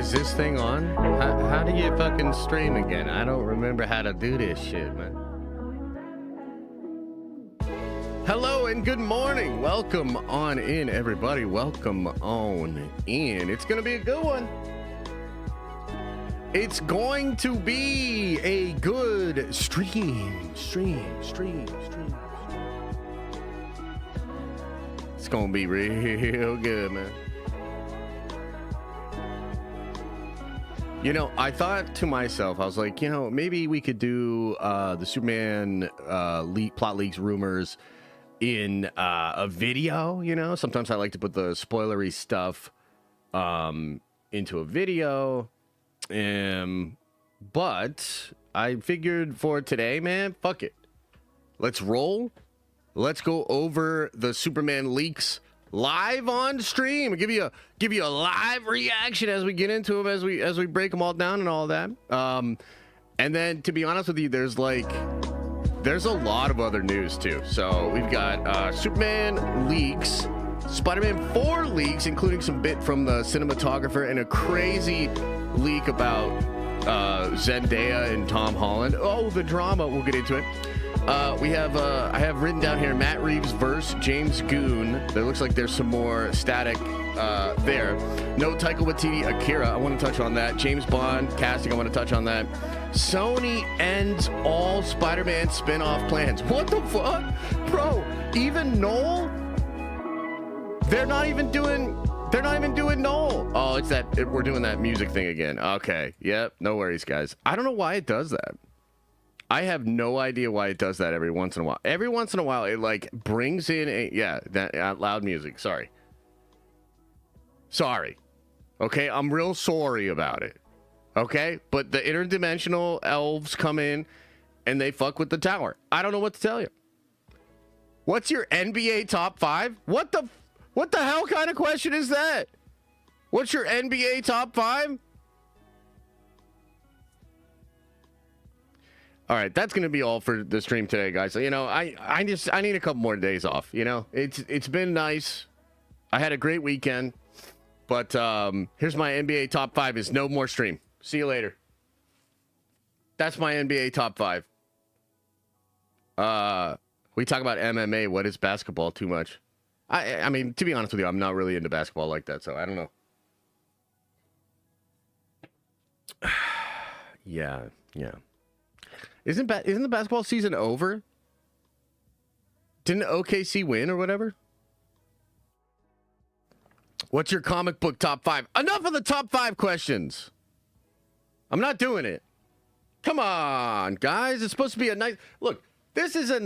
Is this thing on? How do you fucking stream again? I don't remember how to do this shit, man. Hello and good morning. Welcome on in, everybody. Welcome on in. It's going to be a good one. It's going to be a good stream. It's going to be real good, man. You know, I thought to myself, I was like, you know, maybe we could do the Superman plot leaks rumors in a video, you know? Sometimes I like to put the spoilery stuff into a video. But I figured for today, man, fuck it. Let's roll. Let's go over the Superman leaks live on stream. I'll give you a live reaction as we get into them, as we break them all down and all that. And then, to be honest with you, there's a lot of other news too. So we've got Superman leaks, Spider-Man 4 leaks, including some bit from the cinematographer, and a crazy leak about Zendaya and Tom Holland. Oh, the drama. We'll get into it. We have I have written down here Matt Reeves versus James Gunn. There looks like there's some more static there. No Taika Waititi Akira. I want to touch on that. James Bond casting. I want to touch on that. Sony ends all Spider-Man spin-off plans. What the fuck, bro? Even Noel? They're not even doing Noel. Oh, it's that we're doing that music thing again. Okay. Yep. No worries, guys. I don't know why it does that. I have no idea why it does that every once in a while. Every once in a while, it like brings in that loud music. Sorry. Okay, I'm real sorry about it. Okay, but the interdimensional elves come in and they fuck with the tower. I don't know what to tell you. What's your NBA top 5? What the hell kind of question is that? What's your NBA top 5? All right, that's going to be all for the stream today, guys. So, you know, I need a couple more days off, you know? It's been nice. I had a great weekend. But here's my NBA top 5 is no more stream. See you later. That's my NBA top 5. We talk about MMA. What is basketball too much? I mean, to be honest with you, I'm not really into basketball like that, so I don't know. Yeah. Isn't the basketball season over? Didn't OKC win or whatever? What's your comic book top 5? Enough of the top 5 questions. I'm not doing it. Come on, guys. It's supposed to be a nice look. This is a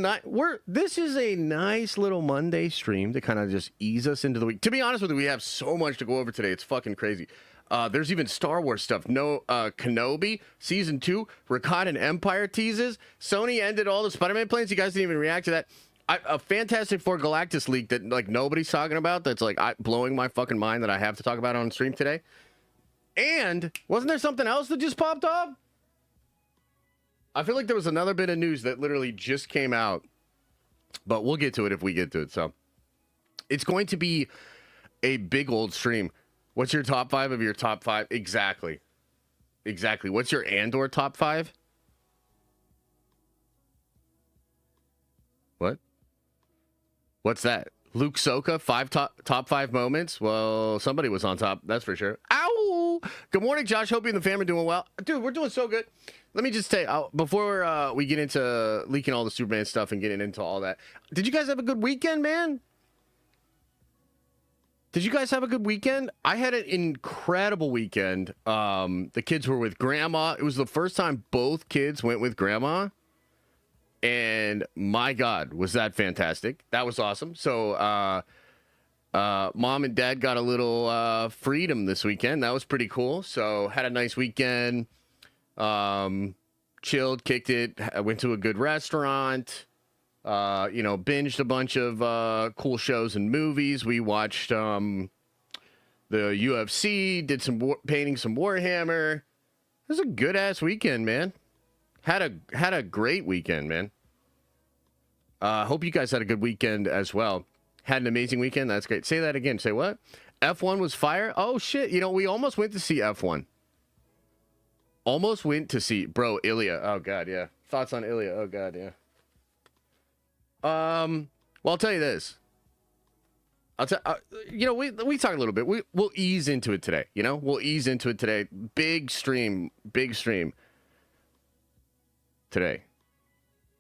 nice little Monday stream to kind of just ease us into the week. To be honest with you, we have so much to go over today. It's fucking crazy. There's even Star Wars stuff. No, Kenobi, Season 2, Rakan and Empire teases. Sony ended all the Spider-Man plans. You guys didn't even react to that. A Fantastic Four Galactus leak that, like, nobody's talking about. That's, like, blowing my fucking mind that I have to talk about on stream today. And wasn't there something else that just popped up? I feel like there was another bit of news that literally just came out. But we'll get to it if we get to it. So it's going to be a big old stream. What's your top 5 of your top 5? Exactly. What's your Andor top 5? What? What's that? Luke Soka, 5 top 5 moments? Well, somebody was on top, that's for sure. Ow! Good morning, Josh. Hope you and the fam are doing well. Dude, we're doing so good. Let me just say, before we get into leaking all the Superman stuff and getting into all that, did you guys have a good weekend, man? Did you guys have a good weekend? I had an incredible weekend. The kids were with grandma. It was the first time both kids went with grandma. And my God, was that fantastic. That was awesome. So mom and dad got a little freedom this weekend. That was pretty cool. So had a nice weekend. Chilled, kicked it. I went to a good restaurant. Binged a bunch of cool shows and movies. We watched the UFC, did some painting some Warhammer. It was a good ass weekend, man. Had a great weekend, man. Hope you guys had a good weekend as well. Had an amazing weekend. That's great. Say that again. Say what? F1 was fire. Oh shit! You know, we almost went to see F1. Almost went to see, bro, Ilia. Oh god, yeah. Thoughts on Ilia? Oh god, yeah. Well, I'll tell you this. You know, we talk a little bit. We'll ease into it today. You know, we'll ease into it today. Big stream today.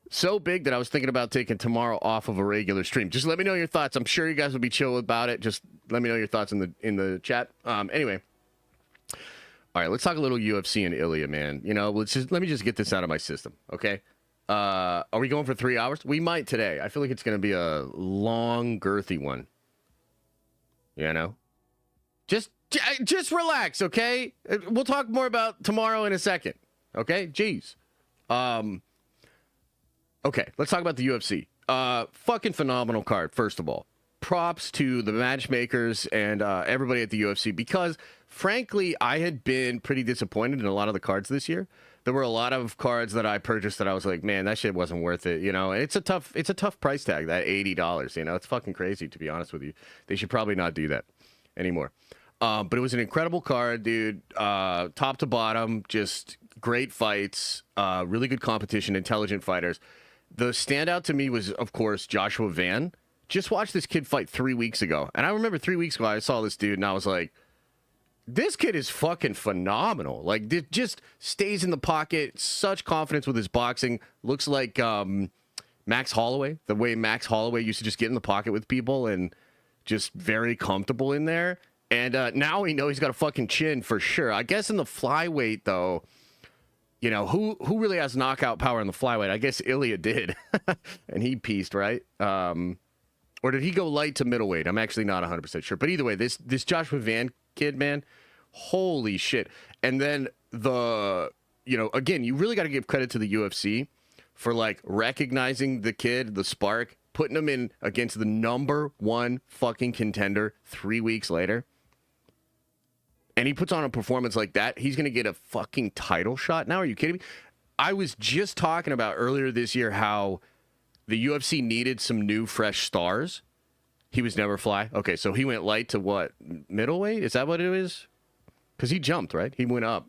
So big that I was thinking about taking tomorrow off of a regular stream. Just let me know your thoughts. I'm sure you guys will be chill about it. Just let me know your thoughts in the chat. Anyway. All right, let's talk a little UFC and Ilia, man. You know, let me just get this out of my system, okay? Are we going for 3 hours? We might today. I feel like it's going to be a long, girthy one. You know? Just relax, okay? We'll talk more about tomorrow in a second, okay? Jeez. Okay, let's talk about the UFC. Fucking phenomenal card, first of all. Props to the matchmakers and everybody at the UFC because, frankly, I had been pretty disappointed in a lot of the cards this year. There were a lot of cards that I purchased that I was like, man, that shit wasn't worth it, you know. And it's a tough price tag, that $80. You know, it's fucking crazy, to be honest with you. They should probably not do that anymore. But it was an incredible card, dude. Top to bottom, just great fights, really good competition, intelligent fighters. The standout to me was, of course, Joshua Van. Just watched this kid fight 3 weeks ago. And I remember 3 weeks ago, I saw this dude, and I was like, this kid is fucking phenomenal. Like, it just stays in the pocket. Such confidence with his boxing. Looks like Max Holloway. The way Max Holloway used to just get in the pocket with people and just very comfortable in there. And now we know he's got a fucking chin for sure. I guess in the flyweight, though, you know, who really has knockout power in the flyweight? I guess Ilia did. And he pieced, right? Or did he go light to middleweight? I'm actually not 100% sure. But either way, this Joshua Van kid, man, holy shit. And then you know, again, you really got to give credit to the UFC for, like, recognizing the kid, the spark, putting him in against the #1 fucking contender 3 weeks later. And he puts on a performance like that, he's going to get a fucking title shot now? Are you kidding me? I was just talking about earlier this year how the UFC needed some new, fresh stars. He was never fly. Okay, so he went light to what? Middleweight? Is that what it is? Because he jumped, right? He went up.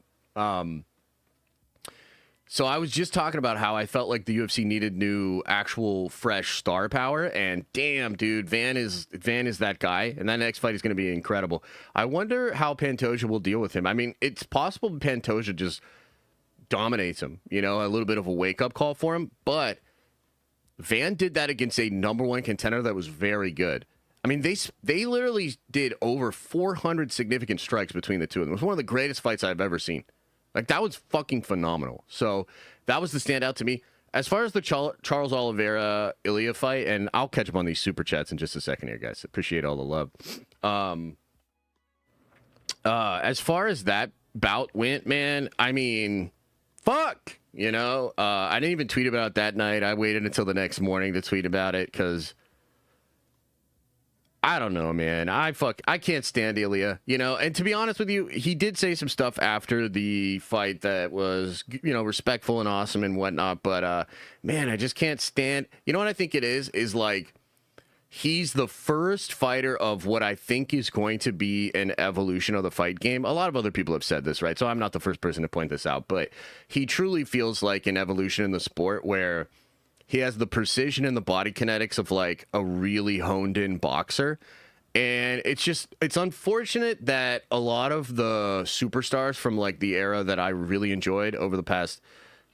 So I was just talking about how I felt like the UFC needed new, actual, fresh star power. And damn, dude, Van is that guy. And that next fight is going to be incredible. I wonder how Pantoja will deal with him. I mean, it's possible Pantoja just dominates him. You know, a little bit of a wake-up call for him. But Van did that against a #1 contender that was very good. I mean, they literally did over 400 significant strikes between the two of them. It was one of the greatest fights I've ever seen. Like, that was fucking phenomenal. So that was the standout to me. As far as the Charles Oliveira Ilia fight, and I'll catch up on these super chats in just a second here, guys. Appreciate all the love. As far as that bout went, man, I mean, fuck. You know, I didn't even tweet about it that night. I waited until the next morning to tweet about it because I don't know, man. I can't stand Ilia, you know. And to be honest with you, he did say some stuff after the fight that was, you know, respectful and awesome and whatnot. But man, I just can't stand. You know what I think it is like he's the first fighter of what I think is going to be an evolution of the fight game. A lot of other people have said this, right? So I'm not the first person to point this out, but he truly feels like an evolution in the sport where he has the precision and the body kinetics of, like, a really honed-in boxer. And it's unfortunate that a lot of the superstars from, like, the era that I really enjoyed over the past,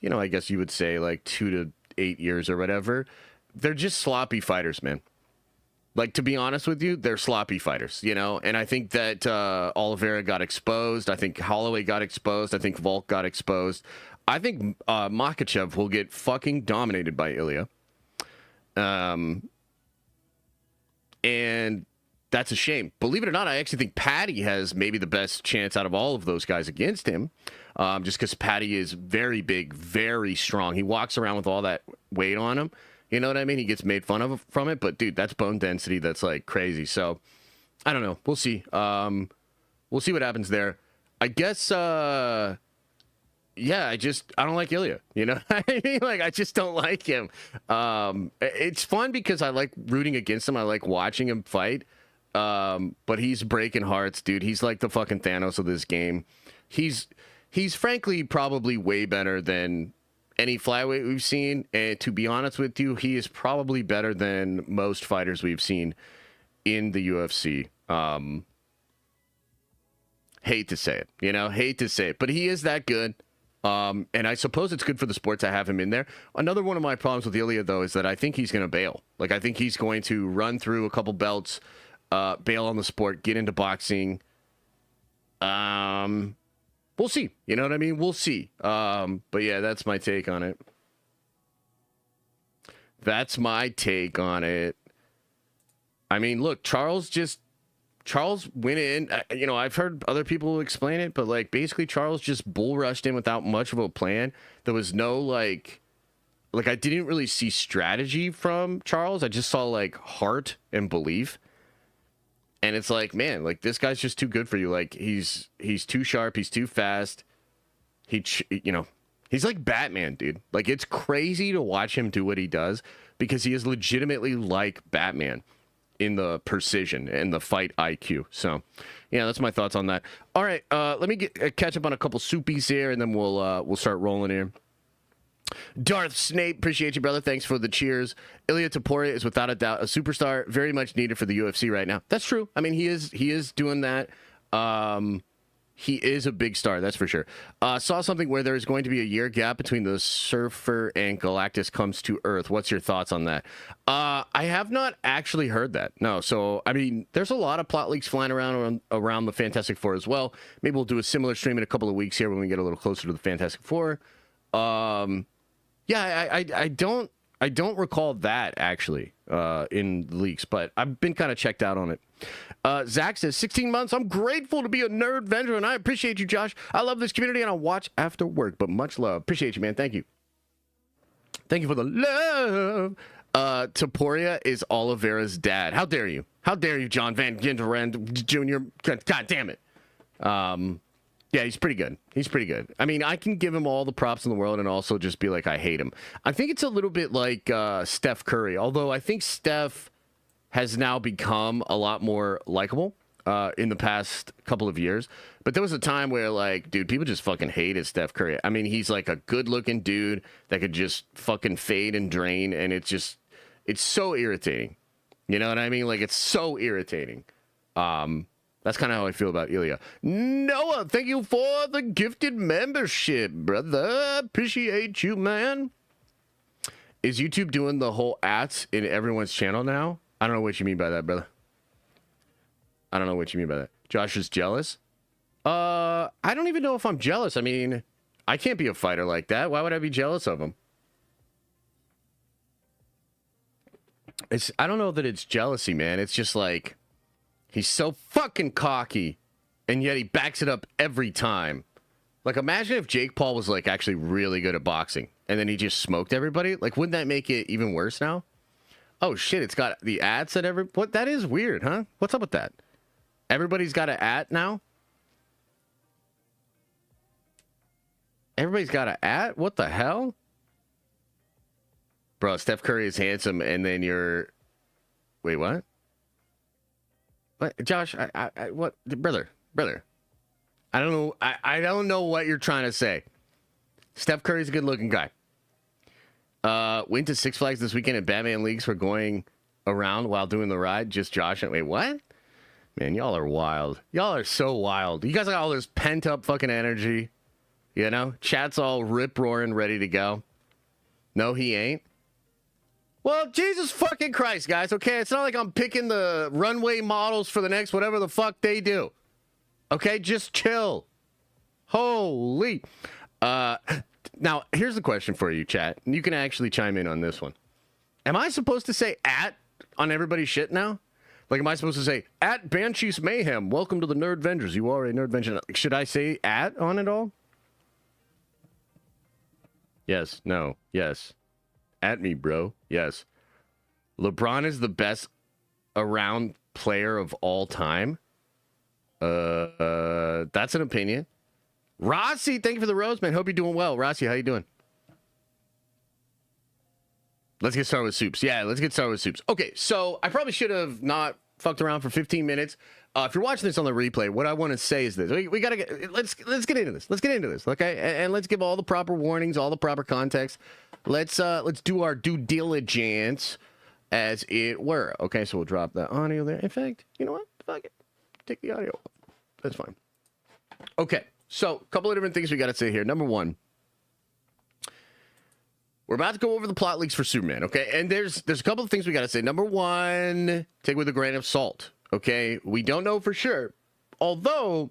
you know, I guess you would say, like, 2 to 8 years or whatever, they're just sloppy fighters, man. Like, to be honest with you, they're sloppy fighters, you know? And I think that Oliveira got exposed. I think Holloway got exposed. I think Volk got exposed. I think Makhachev will get fucking dominated by Ilia. And that's a shame. Believe it or not, I actually think Patty has maybe the best chance out of all of those guys against him. Just because Patty is very big, very strong. He walks around with all that weight on him. You know what I mean? He gets made fun of from it. But, dude, that's bone density that's, like, crazy. So, I don't know. We'll see. We'll see what happens there. I guess... yeah, I don't like Ilia, you know? I mean, like, I just don't like him. It's fun because I like rooting against him. I like watching him fight. But he's breaking hearts, dude. He's like the fucking Thanos of this game. He's frankly probably way better than any flyweight we've seen. And to be honest with you, he is probably better than most fighters we've seen in the UFC. Hate to say it, hate to say it, but he is that good. And I suppose it's good for the sport to have him in there. Another one of my problems with Ilia, though, is that I think he's going to bail. Like, I think he's going to run through a couple belts, bail on the sport, get into boxing. We'll see. You know what I mean? We'll see. But yeah, that's my take on it. That's my take on it. I mean, look, Charles went in, I've heard other people explain it, but like basically Charles just bull rushed in without much of a plan. There was no like I didn't really see strategy from Charles. I just saw like heart and belief. And it's like, man, like this guy's just too good for you. Like he's too sharp. He's too fast. He's like Batman, dude. Like it's crazy to watch him do what he does because he is legitimately like Batman in the precision and the fight IQ. So, yeah, that's my thoughts on that. All right, let me catch up on a couple soupies here, and then we'll start rolling here. Darth Snape, appreciate you, brother. Thanks for the cheers. Ilia Topuria is without a doubt a superstar, very much needed for the UFC right now. That's true. I mean, he is doing that. He is a big star, that's for sure. Saw something where there's going to be a year gap between the Surfer and Galactus comes to Earth. What's your thoughts on that? I have not actually heard that. No, so, I mean, there's a lot of plot leaks flying around the Fantastic Four as well. Maybe we'll do a similar stream in a couple of weeks here when we get a little closer to the Fantastic Four. Yeah, I don't recall that, actually, in leaks, but I've been kind of checked out on it. Zach says, 16 months. I'm grateful to be a nerd vendor, and I appreciate you, Josh. I love this community, and I'll watch after work, but much love. Appreciate you, man. Thank you. Thank you for the love. Topuria is Oliveira's dad. How dare you? How dare you, John Van Ginderand Jr.? God damn it. Yeah, he's pretty good. He's pretty good. I mean, I can give him all the props in the world and also just be like, I hate him. I think it's a little bit like Steph Curry, although I think Steph has now become a lot more likable in the past couple of years. But there was a time where, like, dude, people just fucking hated Steph Curry. I mean, he's like a good-looking dude that could just fucking fade and drain, and it's so irritating. You know what I mean? Like, it's so irritating. That's kind of how I feel about Ilia. Noah, thank you for the gifted membership, brother. Appreciate you, man. Is YouTube doing the whole ads in everyone's channel now? I don't know what you mean by that, brother. I don't know what you mean by that. Josh is jealous? I don't even know if I'm jealous. I mean, I can't be a fighter like that. Why would I be jealous of him? I don't know that it's jealousy, man. It's just like, he's so fucking cocky, and yet he backs it up every time. Like, imagine if Jake Paul was, like, actually really good at boxing, and then he just smoked everybody. Like, wouldn't that make it even worse now? Oh, shit, it's got the ads that What? That is weird, huh? What's up with that? Everybody's got an ad now? Everybody's got an ad? What the hell? Bro, Steph Curry is handsome, and then you're... Wait, what? What? Josh, what? Brother. I don't know. I don't know what you're trying to say. Steph Curry's a good-looking guy. Went to Six Flags this weekend at Batman Leagues for going around while doing the ride. Just Josh. Wait, what? Man, y'all are wild. Y'all are so wild. You guys got all this pent-up fucking energy. You know? Chat's all rip-roaring, ready to go. No, he ain't. Well, Jesus fucking Christ, guys, okay? It's not like I'm picking the runway models for the next whatever the fuck they do. Okay? Just chill. Holy. Now, here's the question for you, chat. You can actually chime in on this one. Am I supposed to say at on everybody's shit now? Like, am I supposed to say, at Banshee's Mayhem, welcome to the Nerd Vengers. You are a Nerd Venger. Should I say at on it all? Yes. No. Yes. At me, bro. Yes. LeBron is the best around player of all time. That's an opinion. Rossi, thank you for the rose, man. Hope you're doing well. Rossi, how you doing? Let's get started with soups. Yeah, let's get started with soups. Okay, so I probably should have not fucked around for 15 minutes. If you're watching this on the replay, what I want to say is this: we gotta let's get into this. Let's get into this, okay? And let's give all the proper warnings, all the proper context. Let's do our due diligence, as it were. Okay, so we'll drop that audio there. In fact, you know what? Fuck it, take the audio off. That's fine. Okay, so a couple of different things we got to say here. Number one, we're about to go over the plot leaks for Superman, okay? And there's a couple of things we got to say. Number one, take with a grain of salt, okay? We don't know for sure. Although,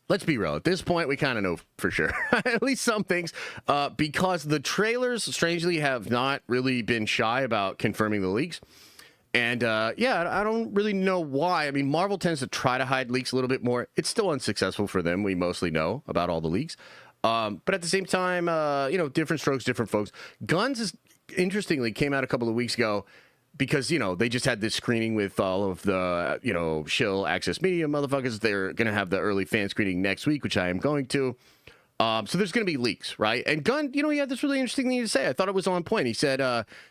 let's be real. At this point, we kind of know for sure. At least some things. Because the trailers, strangely, have not really been shy about confirming the leaks. And, yeah, I don't really know why. I mean, Marvel tends to try to hide leaks a little bit more. It's still unsuccessful for them. We mostly know about all the leaks. But at the same time, you know, different strokes, different folks. Guns, interestingly, came out a couple of weeks ago because, you know, they just had this screening with all of the, you know, shill access media motherfuckers. They're going to have the early fan screening next week, which I am going to. So there's going to be leaks, right? And Gunn, you know, he had this really interesting thing to say. I thought it was on point. He said,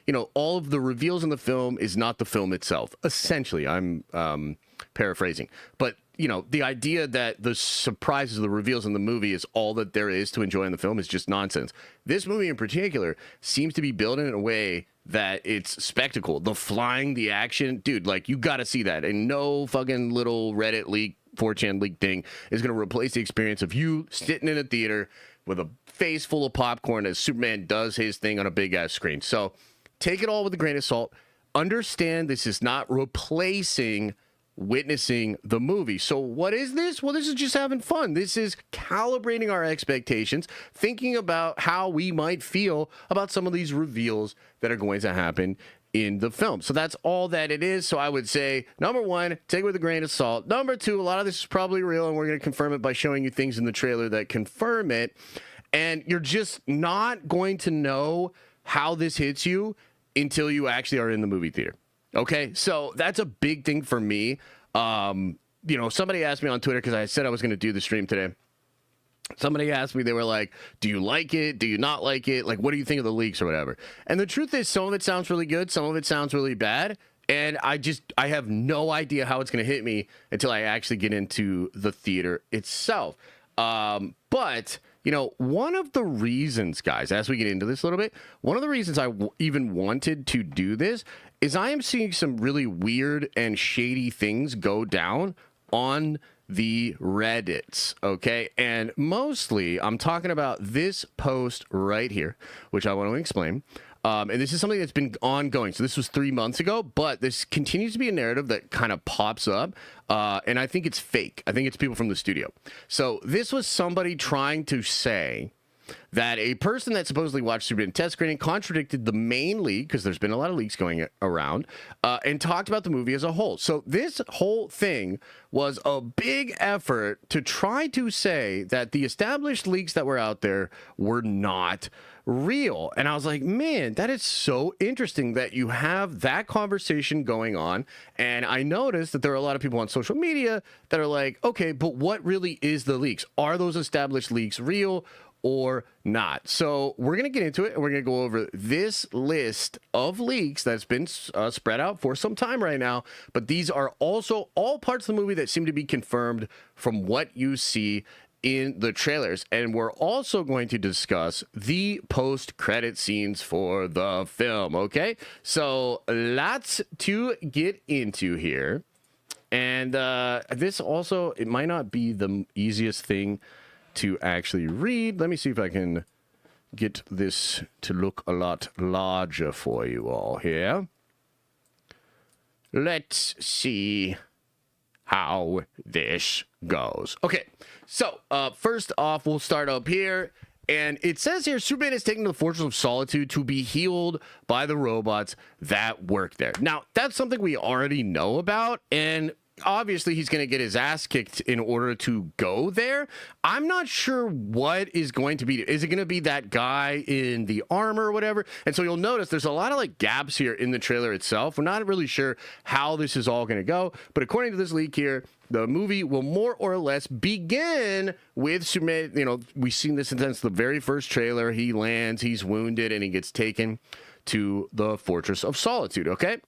you know, all of the reveals in the film is not the film itself. Essentially, I'm paraphrasing. But, you know, the idea that the surprises, the reveals in the movie is all that there is to enjoy in the film is just nonsense. This movie in particular seems to be built in a way that it's spectacle. The flying, the action, dude, like, you got to see that. And no fucking little Reddit leak, 4chan leak thing is going to replace the experience of you sitting in a theater with a face full of popcorn as Superman does his thing on a big ass screen. So take it all with a grain of salt. Understand this is not replacing witnessing the movie. So what is this? Well, this is just having fun. This is calibrating our expectations, thinking about how we might feel about some of these reveals that are going to happen in the film. So that's all that it is. So I would say, number one, take it with a grain of salt. Number two, a lot of this is probably real, and we're going to confirm it by showing you things in the trailer that confirm it. And you're just not going to know how this hits you until you actually are in the movie theater. Okay, so that's a big thing for me. You know, somebody asked me on Twitter, because I said I was going to do the stream today. Somebody asked me, they were like, do you like it? Do you not like it? Like, what do you think of the leaks or whatever? And the truth is, some of it sounds really good. Some of it sounds really bad. And I have no idea how it's going to hit me until I actually get into the theater itself. But, you know, one of the reasons, guys, as we get into this a little bit, one of the reasons I even wanted to do this is I am seeing some really weird and shady things go down on the Reddits, okay? And mostly, I'm talking about this post right here, which I want to explain. And this is something that's been ongoing. So this was 3 months ago, but this continues to be a narrative that kind of pops up. And I think it's fake. I think it's people from the studio. So this was somebody trying to say that a person that supposedly watched Superman test screening contradicted the main leak, because there's been a lot of leaks going around, and talked about the movie as a whole. So this whole thing was a big effort to try to say that the established leaks that were out there were not real. And I was like, man, that is so interesting that you have that conversation going on. And I noticed that there are a lot of people on social media that are like, okay, but what really is the leaks? Are those established leaks real or not? So we're going to get into it, and we're going to go over this list of leaks that's been spread out for some time right now. But these are also all parts of the movie that seem to be confirmed from what you see in the trailers. And we're also going to discuss the post-credit scenes for the film, okay? So lots to get into here. And this also, it might not be the easiest thing to actually read. Let me see if I can get this to look a lot larger for you all here. Let's see how this goes. Okay, so first off, we'll start up here. And it says here, Superman is taken to the Fortress of Solitude to be healed by the robots that work there. Now, that's something we already know about, and obviously he's going to get his ass kicked in order to go there. I'm not sure what is going to be. Is it going to be that guy in the armor or whatever? And so you'll notice there's a lot of like gaps here in the trailer itself. We're not really sure how this is all going to go, but according to this leak here, the movie will more or less begin with Superman. You know, we've seen this since the very first trailer. He lands, he's wounded, and he gets taken to the Fortress of Solitude, okay?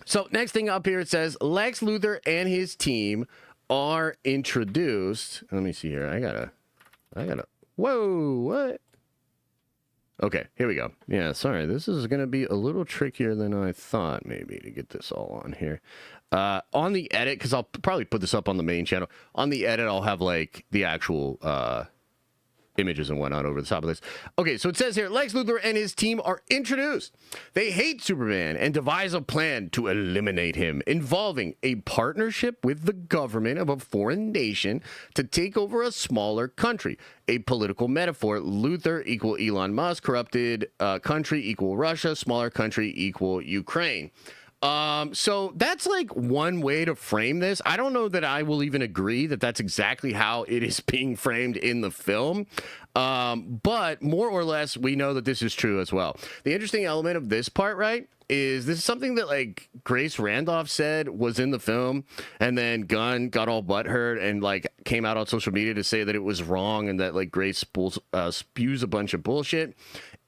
So next thing up here, it says Lex Luthor and his team are introduced. Let me see here. I gotta. Whoa, what? Okay, here we go. Yeah, sorry. This is going to be a little trickier than I thought, maybe, to get this all on here. On the edit, because I'll probably put this up on the main channel. On the edit, I'll have, like, the actual images and whatnot over the top of this. Okay, so it says here, Lex Luthor and his team are introduced. They hate Superman and devise a plan to eliminate him, involving a partnership with the government of a foreign nation to take over a smaller country. A political metaphor: Luthor equal Elon Musk, corrupted country equal Russia, smaller country equal Ukraine. So that's like one way to frame this. I don't know that I will even agree that that's exactly how it is being framed in the film. But more or less, we know that this is true as well. The interesting element of this part, right, is this is something that, like, Grace Randolph said was in the film, and then Gunn got all butthurt and, like, came out on social media to say that it was wrong and that, like, Grace spews a bunch of bullshit.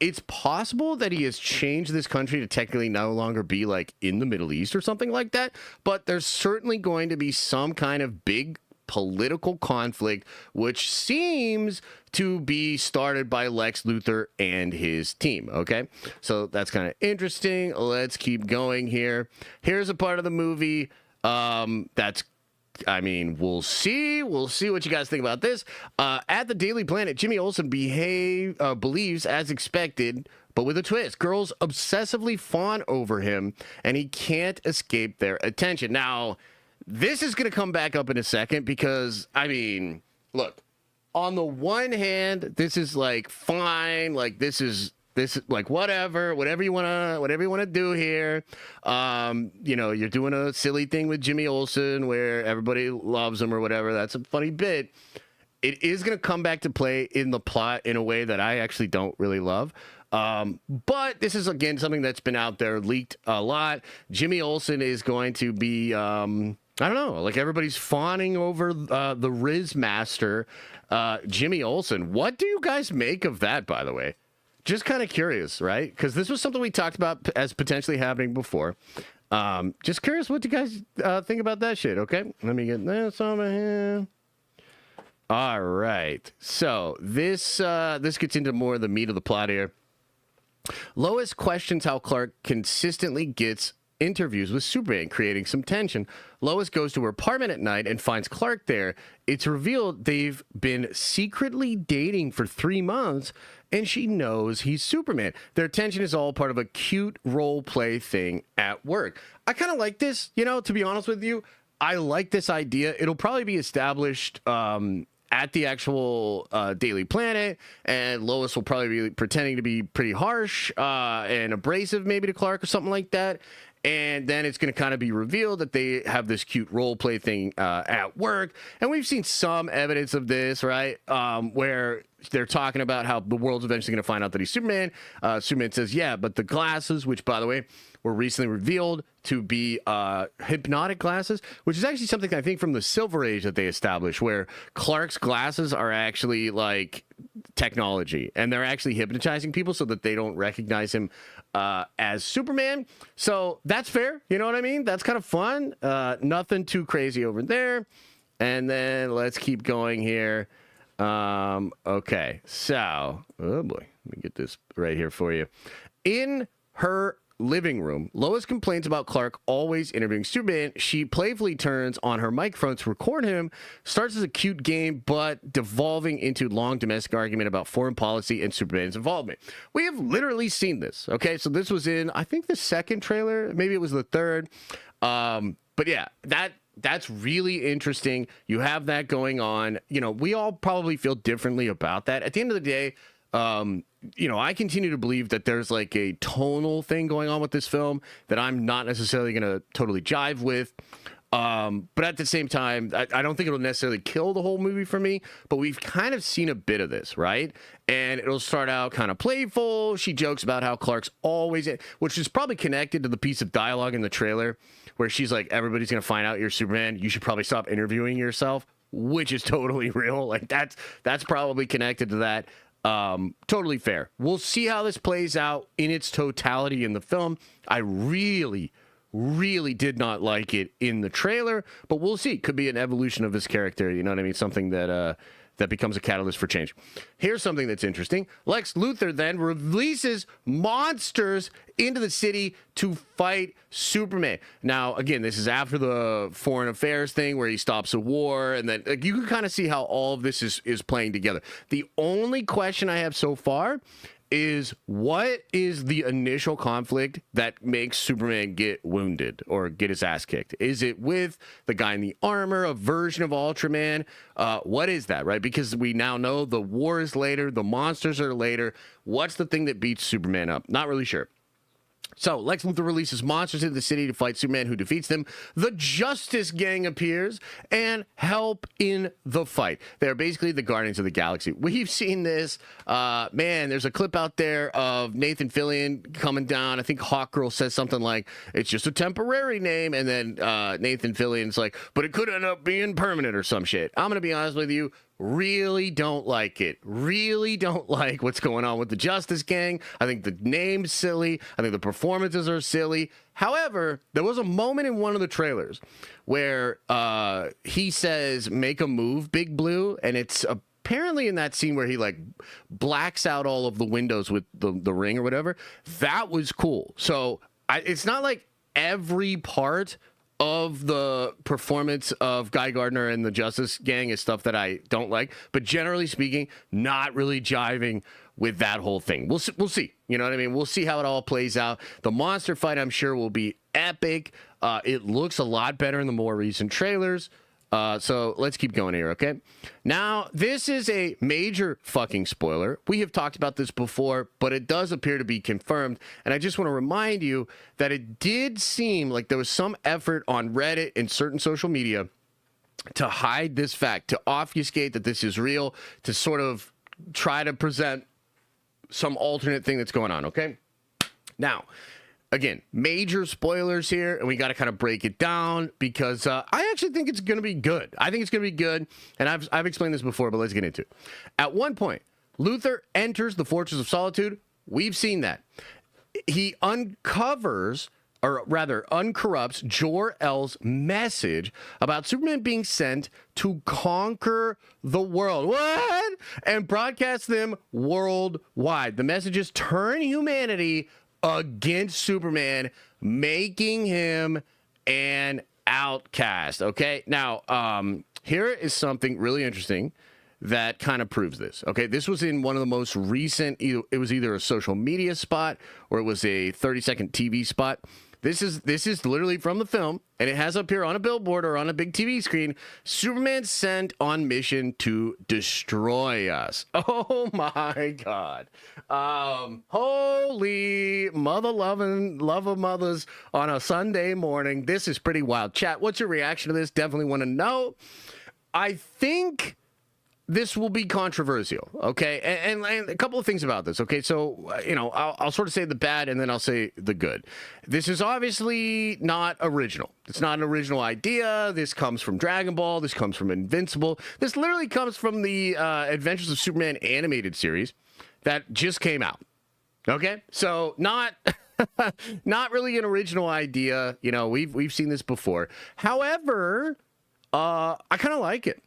It's possible that he has changed this country to technically no longer be, like, in the Middle East or something like that, but there's certainly going to be some kind of big political conflict, which seems to be started by Lex Luthor and his team, okay? So that's kind of interesting. Let's keep going here. Here's a part of the movie that's, I mean, we'll see what you guys think about this. At the Daily Planet, Jimmy Olsen believes as expected, but with a twist. Girls obsessively fawn over him, and he can't escape their attention. Now, this is going to come back up in a second because, I mean, look, on the one hand, this is like fine, like this is like whatever you want to do here. You know, you're doing a silly thing with Jimmy Olsen where everybody loves him or whatever. That's a funny bit. It is going to come back to play in the plot in a way that I actually don't really love. But this is, again, something that's been out there, leaked a lot. Jimmy Olsen is going to be, I don't know, like everybody's fawning over the Riz Master, Jimmy Olsen. What do you guys make of that, by the way? Just kind of curious, right? Because this was something we talked about as potentially happening before. Just curious what you guys think about that shit, okay? Let me get this over here. All right. So this gets into more of the meat of the plot here. Lois questions how Clark consistently gets interviews with Superman, creating some tension. Lois goes to her apartment at night and finds Clark there. It's revealed they've been secretly dating for 3 months, and she knows he's Superman. Their tension is all part of a cute role play thing at work. I kind of like this, you know, to be honest with you. I like this idea. It'll probably be established at the actual Daily Planet, and Lois will probably be pretending to be pretty harsh and abrasive maybe to Clark or something like that. And then it's going to kind of be revealed that they have this cute role play thing at work. And we've seen some evidence of this, right? Where they're talking about how the world's eventually going to find out that he's Superman. Superman says, yeah, but the glasses, which, by the way, were recently revealed to be hypnotic glasses, which is actually something I think from the Silver Age that they established, where Clark's glasses are actually like technology, and they're actually hypnotizing people so that they don't recognize him as Superman. So that's fair. You know what I mean? That's kind of fun. Nothing too crazy over there. And then let's keep going here. Okay. So, oh boy, let me get this right here for you. In her living room, Lois complains about Clark always interviewing Superman. She playfully turns on her microphone to record him. Starts as a cute game, but devolving into long domestic argument about foreign policy and Superman's involvement. We have literally seen this. Okay, so this was in, I think, the second trailer. Maybe it was the third. But yeah, that's really interesting. You have that going on. You know, we all probably feel differently about that. At the end of the day, you know, I continue to believe that there's like a tonal thing going on with this film that I'm not necessarily going to totally jive with. But at the same time, I don't think it'll necessarily kill the whole movie for me, but we've kind of seen a bit of this, right? And it'll start out kind of playful. She jokes about how Clark's always, which is probably connected to the piece of dialogue in the trailer where she's like, everybody's going to find out you're Superman. You should probably stop interviewing yourself, which is totally real. Like that's probably connected to that. Totally fair. We'll see how this plays out in its totality in the film. I really, really did not like it in the trailer, but we'll see. Could be an evolution of his character, you know what I mean? Something that that becomes a catalyst for change. Here's something that's interesting. Lex Luthor then releases monsters into the city to fight Superman. Now, again, this is after the foreign affairs thing where he stops a war, and then like, you can kind of see how all of this is playing together. The only question I have so far is, what is the initial conflict that makes Superman get wounded or get his ass kicked? Is it with the guy in the armor, a version of Ultraman? What is that, right? Because we now know the war is later, the monsters are later. What's the thing that beats Superman up? Not really sure. So, Lex Luthor releases monsters into the city to fight Superman, who defeats them. The Justice Gang appears and help in the fight. They're basically the Guardians of the Galaxy. We've seen this. Man, there's a clip out there of Nathan Fillion coming down. I think Hawkgirl says something like, it's just a temporary name. And then Nathan Fillion's like, but it could end up being permanent or some shit. I'm going to be honest with you. Really don't like it. Really don't like what's going on with the Justice Gang. I think the name's silly. I think the performances are silly. However, there was a moment in one of the trailers where he says, make a move, Big Blue. And it's apparently in that scene where he like blacks out all of the windows with the ring or whatever. That was cool. So it's not like every part of the performance of Guy Gardner and the Justice Gang is stuff that I don't like, but generally speaking, not really jiving with that whole thing. We'll see. You know what I mean? We'll see how it all plays out. The monster fight, I'm sure, will be epic. It looks a lot better in the more recent trailers. So let's keep going here, okay? Now, this is a major fucking spoiler. We have talked about this before, but it does appear to be confirmed. And I just want to remind you that it did seem like there was some effort on Reddit and certain social media to hide this fact, to obfuscate that this is real, to sort of try to present some alternate thing that's going on, okay? Now, again, major spoilers here, and we got to kind of break it down because I actually think it's going to be good. I think it's going to be good, and I've explained this before, but let's get into it. At one point, Luthor enters the Fortress of Solitude. We've seen that. He uncovers, or rather uncorrupts, Jor-El's message about Superman being sent to conquer the world. What? And broadcast them worldwide. The messages turn humanity against Superman, making him an outcast. Okay, now here is something really interesting that kind of proves this. Okay, this was in one of the most recent, it was either a social media spot or it was a 30-second TV spot. This is literally from the film, and it has up here on a billboard or on a big TV screen, Superman sent on mission to destroy us. Oh my God. Holy mother-loving, love of mothers on a Sunday morning. This is pretty wild. Chat, what's your reaction to this? Definitely want to know. I think this will be controversial, okay? And a couple of things about this, okay? So, you know, I'll sort of say the bad and then I'll say the good. This is obviously not original. It's not an original idea. This comes from Dragon Ball. This comes from Invincible. This literally comes from the Adventures of Superman animated series that just came out, okay? So not not really an original idea. You know, we've seen this before. However, I kind of like it.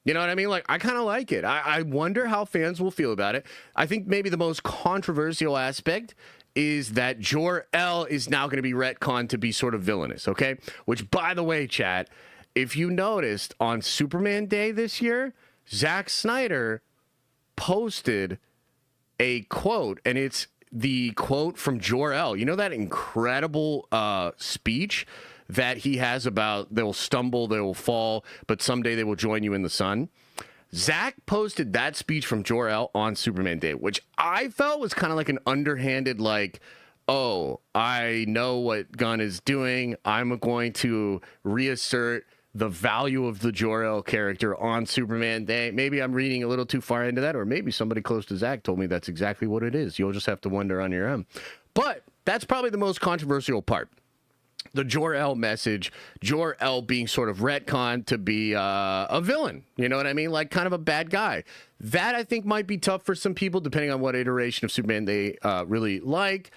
You know what I mean? Like, I kind of like it. I wonder how fans will feel about it. I think maybe the most controversial aspect is that Jor-El is now going to be retconned to be sort of villainous, okay? Which, by the way, chat, if you noticed, on Superman Day this year, Zack Snyder posted a quote, and it's the quote from Jor-El. You know that incredible speech that he has about they'll stumble, they will fall, but someday they will join you in the sun? Zach posted that speech from Jor-El on Superman Day, which I felt was kind of like an underhanded, like, oh, I know what Gunn is doing. I'm going to reassert the value of the Jor-El character on Superman Day. Maybe I'm reading a little too far into that, or maybe somebody close to Zach told me that's exactly what it is. You'll just have to wonder on your own. But that's probably the most controversial part. The Jor-El message, Jor-El being sort of retconned to be a villain. You know what I mean? Like kind of a bad guy. That I think might be tough for some people, depending on what iteration of Superman they really like.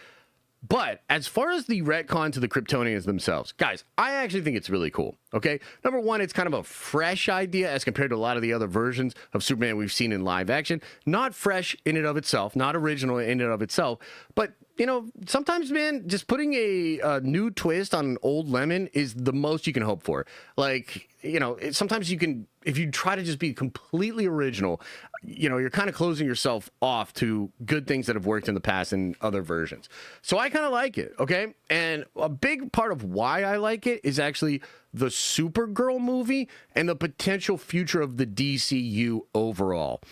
But as far as the retcon to the Kryptonians themselves, guys, I actually think it's really cool. Okay, number one, it's kind of a fresh idea as compared to a lot of the other versions of Superman we've seen in live action. Not fresh in and of itself, not original in and of itself, but you know, sometimes, man, just putting a new twist on an old lemon is the most you can hope for. Like, you know, sometimes you can, if you try to just be completely original, you know, you're kind of closing yourself off to good things that have worked in the past in other versions. So I kind of like it, okay? And a big part of why I like it is actually the Supergirl movie and the potential future of the DCU overall.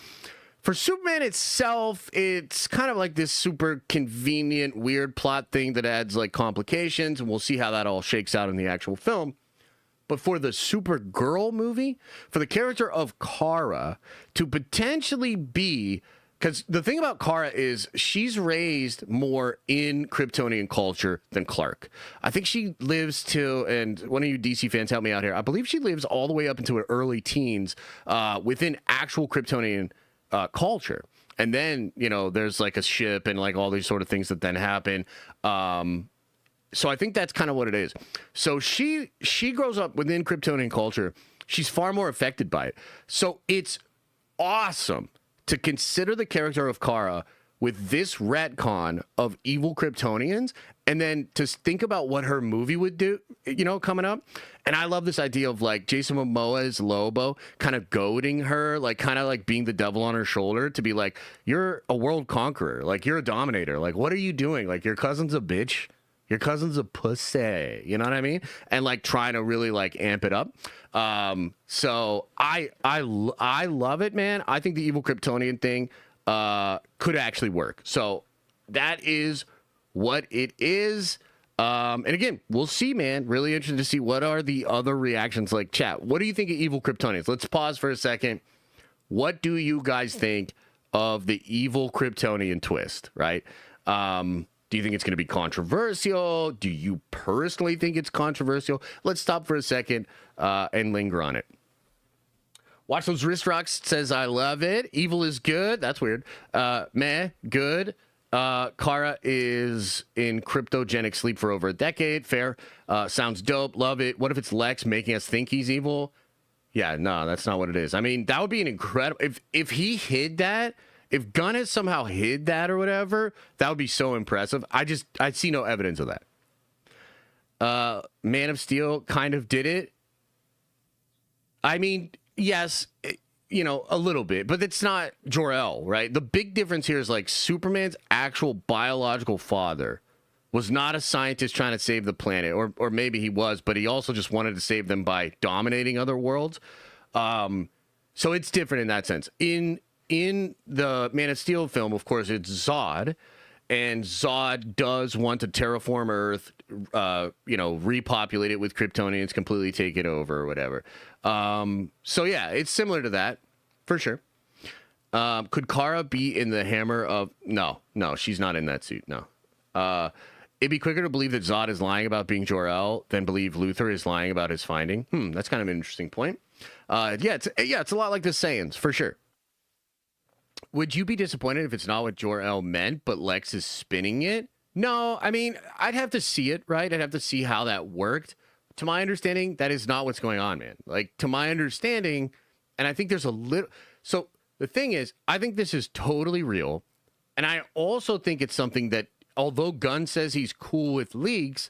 For Superman itself, it's kind of like this super convenient, weird plot thing that adds like complications, and we'll see how that all shakes out in the actual film. But for the Supergirl movie, for the character of Kara to potentially be, because the thing about Kara is she's raised more in Kryptonian culture than Clark. I think she lives to, and one of you DC fans help me out here, I believe she lives all the way up into her early teens within actual Kryptonian culture. And then, you know, there's like a ship and like all these sort of things that then happen. So I think that's kind of what it is. So she grows up within Kryptonian culture. She's far more affected by it. So it's awesome to consider the character of Kara with this retcon of evil Kryptonians, and then to think about what her movie would do, you know, coming up. And I love this idea of like Jason Momoa as Lobo kind of goading her, like kind of like being the devil on her shoulder to be like, you're a world conqueror, like you're a dominator, like what are you doing? Like your cousin's a bitch, your cousin's a pussy, you know what I mean? And like trying to really like amp it up. So I love it, man. I think the evil Kryptonian thing could actually work. So that is what it is. And again, we'll see, man. Really interested to see what are the other reactions like. Chat, what do you think of evil Kryptonians? Let's pause for a second. What do you guys think of the evil Kryptonian twist, right? Do you think it's going to be controversial? Do you personally think it's controversial? Let's stop for a second and linger on it. Watch those wrist rocks. Says, I love it. Evil is good. That's weird. Meh, good. Kara is in cryptogenic sleep for over a decade. Fair. Sounds dope. Love it. What if it's Lex making us think he's evil? Yeah, no, that's not what it is. I mean, that would be an incredible... If he hid that, if Gunn has somehow hid that or whatever, that would be so impressive. I see no evidence of that. Man of Steel kind of did it. I mean... Yes, you know, a little bit, but it's not Jor-El, right? The big difference here is like Superman's actual biological father was not a scientist trying to save the planet, or maybe he was, but he also just wanted to save them by dominating other worlds. So it's different in that sense. In the Man of Steel film, of course, it's Zod, and Zod does want to terraform Earth, you know, repopulate it with Kryptonians, completely take it over or whatever. So yeah, it's similar to that, for sure. Could Kara be in the hammer of... No, she's not in that suit, no. It'd be quicker to believe that Zod is lying about being Jor-El than believe Luthor is lying about his finding. That's kind of an interesting point. Yeah, it's a lot like the Saiyans, for sure. Would you be disappointed if it's not what Jor-El meant, but Lex is spinning it? No, I mean, I'd have to see it, right? I'd have to see how that worked. To my understanding, that is not what's going on, man. Like, to my understanding, and I think there's a little... So, the thing is, I think this is totally real, and I also think it's something that, although Gunn says he's cool with leaks,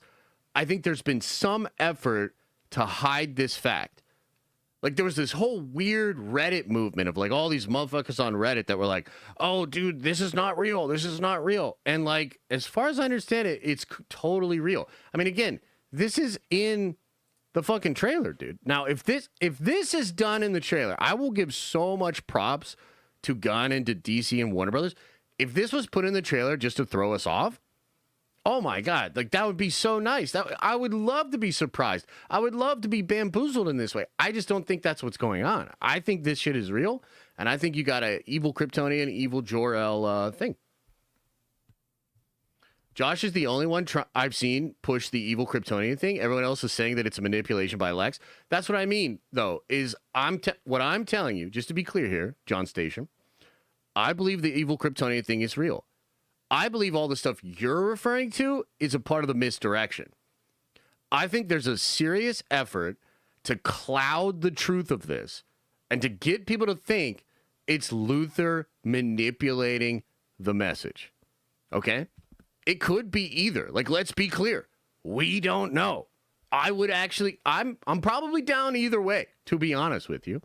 I think there's been some effort to hide this fact. Like, there was this whole weird Reddit movement of, like, all these motherfuckers on Reddit that were like, oh, dude, this is not real. This is not real. And, like, as far as I understand it, it's totally real. I mean, again, this is in the fucking trailer, dude. Now, if this is done in the trailer, I will give so much props to Gunn and to DC and Warner Brothers. If this was put in the trailer just to throw us off, oh my God, like that would be so nice. I would love to be surprised. I would love to be bamboozled in this way. I just don't think that's what's going on. I think this shit is real, and I think you got an evil Kryptonian, evil Jor-El thing. Josh is the only one I've seen push the evil Kryptonian thing. Everyone else is saying that it's a manipulation by Lex. That's what I mean, though, is what I'm telling you, just to be clear here, John Station, I believe the evil Kryptonian thing is real. I believe all the stuff you're referring to is a part of the misdirection. I think there's a serious effort to cloud the truth of this and to get people to think it's Luthor manipulating the message. Okay? It could be either. Like, let's be clear. We don't know. I would actually, I'm probably down either way, to be honest with you.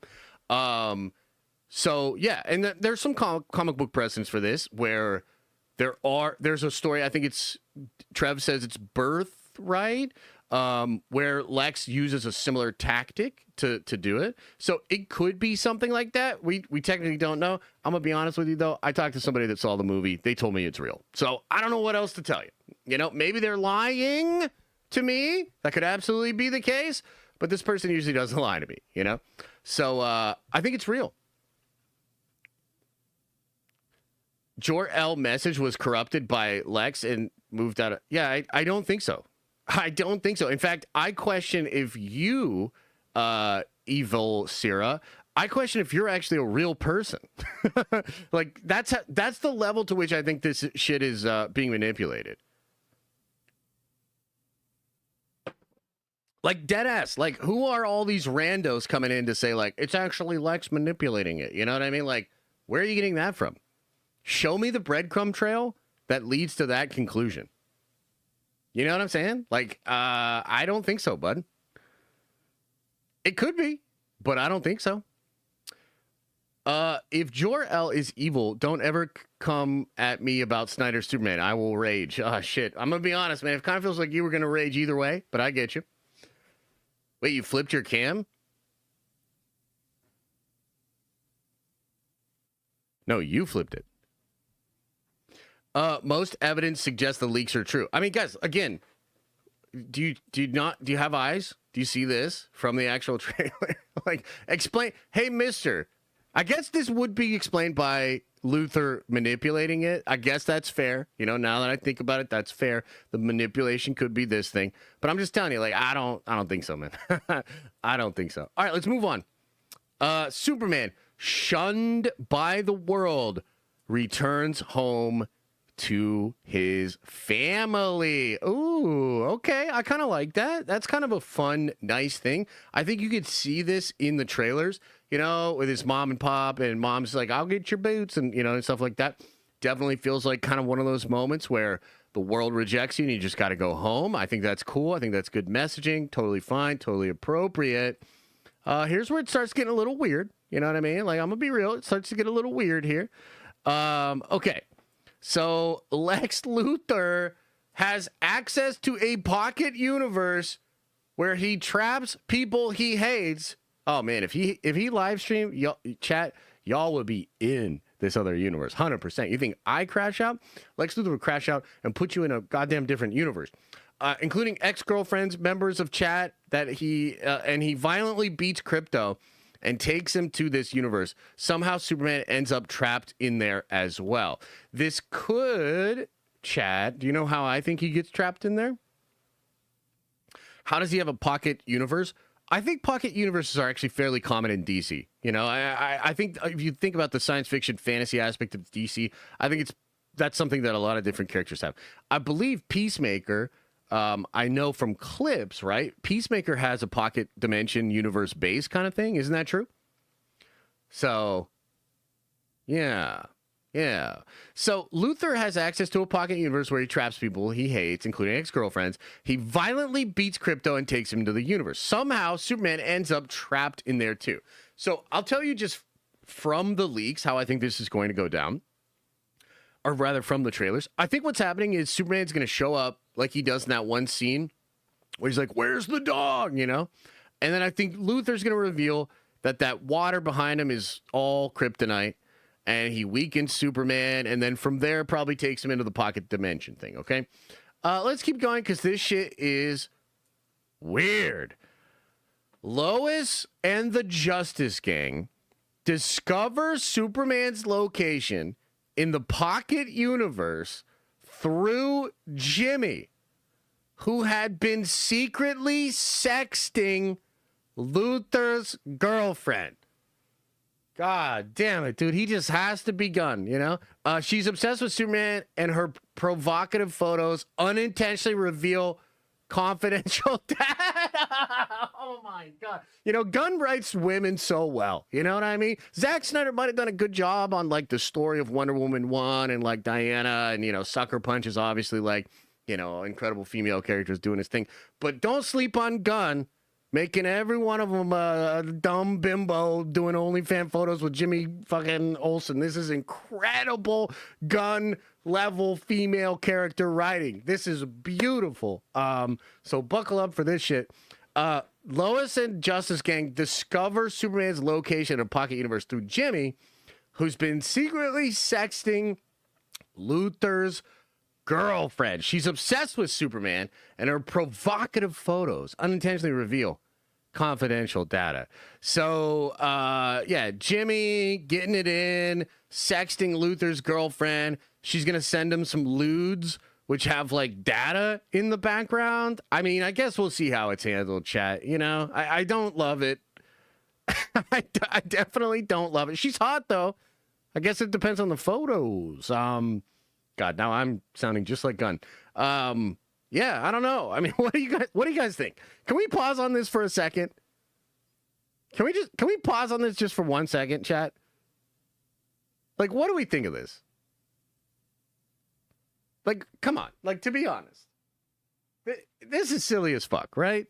So yeah, and there's some comic book precedents for this where there's a story, I think it's, Trev says it's Birthright, where Lex uses a similar tactic to do it. So it could be something like that. We technically don't know. I'm gonna be honest with you though. I talked to somebody that saw the movie. They told me it's real. So I don't know what else to tell you. You know, maybe they're lying to me. That could absolutely be the case. But this person usually doesn't lie to me, you know? So I think it's real. Jor-El message was corrupted by Lex and moved out of... Yeah, I don't think so. I don't think so. In fact, I question if you, evil Syrah, I question if you're actually a real person. Like, that's the level to which I think this shit is being manipulated. Like, deadass. Like, who are all these randos coming in to say, like, it's actually Lex manipulating it? You know what I mean? Like, where are you getting that from? Show me the breadcrumb trail that leads to that conclusion. You know what I'm saying? Like, I don't think so, bud. It could be, but I don't think so. If Jor-El is evil, don't ever come at me about Snyder's Superman. I will rage. Oh, shit. I'm going to be honest, man. It kind of feels like you were going to rage either way, but I get you. Wait, you flipped your cam? No, you flipped it. Most evidence suggests the leaks are true. I mean, guys, again, do you have eyes? Do you see this from the actual trailer? Like, explain. Hey, mister, I guess this would be explained by Luthor manipulating it. I guess that's fair. You know, now that I think about it, that's fair. The manipulation could be this thing. But I'm just telling you, like, I don't think so, man. I don't think so. All right, let's move on. Superman, shunned by the world, returns home to his family. Ooh, okay. I kind of like that. That's kind of a fun, nice thing. I think you could see this in the trailers, you know, with his mom and pop, and mom's like, I'll get your boots, and, you know, and stuff like that. Definitely feels like kind of one of those moments where the world rejects you and you just got to go home. I think that's cool. I think that's good messaging. Totally fine. Totally appropriate. Here's where it starts getting a little weird. You know what I mean? Like, I'm going to be real. It starts to get a little weird here. Okay. So Lex Luthor has access to a pocket universe where he traps people he hates. Oh man, if he live stream, y'all would be in this other universe, 100%. You think I crash out? Lex Luthor would crash out and put you in a goddamn different universe, including ex-girlfriends, members of chat that he violently beats Crypto and takes him to this universe. Somehow Superman ends up trapped in there as well. This could, Chad, do you know how I think he gets trapped in there? How does he have a pocket universe? I think pocket universes are actually fairly common in DC. You know, I think if you think about the science fiction fantasy aspect of DC, I think that's something that a lot of different characters have. I believe Peacemaker, I know from clips, right? Peacemaker has a pocket dimension universe base kind of thing. Isn't that true? So, yeah. So Luthor has access to a pocket universe where he traps people he hates, including ex-girlfriends. He violently beats Crypto and takes him to the universe. Somehow, Superman ends up trapped in there too. So I'll tell you just from the leaks how I think this is going to go down. Or rather, from the trailers. I think what's happening is Superman's going to show up like he does in that one scene where he's like, where's the dog? You know? And then I think Luthor's going to reveal that water behind him is all kryptonite, and he weakens Superman, and then from there probably takes him into the pocket dimension thing, okay? Let's keep going because this shit is weird. Lois and the Justice Gang discover Superman's location in the pocket universe through Jimmy, who had been secretly sexting Luthor's girlfriend. God damn it, dude. He just has to be Gunn, you know? She's obsessed with Superman, and her provocative photos unintentionally reveal confidential data. Oh my God. You know, Gunn writes women so well. You know what I mean? Zack Snyder might have done a good job on like the story of Wonder Woman 1 and like Diana, and, you know, Sucker Punch is obviously like, you know, incredible female characters doing his thing. But don't sleep on Gunn. Making every one of them a dumb bimbo doing OnlyFans photos with Jimmy fucking Olsen. This is incredible Gunn level female character writing. This is beautiful. So buckle up for this shit. Lois and Justice Gang discover Superman's location in a pocket universe through Jimmy, who's been secretly sexting Luthor's girlfriend. She's obsessed with Superman, and her provocative photos unintentionally reveal confidential data. So, yeah, Jimmy getting it in, sexting Luthor's girlfriend. She's going to send him some lewds, which have like data in the background. I mean, I guess we'll see how it's handled, chat. You know, I don't love it. I definitely don't love it. She's hot, though. I guess it depends on the photos. God, now I'm sounding just like Gunn. Yeah, I don't know. I mean, what do you guys think? Can we pause on this for a second? Can we pause on this just for 1 second, chat? Like, what do we think of this? Like, come on. Like, to be honest, this is silly as fuck, right?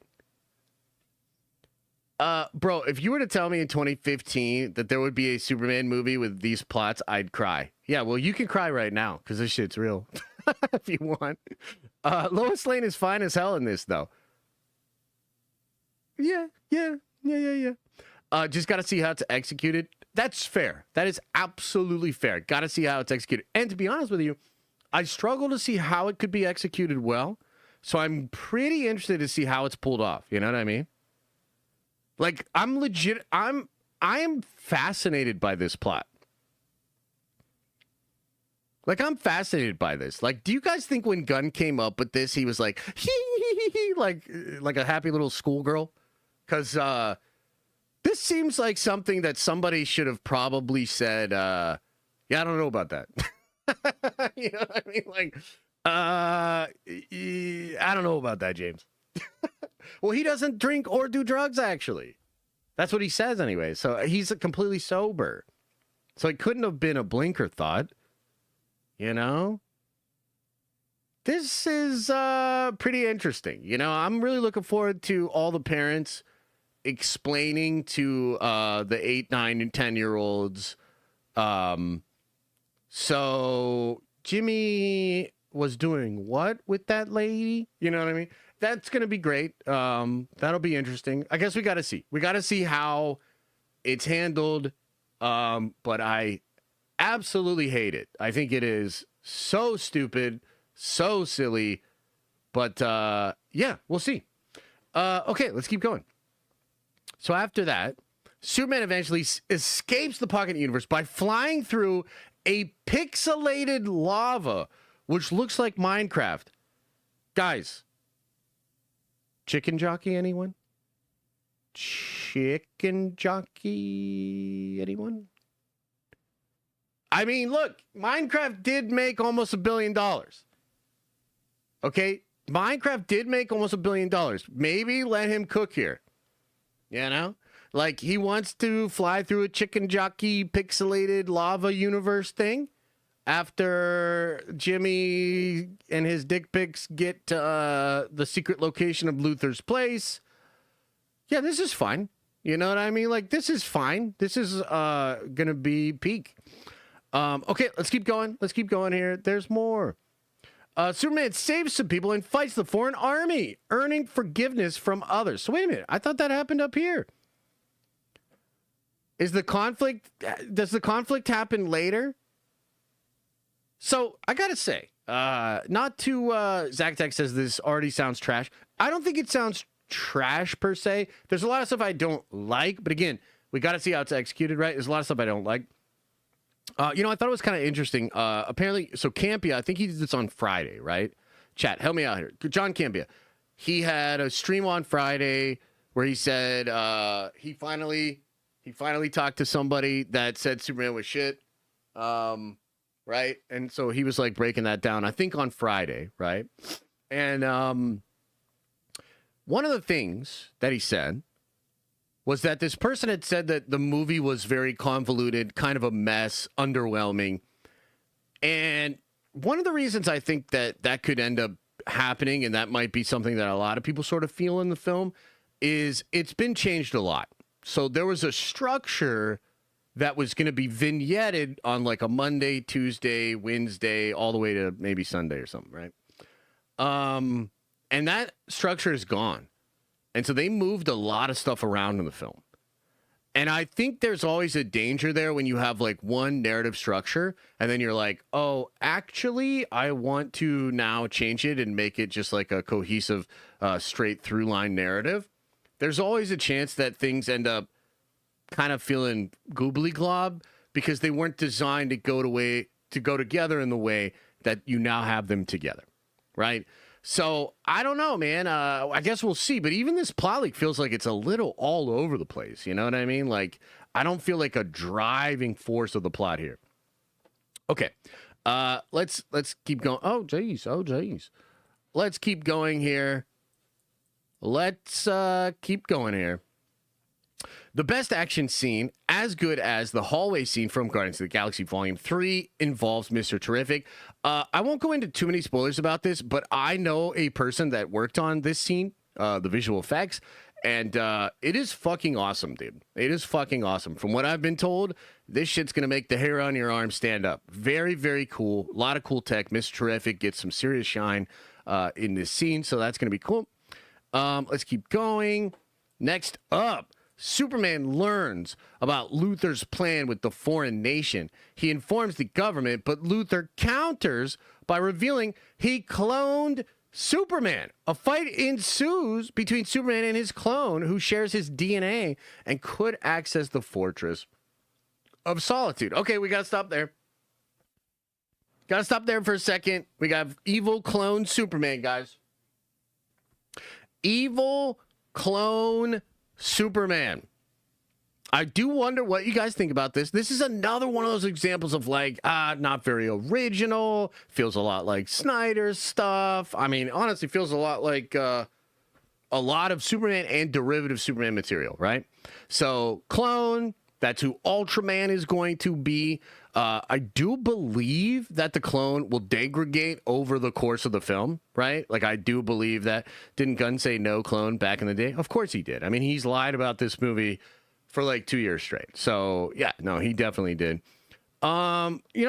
Bro, if you were to tell me in 2015 that there would be a Superman movie with these plots, I'd cry. Yeah, well, you can cry right now because this shit's real if you want. Lois Lane is fine as hell in this, though. Yeah. Just got to see how it's executed. That's fair. That is absolutely fair. Got to see how it's executed. And to be honest with you, I struggle to see how it could be executed well. So I'm pretty interested to see how it's pulled off. You know what I mean? Like, I am fascinated by this plot. Like, I'm fascinated by this. Like, do you guys think when Gunn came up with this, he was like, like a happy little schoolgirl? Because this seems like something that somebody should have probably said, yeah, I don't know about that. You know what I mean? Like, I don't know about that, James. Well, he doesn't drink or do drugs, actually. That's what he says anyway. So he's completely sober. So it couldn't have been a blinker thought. You know? This is pretty interesting. You know, I'm really looking forward to all the parents explaining to the 8, 9, and 10-year-olds. So Jimmy was doing what with that lady? You know what I mean? That's going to be great. That'll be interesting. I guess we got to see. We got to see how it's handled. But I absolutely hate it. I think it is so stupid, so silly. But yeah, we'll see. Okay, let's keep going. So after that, Superman eventually escapes the pocket universe by flying through a pixelated lava, which looks like Minecraft. Guys, chicken jockey, anyone? Chicken jockey, anyone? I mean, look, Minecraft did make almost $1 billion. Okay? Minecraft did make almost $1 billion. Maybe let him cook here. You know? Like, he wants to fly through a chicken jockey pixelated lava universe thing after Jimmy and his dick pics get the secret location of Luthor's place. Yeah, this is fine. You know what I mean? Like, this is fine. This is gonna be peak. Okay, let's keep going. Let's keep going here. There's more. Superman saves some people and fights the foreign army, earning forgiveness from others. So wait a minute. I thought that happened up here. Does the conflict happen later? So I gotta say, not to Zach Tech says this already sounds trash. I don't think it sounds trash per se. There's a lot of stuff I don't like, but again, we got to see how it's executed, right? There's a lot of stuff I don't like. You know, I thought it was kind of interesting. Apparently, so Campia, I think he did this on Friday, right? Chat, help me out here. John Campia. He had a stream on Friday where he said he finally He finally talked to somebody that said Superman was shit. Right? And so he was like breaking that down, I think on Friday, right? And one of the things that he said was that this person had said that the movie was very convoluted, kind of a mess, underwhelming. And one of the reasons I think that that could end up happening, and that might be something that a lot of people sort of feel in the film, is it's been changed a lot. So there was a structure that was going to be vignetted on like a Monday, Tuesday, Wednesday, all the way to maybe Sunday or something, right? And that structure is gone. And so they moved a lot of stuff around in the film. And I think there's always a danger there when you have like one narrative structure and then you're like, oh, actually, I want to now change it and make it just like a cohesive, straight through line narrative. There's always a chance that things end up kind of feeling goobly glob because they weren't designed to go together in the way that you now have them together, right? So I don't know, man. I guess we'll see. But even this plot leak feels like it's a little all over the place. You know what I mean? Like I don't feel like a driving force of the plot here. Okay, let's keep going. Oh geez. Let's keep going here. Let's keep going here. The best action scene, as good as the hallway scene from Guardians of the Galaxy Volume 3, involves Mr. Terrific. I won't go into too many spoilers about this, but I know a person that worked on this scene, the visual effects, and it is fucking awesome, dude. It is fucking awesome. From what I've been told, this shit's going to make the hair on your arm stand up. Very, very cool. A lot of cool tech. Mr. Terrific gets some serious shine in this scene, so that's going to be cool. Let's keep going. Next up. Superman learns about Luthor's plan with the foreign nation. He informs the government, but Luthor counters by revealing he cloned Superman. A fight ensues between Superman and his clone, who shares his DNA and could access the Fortress of Solitude. Okay, we gotta stop there. Gotta stop there for a second. We got evil clone Superman, guys. Evil clone Superman. I do wonder what you guys think about this. This is another one of those examples of like, not very original. Feels a lot like Snyder's stuff. I mean, honestly, feels a lot like a lot of Superman and derivative Superman material, right? So, clone, that's who Ultraman is going to be. I do believe that the clone will degrade over the course of the film, right? Like, I do believe that. Didn't Gunn say no clone back in the day? Of course he did. I mean, he's lied about this movie for like 2 years straight. So, yeah, no, he definitely did.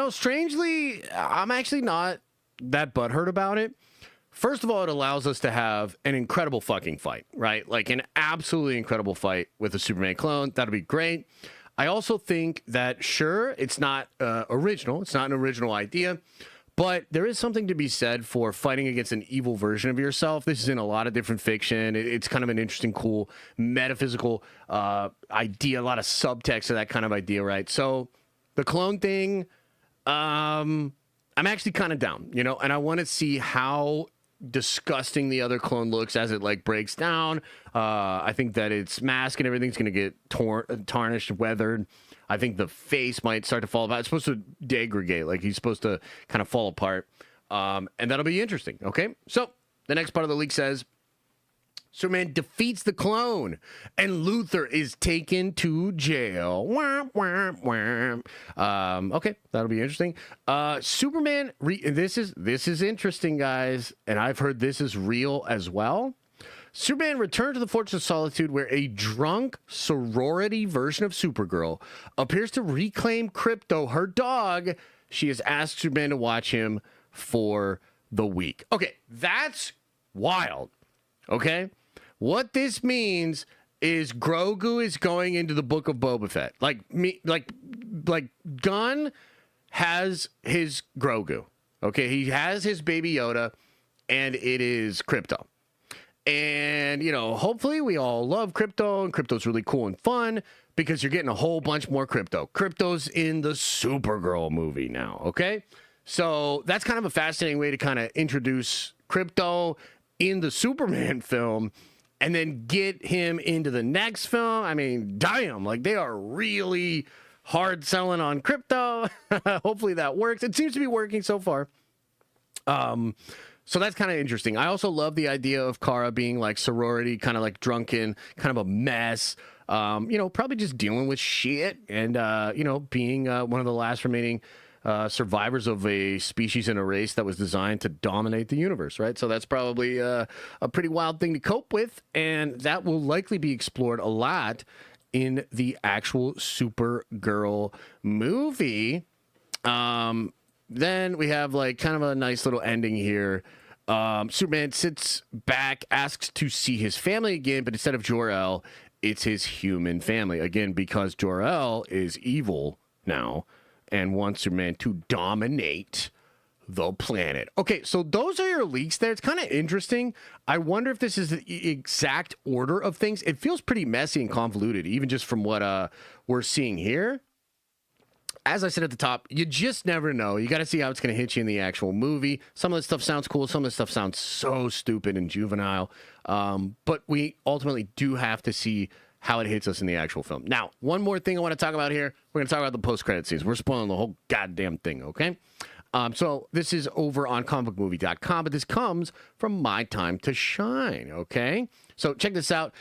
Strangely, I'm actually not that butthurt about it. First of all, it allows us to have an incredible fucking fight, right? Like an absolutely incredible fight with a Superman clone. That'll be great. I also think that, sure, it's not original. It's not an original idea. But there is something to be said for fighting against an evil version of yourself. This is in a lot of different fiction. It's kind of an interesting, cool, metaphysical idea, a lot of subtext to that kind of idea, right? So the clone thing, I'm actually kind of down, and I want to see how disgusting the other clone looks as it like breaks down. I think that its mask and everything's going to get tarnished, weathered. I think the face might start to fall apart. It's supposed to degrade, like he's supposed to kind of fall apart. And that'll be interesting. Okay. So the next part of the leak says Superman defeats the clone and Luthor is taken to jail. Okay, that'll be interesting. Superman, this is interesting, guys, and I've heard this is real as well. Superman returned to the Fortress of Solitude, where a drunk sorority version of Supergirl appears to reclaim Crypto, her dog. She has asked Superman to watch him for the week. Okay, that's wild. Okay? What this means is Grogu is going into the Book of Boba Fett. Like Gunn has his Grogu. Okay, he has his Baby Yoda, and it is Crypto. And, hopefully we all love Crypto, and Crypto's really cool and fun because you're getting a whole bunch more Crypto. Crypto's in the Supergirl movie now, okay? So that's kind of a fascinating way to kind of introduce Crypto in the Superman film. and then get him into the next film. I mean, damn, like they are really hard selling on crypto. Hopefully that works. It seems to be working so far. So that's kind of interesting. I also love the idea of Kara being like sorority, kind of like drunken, kind of a mess. Probably just dealing with shit and, being one of the last remaining survivors of a species and a race that was designed to dominate the universe, right? So that's probably a pretty wild thing to cope with, and that will likely be explored a lot in the actual Supergirl movie. Then we have like kind of a nice little ending here. Superman sits back, asks to see his family again, but instead of Jor-El, it's his human family. Again, because Jor-El is evil now and wants Superman to dominate the planet. Okay, so those are your leaks there. It's kind of interesting. I wonder if this is the exact order of things. It feels pretty messy and convoluted, even just from what we're seeing here. As I said at the top, you just never know. You got to see how it's going to hit you in the actual movie. Some of this stuff sounds cool. Some of this stuff sounds so stupid and juvenile. But we ultimately do have to see how it hits us in the actual film. Now, one more thing I want to talk about here. We're going to talk about the post-credit scenes. We're spoiling the whole goddamn thing, okay? So this is over on comicbookmovie.com, but this comes from My Time to Shine, okay? So check this out.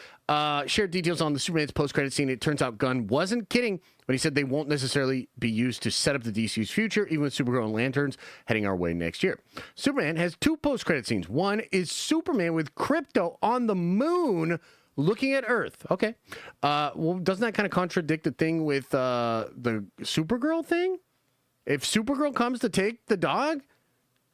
Shared details on the Superman's post-credit scene. It turns out Gunn wasn't kidding when he said they won't necessarily be used to set up the DC's future, even with Supergirl and Lanterns heading our way next year. Superman has two post-credit scenes. One is Superman with Krypto on the moon looking at Earth. Okay. Well, doesn't that kind of contradict the thing with the Supergirl thing? If Supergirl comes to take the dog,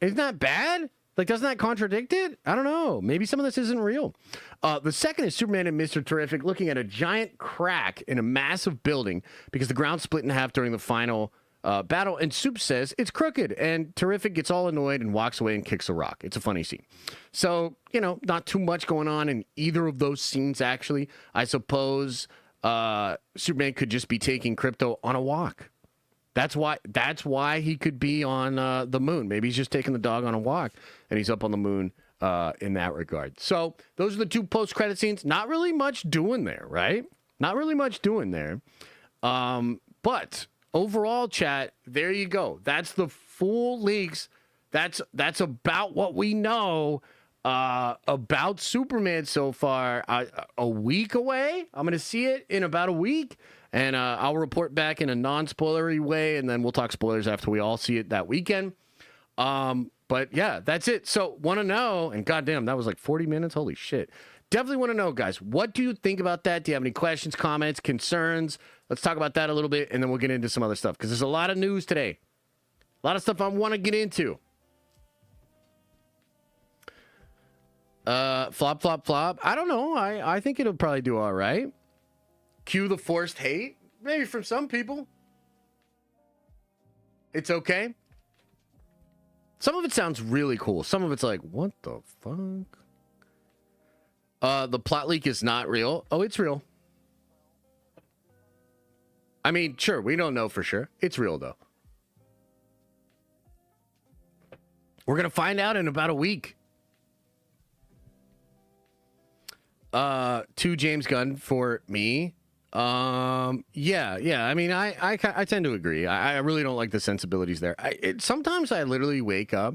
isn't that bad? Like, doesn't that contradict it? I don't know. Maybe some of this isn't real. The second is Superman and Mr. Terrific looking at a giant crack in a massive building because the ground split in half during the final battle, and Soup says it's crooked, and Terrific gets all annoyed and walks away and kicks a rock. It's a funny scene. So, not too much going on in either of those scenes, actually. I suppose Superman could just be taking Krypto on a walk. That's why he could be on the moon. Maybe he's just taking the dog on a walk, and he's up on the moon in that regard. So those are the two post-credit scenes. Not really much doing there, right? Not really much doing there. But overall, chat, there you go. That's the full leaks. That's about what we know about Superman so far. A week away. I'm going to see it in about a week. And I'll report back in a non-spoilery way, and then we'll talk spoilers after we all see it that weekend. But yeah, that's it. So want to know, and goddamn, that was like 40 minutes. Holy shit. Definitely want to know, guys, what do you think about that? Do you have any questions, comments, concerns? Let's talk about that a little bit, and then we'll get into some other stuff, because there's a lot of news today. A lot of stuff I want to get into. Flop, flop, flop. I don't know. I think it'll probably do all right. Cue the forced hate. Maybe from some people. It's okay. Some of it sounds really cool. Some of it's like, what the fuck? The plot leak is not real. Oh, it's real. I mean, sure, we don't know for sure. It's real, though. We're going to find out in about a week. To James Gunn for me. Yeah. I mean, I tend to agree. I really don't like the sensibilities there. Sometimes I literally wake up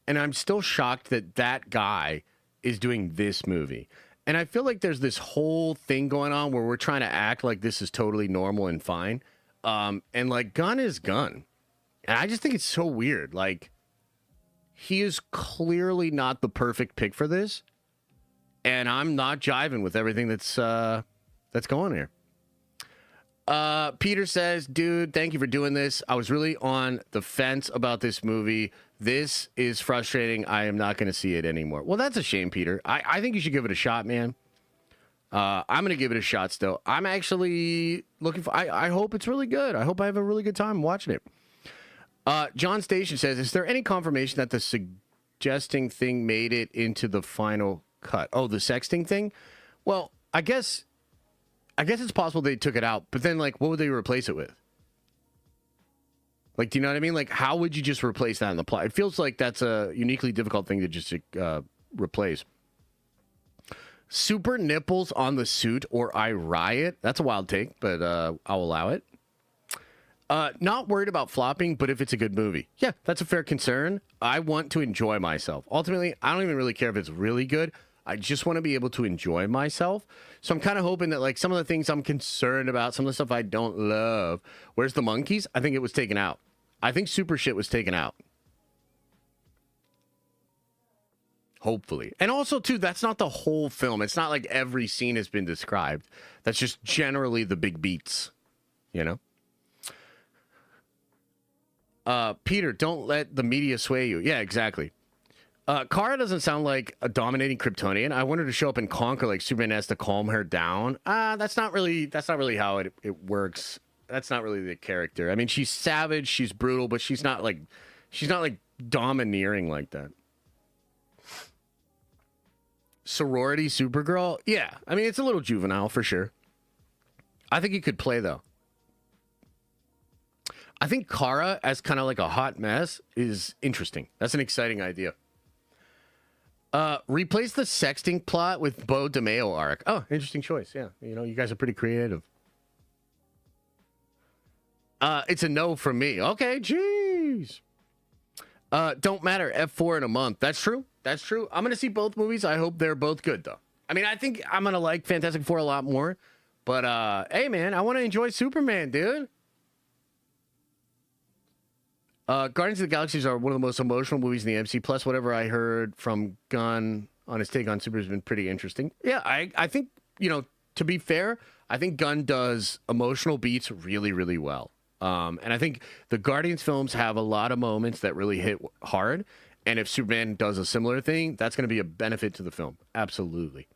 and I'm still shocked that guy is doing this movie. And I feel like there's this whole thing going on where we're trying to act like this is totally normal and fine. And like Gunn is Gunn. And I just think it's so weird. Like, he is clearly not the perfect pick for this. And I'm not jiving with everything that's going here. Peter says, dude, thank you for doing this. I was really on the fence about this movie. This is frustrating. I am not going to see it anymore. Well, that's a shame, Peter. I think you should give it a shot, man. I'm going to give it a shot still. I'm actually looking for... I hope it's really good. I hope I have a really good time watching it. John Station says, is there any confirmation that the suggesting thing made it into the final cut? Oh, the sexting thing? Well, I guess it's possible they took it out, but then, like, what would they replace it with? Like, do you know what I mean? Like, how would you just replace that in the plot? It feels like that's a uniquely difficult thing to just replace. Super nipples on the suit or I riot. That's a wild take, but I'll allow it. Not worried about flopping, but if it's a good movie. Yeah, that's a fair concern. I want to enjoy myself. Ultimately, I don't even really care if it's really good. I just want to be able to enjoy myself. So I'm kind of hoping that like some of the things I'm concerned about, some of the stuff I don't love. Where's the monkeys? I think it was taken out. I think super shit was taken out. Hopefully. And also, too, that's not the whole film. It's not like every scene has been described. That's just generally the big beats, you know? Peter, don't let the media sway you. Yeah, exactly. Kara doesn't sound like a dominating Kryptonian. I want her to show up and conquer like Superman has to calm her down. That's not really how it works. That's not really the character. I mean, she's savage, she's brutal, but she's not like domineering like that. Sorority Supergirl? Yeah. I mean, it's a little juvenile for sure. I think he could play though. I think Kara as kind of like a hot mess is interesting. That's an exciting idea. Replace the sexting plot with Bo DeMeo arc. Oh, interesting choice. Yeah. You know, you guys are pretty creative. It's a no from me. Okay, jeez. Don't matter. F4 in a month. That's true. That's true. I'm going to see both movies. I hope they're both good, though. I mean, I think I'm going to like Fantastic Four a lot more. But, hey, man, I want to enjoy Superman, dude. Guardians of the Galaxy are one of the most emotional movies in the MC. Plus, whatever I heard from Gunn on his take on Super has been pretty interesting. Yeah, I think, you know, to be fair, I think Gunn does emotional beats really, really well. And I think the Guardians films have a lot of moments that really hit hard. And if Superman does a similar thing, that's going to be a benefit to the film. Absolutely.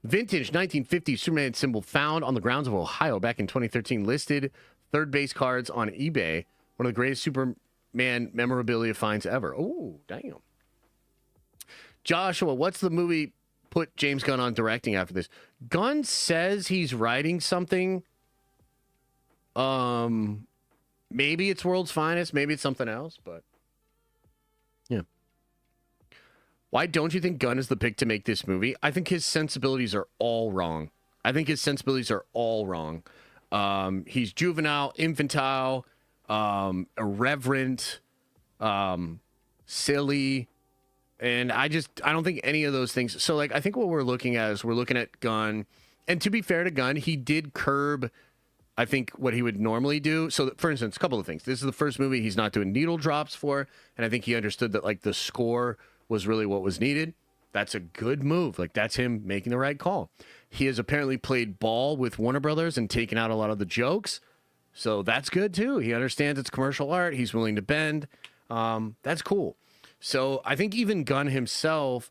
Vintage 1950 Superman symbol found on the grounds of Ohio back in 2013. Listed third base cards on eBay. One of the greatest Superman memorabilia finds ever. Oh, damn. Joshua, what's the movie put James Gunn on directing after this? Gunn says he's writing something. Maybe it's World's Finest. Maybe it's something else, but yeah. Why don't you think Gunn is the pick to make this movie? I think his sensibilities are all wrong. He's juvenile, infantile, irreverent, silly, and I don't think any of those things. So like, I think what we're looking at is we're looking at Gunn, and to be fair to Gunn, he did curb, I think, what he would normally do. So for instance, a couple of things. This is the first movie he's not doing needle drops for, and I think he understood that like the score was really what was needed. That's a good move. Like, that's him making the right call. He has apparently played ball with Warner Brothers and taken out a lot of the jokes. So that's good too. He understands it's commercial art. He's willing to bend. That's cool. So I think even Gunn himself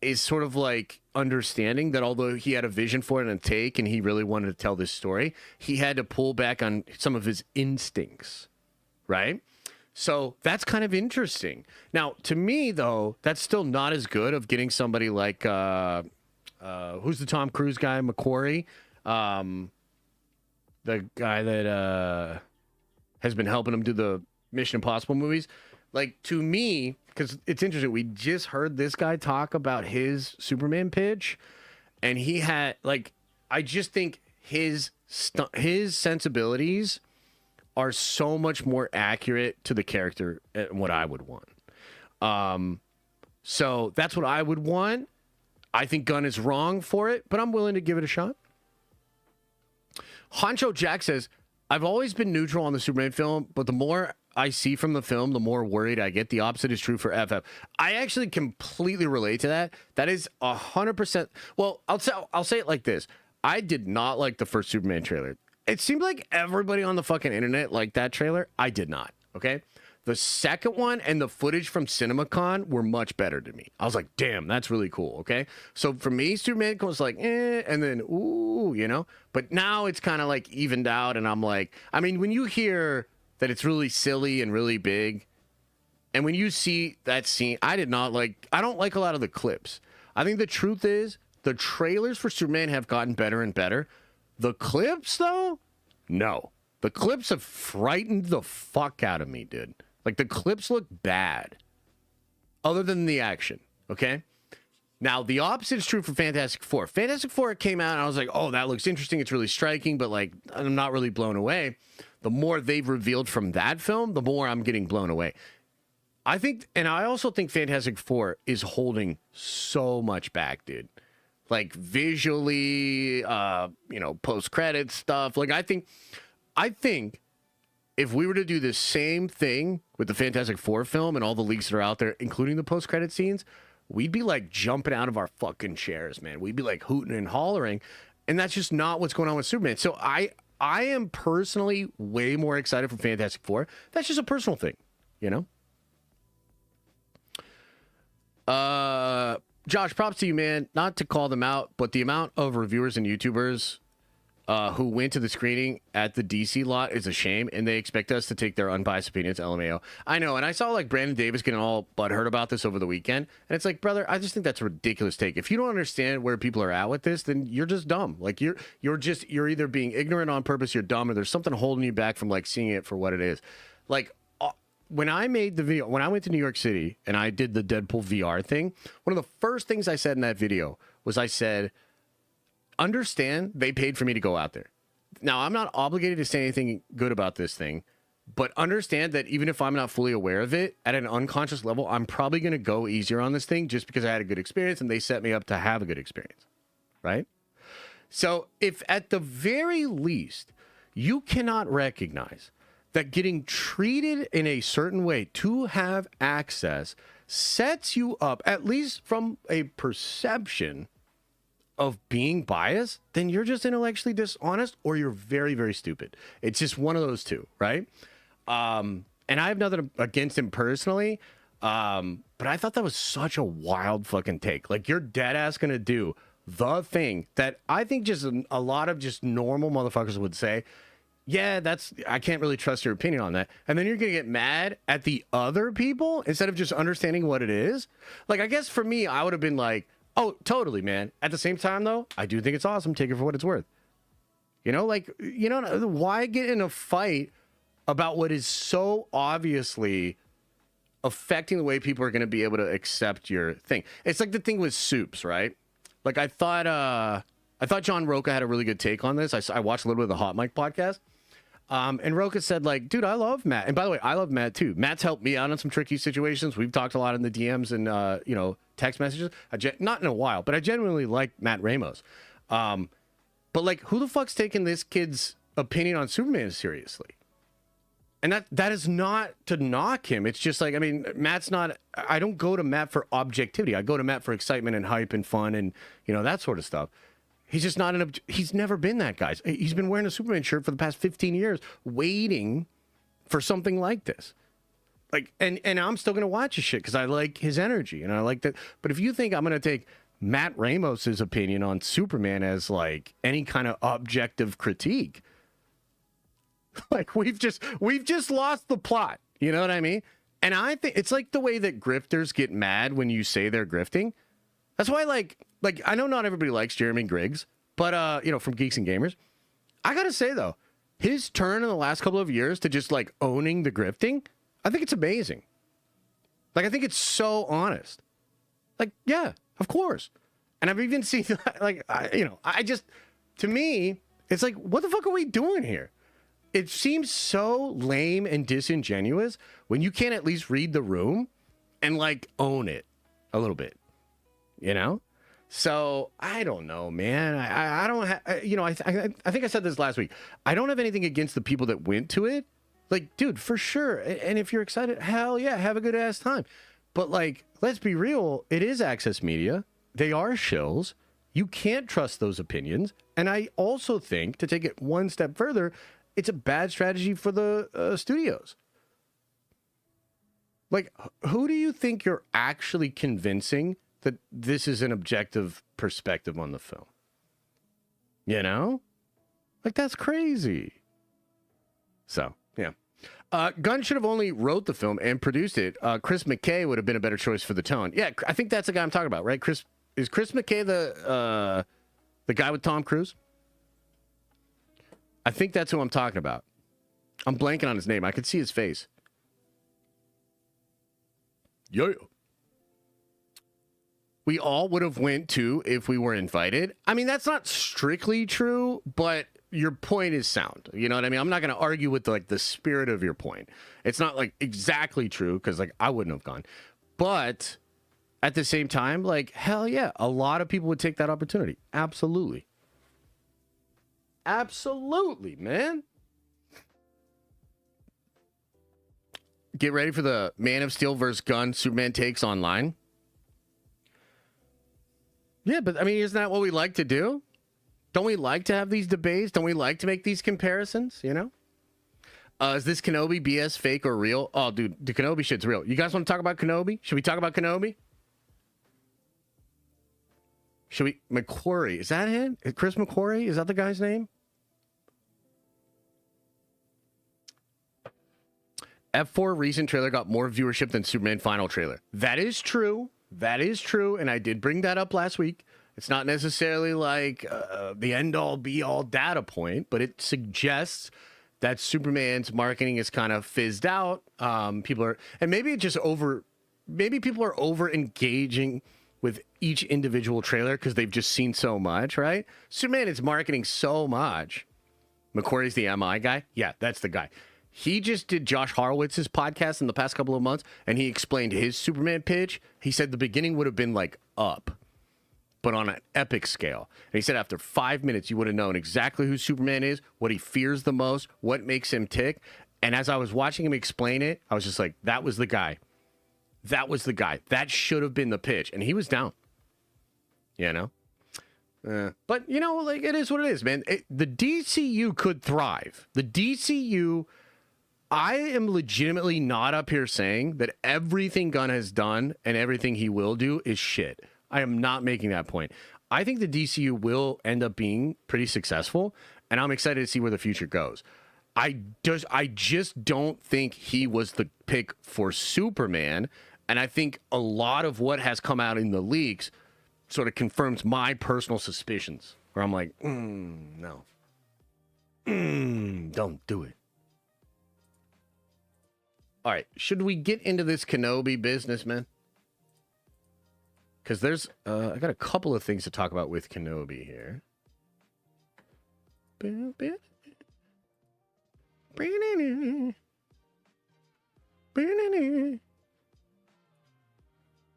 is sort of like understanding that although he had a vision for it and a take and he really wanted to tell this story, he had to pull back on some of his instincts, right? So that's kind of interesting. Now, to me, though, that's still not as good of getting somebody like, who's the Tom Cruise guy, McQuarrie? The guy that has been helping him do the Mission Impossible movies. Like, to me, because it's interesting, we just heard this guy talk about his Superman pitch, and he had, like, I just think his sensibilities are so much more accurate to the character and what I would want. So that's what I would want. I think Gunn is wrong for it, but I'm willing to give it a shot. Honcho Jack says, I've always been neutral on the Superman film, but the more I see from the film, the more worried I get. The opposite is true for FF. I actually completely relate to that. That is 100%. Well, I'll say it like this. I did not like the first Superman trailer. It seemed like everybody on the fucking internet liked that trailer. I did not, okay? The second one and the footage from CinemaCon were much better to me. I was like, damn, that's really cool, okay? So for me, Superman was like, and then, ooh, you know? But now it's kind of like evened out, and I'm like, I mean, when you hear that it's really silly and really big, and when you see that scene, I don't like a lot of the clips. I think the truth is, the trailers for Superman have gotten better and better. The clips, though? No. The clips have frightened the fuck out of me, dude. Like, the clips look bad. Other than the action, okay? Now, the opposite is true for Fantastic Four. Fantastic Four came out, and I was like, oh, that looks interesting. It's really striking, but, like, I'm not really blown away. The more they've revealed from that film, the more I'm getting blown away. I think, and I also think Fantastic Four is holding so much back, dude. Like, visually, post-credit stuff. Like, I think if we were to do the same thing with the Fantastic Four film and all the leaks that are out there, including the post-credit scenes, we'd be like jumping out of our fucking chairs, man. We'd be like hooting and hollering. And that's just not what's going on with Superman. So I am personally way more excited for Fantastic Four. That's just a personal thing, you know? Josh, props to you, man. Not to call them out, but the amount of reviewers and YouTubers who went to the screening at the DC lot is a shame, and they expect us to take their unbiased opinions, LMAO. I know, and I saw like Brandon Davis getting all butthurt about this over the weekend, and it's like, brother, I just think that's a ridiculous take. If you don't understand where people are at with this, then you're just dumb. Like you're either being ignorant on purpose, you're dumb, or there's something holding you back from like seeing it for what it is. Like when I made the video, when I went to New York City and I did the Deadpool VR thing, one of the first things I said in that video was I said, understand they paid for me to go out there. Now, I'm not obligated to say anything good about this thing, but understand that even if I'm not fully aware of it, at an unconscious level, I'm probably going to go easier on this thing just because I had a good experience and they set me up to have a good experience, right? So if at the very least, you cannot recognize that getting treated in a certain way to have access sets you up, at least from a perception of being biased, then you're just intellectually dishonest or you're very, very stupid. It's just one of those two, right? And I have nothing against him personally, but I thought that was such a wild fucking take. Like, you're dead ass gonna do the thing that I think just a lot of just normal motherfuckers would say, yeah, I can't really trust your opinion on that. And then you're going to get mad at the other people instead of just understanding what it is. Like, I guess for me, I would have been like, oh, totally, man. At the same time, though, I do think it's awesome. Take it for what it's worth. You know, like, you know, why get in a fight about what is so obviously affecting the way people are going to be able to accept your thing? It's like the thing with soups, right? Like, I thought John Roca had a really good take on this. I watched a little bit of the Hot Mic podcast. And Roca said, like, dude, I love Matt. And by the way, I love Matt, too. Matt's helped me out on some tricky situations. We've talked a lot in the DMs and, text messages. Not in a while, but I genuinely like Matt Ramos. But, like, who the fuck's taking this kid's opinion on Superman seriously? And that is not to knock him. It's just like, I mean, Matt's not... I don't go to Matt for objectivity. I go to Matt for excitement and hype and fun and, that sort of stuff. He's just not he's never been that guy. He's been wearing a Superman shirt for the past 15 years, waiting for something like this. Like, and I'm still going to watch his shit because I like his energy and I like that. But if you think I'm going to take Matt Ramos's opinion on Superman as like any kind of objective critique, like we've just lost the plot. You know what I mean? And I think it's like the way that grifters get mad when you say they're grifting. That's why, like I know not everybody likes Jeremy Griggs, but from Geeks and Gamers, I gotta say though, his turn in the last couple of years to just like owning the grifting, I think it's amazing. Like, I think it's so honest. Like, yeah, of course. And I've even seen like, to me, it's like, what the fuck are we doing here? It seems so lame and disingenuous when you can't at least read the room and like own it a little bit. So I don't know, man. I don't have, I think I said this last week. I don't have anything against the people that went to it. Like, dude, for sure. And if you're excited, hell yeah, have a good ass time. But like, let's be real. It is access media. They are shills. You can't trust those opinions. And I also think, to take it one step further, it's a bad strategy for the studios. Like, who do you think you're actually convincing that this is an objective perspective on the film? Like, that's crazy. So, yeah. Gunn should have only wrote the film and produced it. Chris McKay would have been a better choice for the tone. Yeah, I think that's the guy I'm talking about, right? Is Chris McKay the guy with Tom Cruise? I think that's who I'm talking about. I'm blanking on his name. I could see his face. Yeah. we all would have went to if we were invited. I mean, that's not strictly true, but your point is sound. You know what I mean? I'm not going to argue with like the spirit of your point. It's not like exactly true because like I wouldn't have gone. But at the same time, like, hell yeah, a lot of people would take that opportunity. Absolutely. Absolutely, man. Get ready for the Man of Steel versus Gun Superman takes online. Yeah, but I mean, isn't that what we like to do? Don't we like to have these debates? Don't we like to make these comparisons, you know? Is this Kenobi BS fake or real? Oh, dude, the Kenobi shit's real. You guys want to talk about Kenobi? Should we talk about Kenobi? Should we? McQuarrie, is that him? Chris McQuarrie? Is that the guy's name? F4 recent trailer got more viewership than Superman final trailer. That is true. That is true. And I did bring that up last week. It's not necessarily like the end-all, be-all data point, but it suggests that Superman's marketing is kind of fizzed out. People are, and maybe maybe people are over-engaging with each individual trailer because they've just seen so much, right? Superman is marketing so much. McQuarrie's the MI guy? Yeah, that's the guy. He just did Josh Horowitz's podcast in the past couple of months, and he explained his Superman pitch. He said the beginning would have been like up, but on an epic scale. And he said after 5 minutes, you would have known exactly who Superman is, what he fears the most, what makes him tick. And as I was watching him explain it, I was just like, that was the guy. That was the guy. That should have been the pitch. And he was down. You know? But, you know, like, it is what it is, man. The DCU could thrive. The DCU... I am legitimately not up here saying that everything Gunn has done and everything he will do is shit. I am not making that point. I think the DCU will end up being pretty successful, and I'm excited to see where the future goes. I just don't think he was the pick for Superman, and I think a lot of what has come out in the leaks sort of confirms my personal suspicions, where I'm like, no. Don't do it. All right, should we get into this Kenobi business, man? Because there's, I got a couple of things to talk about with Kenobi here. All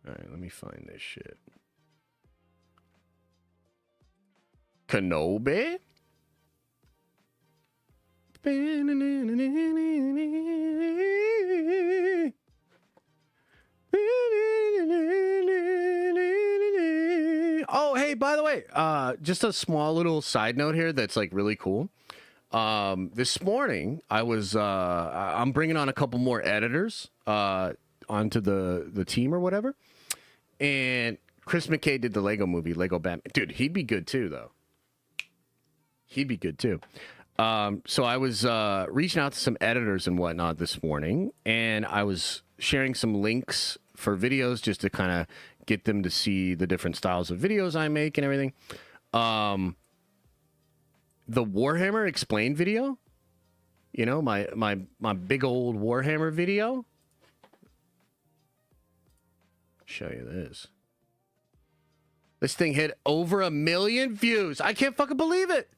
right, let me find this shit. Kenobi? Oh, hey, by the way, just a small little side note here that's like really cool. This morning I was I'm bringing on a couple more editors onto the team or whatever, and Chris McKay did the Lego movie, Lego Batman. Dude, he'd be good too, though. He'd be good too. So I was reaching out to some editors and whatnot this morning, and I was sharing some links for videos just to kind of get them to see the different styles of videos I make and everything. The Warhammer Explained video, you know, my big old Warhammer video. Show you this. This thing hit over 1 million views. I can't fucking believe it.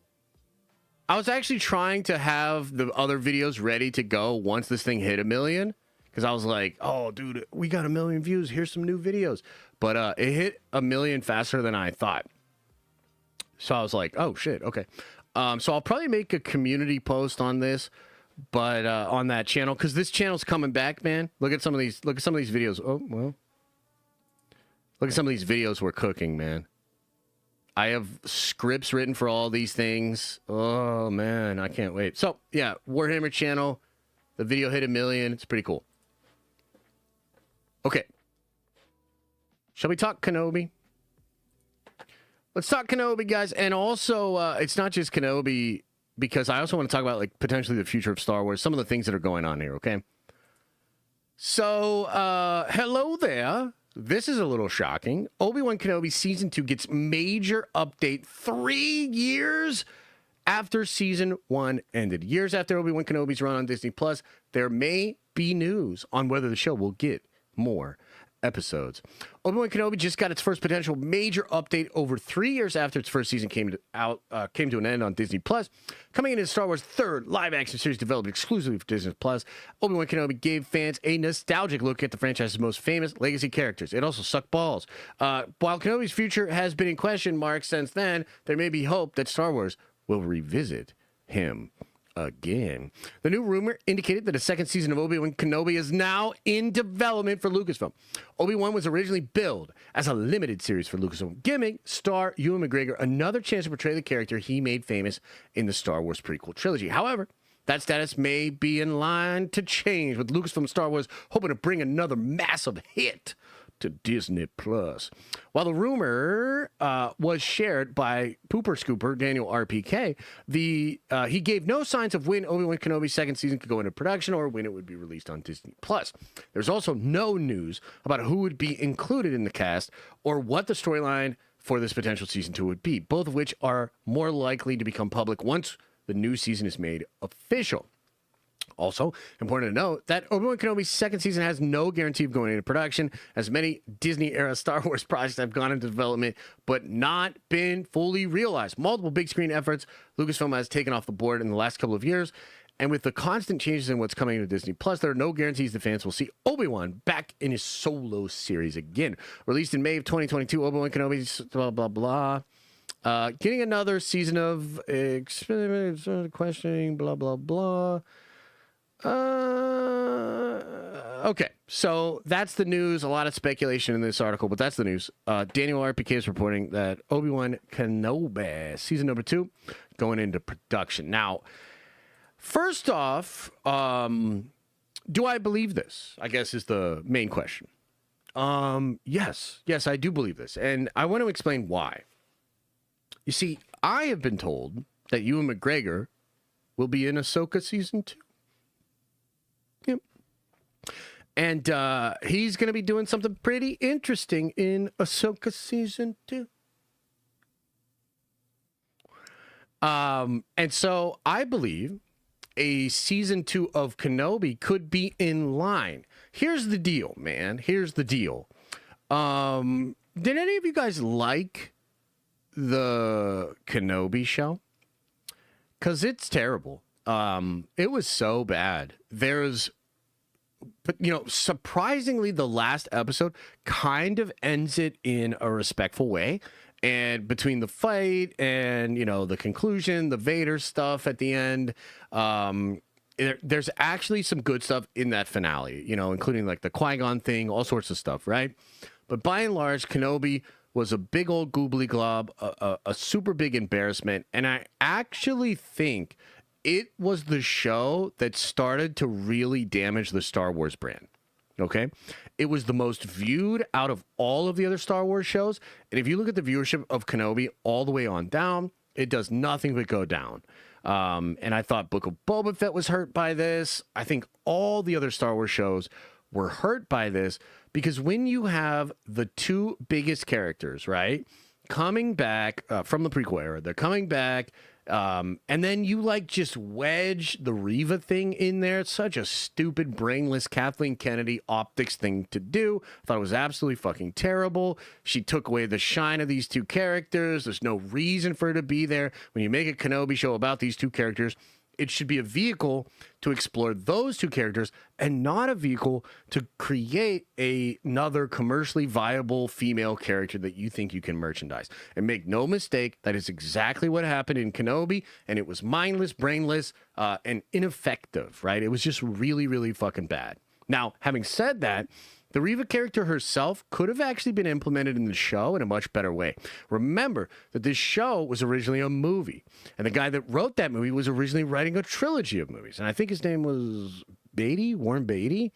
I was actually trying to have the other videos ready to go once this thing hit 1 million. Because I was like, oh, dude, we got 1 million views. Here's some new videos. But it hit 1 million faster than I thought. So I was like, oh, shit, okay. So I'll probably make a community post on this, but on that channel. Because this channel's coming back, man. Look at some of these videos. Oh, well. Look at some of these videos we're cooking, man. I have scripts written for all these things. Oh, man, I can't wait. So, yeah, Warhammer channel. The video hit 1 million. It's pretty cool. Okay. Shall we talk Kenobi? Let's talk Kenobi, guys. And also, it's not just Kenobi, because I also want to talk about, like, potentially the future of Star Wars, some of the things that are going on here, okay? So, hello there. This is a little shocking. Obi-Wan Kenobi Season 2 gets major update 3 years after Season 1 ended. Years after Obi-Wan Kenobi's run on Disney+, there may be news on whether the show will get more episodes. Obi-Wan Kenobi just got its first potential major update over 3 years after its first season came to an end on Disney Plus. Coming into Star Wars' third live-action series developed exclusively for Disney Plus, Obi-Wan Kenobi gave fans a nostalgic look at the franchise's most famous legacy characters. It also sucked balls. While Kenobi's future has been in question marks since then, there may be hope that Star Wars will revisit him again. The new rumor indicated that a second season of Obi-Wan Kenobi is now in development for Lucasfilm. Obi-Wan was originally billed as a limited series for Lucasfilm, giving star Ewan McGregor another chance to portray the character he made famous in the Star Wars prequel trilogy. However, that status may be in line to change, with Lucasfilm Star Wars hoping to bring another massive hit to Disney Plus. While the rumor was shared by Pooper Scooper Daniel RPK, he gave no signs of when Obi-Wan Kenobi's second season could go into production or when it would be released on Disney Plus. There's also no news about who would be included in the cast or what the storyline for this potential season 2 would be, both of which are more likely to become public once the new season is made official. Also, important to note that Obi-Wan Kenobi's second season has no guarantee of going into production, as many Disney-era Star Wars projects have gone into development but not been fully realized. Multiple big-screen efforts Lucasfilm has taken off the board in the last couple of years, and with the constant changes in what's coming to Disney Plus, there are no guarantees the fans will see Obi-Wan back in his solo series again. Released in May of 2022, Obi-Wan Kenobi's blah, blah, blah. Getting another season of questioning, blah, blah, blah. Okay, so that's the news. A lot of speculation in this article, but that's the news. Daniel RPK is reporting that Obi-Wan Kenobi season number 2 going into production. Now, first off, do I believe this? I guess is the main question. Yes, I do believe this, and I want to explain why. You see, I have been told that Ewan McGregor will be in Ahsoka season 2. Yep. And he's going to be doing something pretty interesting in Ahsoka season 2. And so I believe a season 2 of Kenobi could be in line. Here's the deal, man. Here's the deal. Did any of you guys like the Kenobi show? Because it's terrible. It was so bad. But, surprisingly, the last episode kind of ends it in a respectful way. And between the fight and, the conclusion, the Vader stuff at the end, there's actually some good stuff in that finale, including like the Qui-Gon thing, all sorts of stuff, right? But by and large, Kenobi was a big old goobly glob, a super big embarrassment. And I actually think it was the show that started to really damage the Star Wars brand. Okay? It was the most viewed out of all of the other Star Wars shows. And if you look at the viewership of Kenobi all the way on down, it does nothing but go down. And I thought Book of Boba Fett was hurt by this. I think all the other Star Wars shows were hurt by this because when you have the two biggest characters, right, coming back from the prequel era, they're coming back, and then you just wedge the Reva thing in there. It's such a stupid, brainless Kathleen Kennedy optics thing to do. I thought it was absolutely fucking terrible. She took away the shine of these two characters. There's no reason for her to be there. When you make a Kenobi show about these two characters, it should be a vehicle to explore those two characters and not a vehicle to create another commercially viable female character that you think you can merchandise. And make no mistake, that is exactly what happened in Kenobi, and it was mindless, brainless, and ineffective, right? It was just really, really fucking bad. Now, having said that, the Reva character herself could have actually been implemented in the show in a much better way. Remember that this show was originally a movie, and the guy that wrote that movie was originally writing a trilogy of movies, and I think his name was Warren Beatty.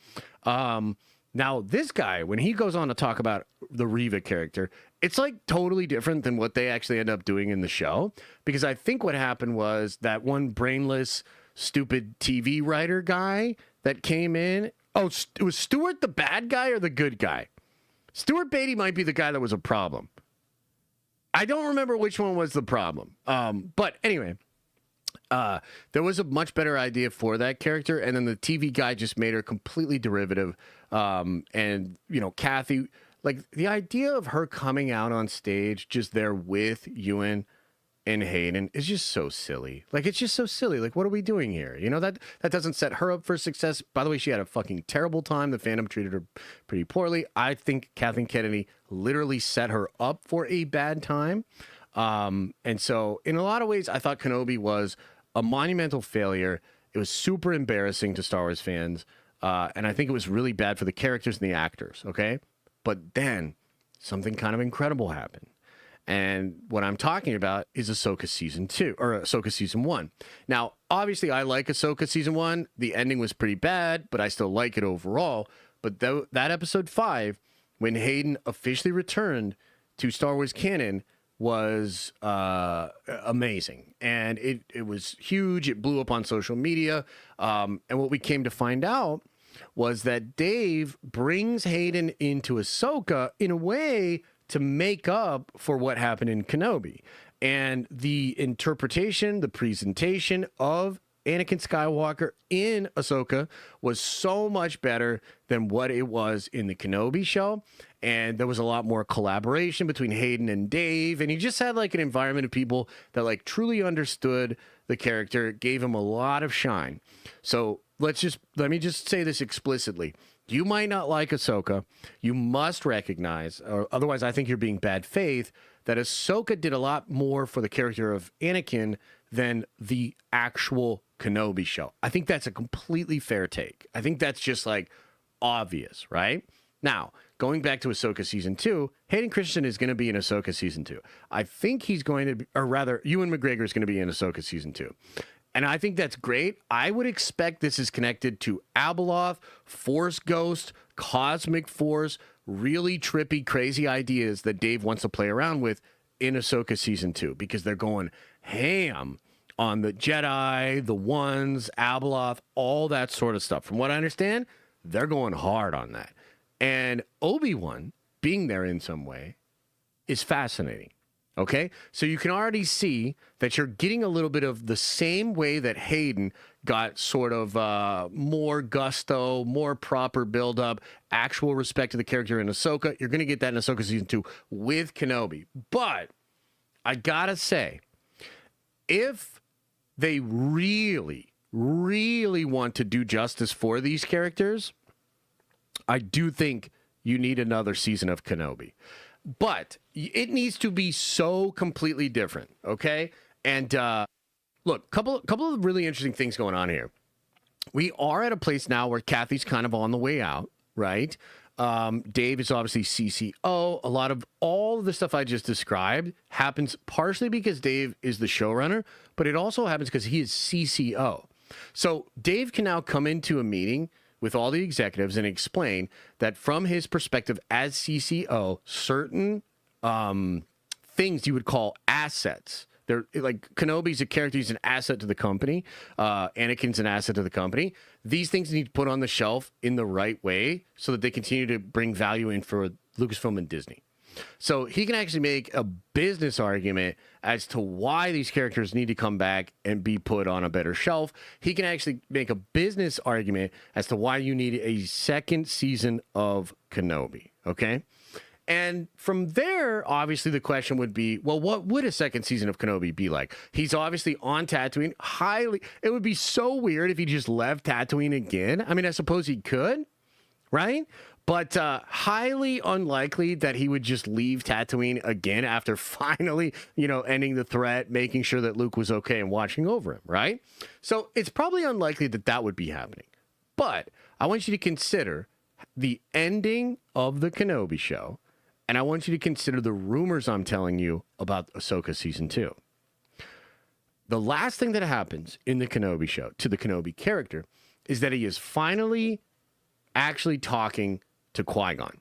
Now, this guy, when he goes on to talk about the Reva character, it's totally different than what they actually end up doing in the show, because I think what happened was that one brainless, stupid TV writer guy that came in. Oh, was Stuart the bad guy or the good guy? Stuart Beatty might be the guy that was a problem. I don't remember which one was the problem. But anyway, There was a much better idea for that character, and then the TV guy just made her completely derivative. And Kathy, like the idea of her coming out on stage just there with Ewan and Hayden is just so silly. Like, it's just so silly. Like, what are we doing here? That doesn't set her up for success. By the way, she had a fucking terrible time. The fandom treated her pretty poorly. I think Kathleen Kennedy literally set her up for a bad time. And so in a lot of ways, I thought Kenobi was a monumental failure. It was super embarrassing to Star Wars fans. And I think it was really bad for the characters and the actors. Okay. But then something kind of incredible happened. And what I'm talking about is Ahsoka Season 2, or Ahsoka Season 1. Now, obviously, I like Ahsoka Season 1. The ending was pretty bad, but I still like it overall. But that Episode 5, when Hayden officially returned to Star Wars canon, was amazing. And it was huge. It blew up on social media. And what we came to find out was that Dave brings Hayden into Ahsoka in a way to make up for what happened in Kenobi. And the interpretation, the presentation of Anakin Skywalker in Ahsoka was so much better than what it was in the Kenobi show. And there was a lot more collaboration between Hayden and Dave. And he just had like an environment of people that like truly understood the character, gave him a lot of shine. So let me just say this explicitly. You might not like Ahsoka. You must recognize, or otherwise I think you're being bad faith, that Ahsoka did a lot more for the character of Anakin than the actual Kenobi show. I think that's a completely fair take. I think that's just like obvious, right? Now, going back to Ahsoka Season 2, Hayden Christensen is going to be in Ahsoka Season 2. I think he's going to be, or rather, Ewan McGregor is going to be in Ahsoka Season 2. And I think that's great. I would expect this is connected to Abeloth, Force Ghost, Cosmic Force, really trippy, crazy ideas that Dave wants to play around with in Ahsoka Season 2, because they're going ham on the Jedi, the Ones, Abeloth, all that sort of stuff. From what I understand, they're going hard on that. And Obi-Wan being there in some way is fascinating. Okay, so you can already see that you're getting a little bit of the same way that Hayden got sort of more gusto, more proper build-up, actual respect to the character in Ahsoka. You're going to get that in Ahsoka Season 2 with Kenobi. But I gotta say, if they really, really want to do justice for these characters, I do think you need another season of Kenobi. But it needs to be so completely different, okay? And look, couple of really interesting things going on here. We are at a place now where Kathy's kind of on the way out, right? Dave is obviously CCO. A lot of all of the stuff I just described happens partially because Dave is the showrunner, but it also happens because he is CCO. So Dave can now come into a meeting with all the executives and explain that from his perspective as CCO, certain things you would call assets. They're like Kenobi's a character, he's an asset to the company. Anakin's an asset to the company. These things need to put on the shelf in the right way so that they continue to bring value in for Lucasfilm and Disney. So he can actually make a business argument as to why these characters need to come back and be put on a better shelf. He can actually make a business argument as to why you need a second season of Kenobi, okay? And from there, obviously, the question would be, well, what would a second season of Kenobi be like? He's obviously on Tatooine. It would be so weird if he just left Tatooine again. I mean, I suppose he could, right? But highly unlikely that he would just leave Tatooine again after finally, ending the threat, making sure that Luke was okay and watching over him, right? So it's probably unlikely that that would be happening. But I want you to consider the ending of the Kenobi show, and I want you to consider the rumors I'm telling you about Ahsoka Season 2. The last thing that happens in the Kenobi show to the Kenobi character is that he is finally actually talking to Qui-Gon.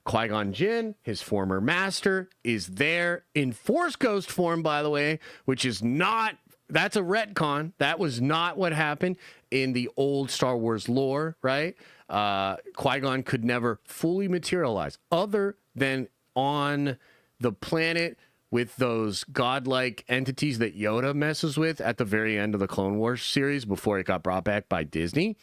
Qui-Gon Jinn, his former master, is there in Force Ghost form, by the way, which is not, that's a retcon. That was not what happened in the old Star Wars lore, right? Qui-Gon could never fully materialize other than on the planet with those godlike entities that Yoda messes with at the very end of the Clone Wars series before it got brought back by Disney.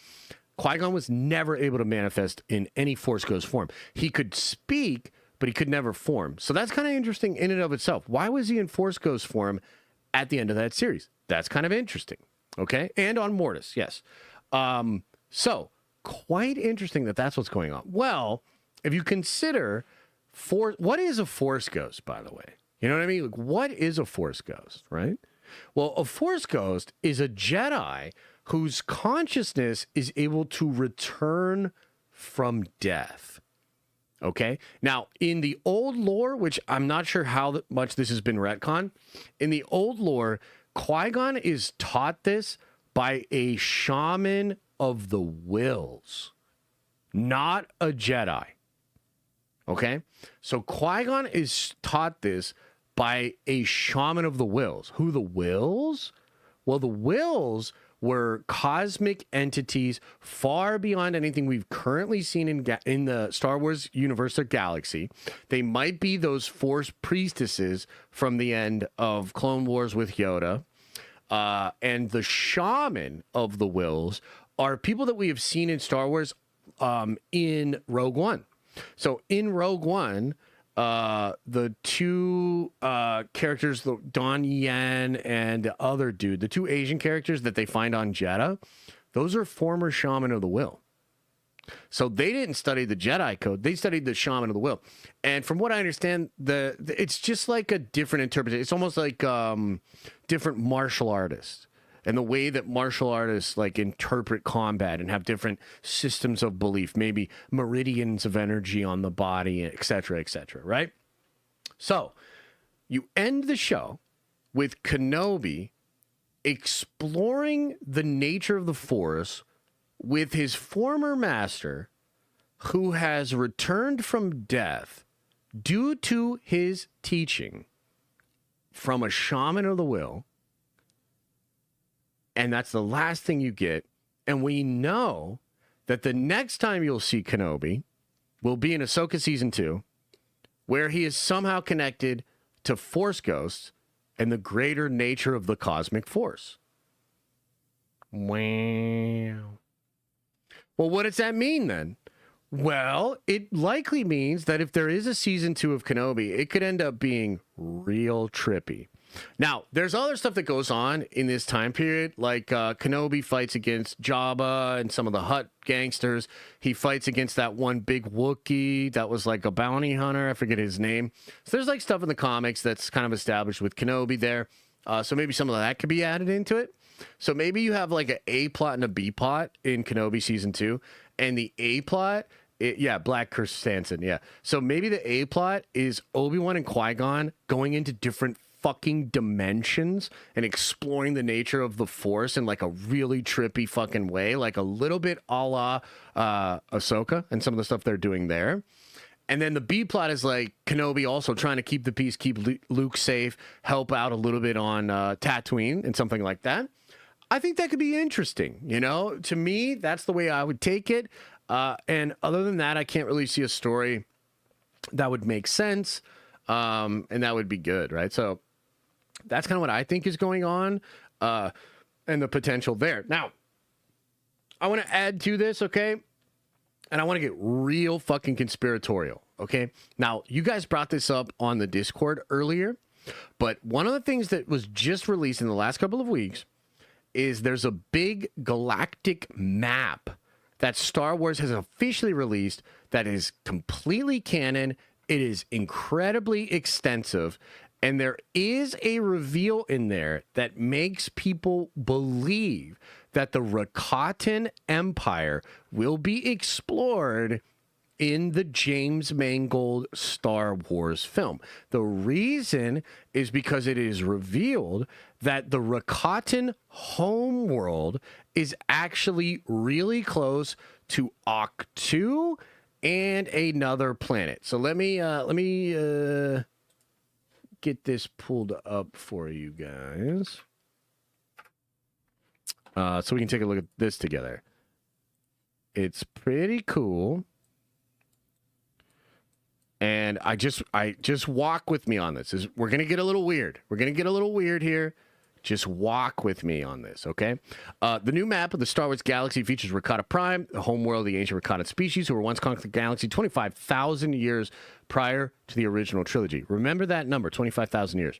Qui-Gon was never able to manifest in any Force Ghost form. He could speak, but he could never form. So that's kind of interesting in and of itself. Why was he in Force Ghost form at the end of that series? That's kind of interesting. Okay. And on Mortis. Yes. So quite interesting that that's what's going on. Well, if you consider what is a Force Ghost, by the way? You know what I mean? Like, what is a Force Ghost, right? Well, a Force Ghost is a Jedi whose consciousness is able to return from death. Okay? Now, in the old lore, which I'm not sure how much this has been retconned, in the old lore, Qui-Gon is taught this by a shaman of the wills, not a Jedi. Okay? So Qui-Gon is taught this by a shaman of the wills. Who the wills? Well, the wills were cosmic entities far beyond anything we've currently seen in the Star Wars universe or galaxy. They might be those Force priestesses from the end of Clone Wars with Yoda. And the shaman of the wills are people that we have seen in Star Wars in Rogue One. So in Rogue One, the two characters, Don Yen and the other dude, the two Asian characters that they find on Jeddah, those are former shaman of the will. So they didn't study the Jedi code; they studied the shaman of the will. And from what I understand, it's just like a different interpretation. It's almost like different martial artists. And the way that martial artists like interpret combat and have different systems of belief, maybe meridians of energy on the body, et cetera, right? So you end the show with Kenobi exploring the nature of the Force with his former master, who has returned from death due to his teaching from a shaman of the will. And that's the last thing you get. And we know that the next time you'll see Kenobi will be in Ahsoka Season 2, where he is somehow connected to Force Ghosts and the greater nature of the cosmic force. Wow. Well, what does that mean then? Well, it likely means that if there is a Season 2 of Kenobi, it could end up being real trippy. Now, there's other stuff that goes on in this time period, like Kenobi fights against Jabba and some of the Hutt gangsters. He fights against that one big Wookiee that was like a bounty hunter. I forget his name. So there's like stuff in the comics that's kind of established with Kenobi there. So maybe some of that could be added into it. So maybe you have like an A plot and a B plot in Kenobi Season 2. And the A plot, Black Krrsantan, yeah. So maybe the A plot is Obi-Wan and Qui-Gon going into different fucking dimensions and exploring the nature of the Force in like a really trippy fucking way, like a little bit a la Ahsoka and some of the stuff they're doing there. And then the B plot is like Kenobi also trying to keep the peace, keep Luke safe, help out a little bit on Tatooine and something like that. I think that could be interesting. You know, to me, that's the way I would take it. And other than that, I can't really see a story that would make sense. And that would be good, right? So that's kind of what I think is going on, and the potential there. Now, I want to add to this, okay? And I want to get real fucking conspiratorial, okay? Now, you guys brought this up on the Discord earlier, but one of the things that was just released in the last couple of weeks is there's a big galactic map that Star Wars has officially released that is completely canon. It is incredibly extensive. And there is a reveal in there that makes people believe that the Rakatan Empire will be explored in the James Mangold Star Wars film. The reason is because it is revealed that the Rakatan homeworld is actually really close to Octu and another planet. So let me get this pulled up for you guys, so we can take a look at this together. It's pretty cool. And I just walk with me on this. We're going to get a little weird. We're going to get a little weird here. Just walk with me on this, okay? The new map of the Star Wars galaxy features Rakata Prime, the homeworld of the ancient Rakata species who were once conquered the galaxy 25,000 years prior to the original trilogy. Remember that number, 25,000 years.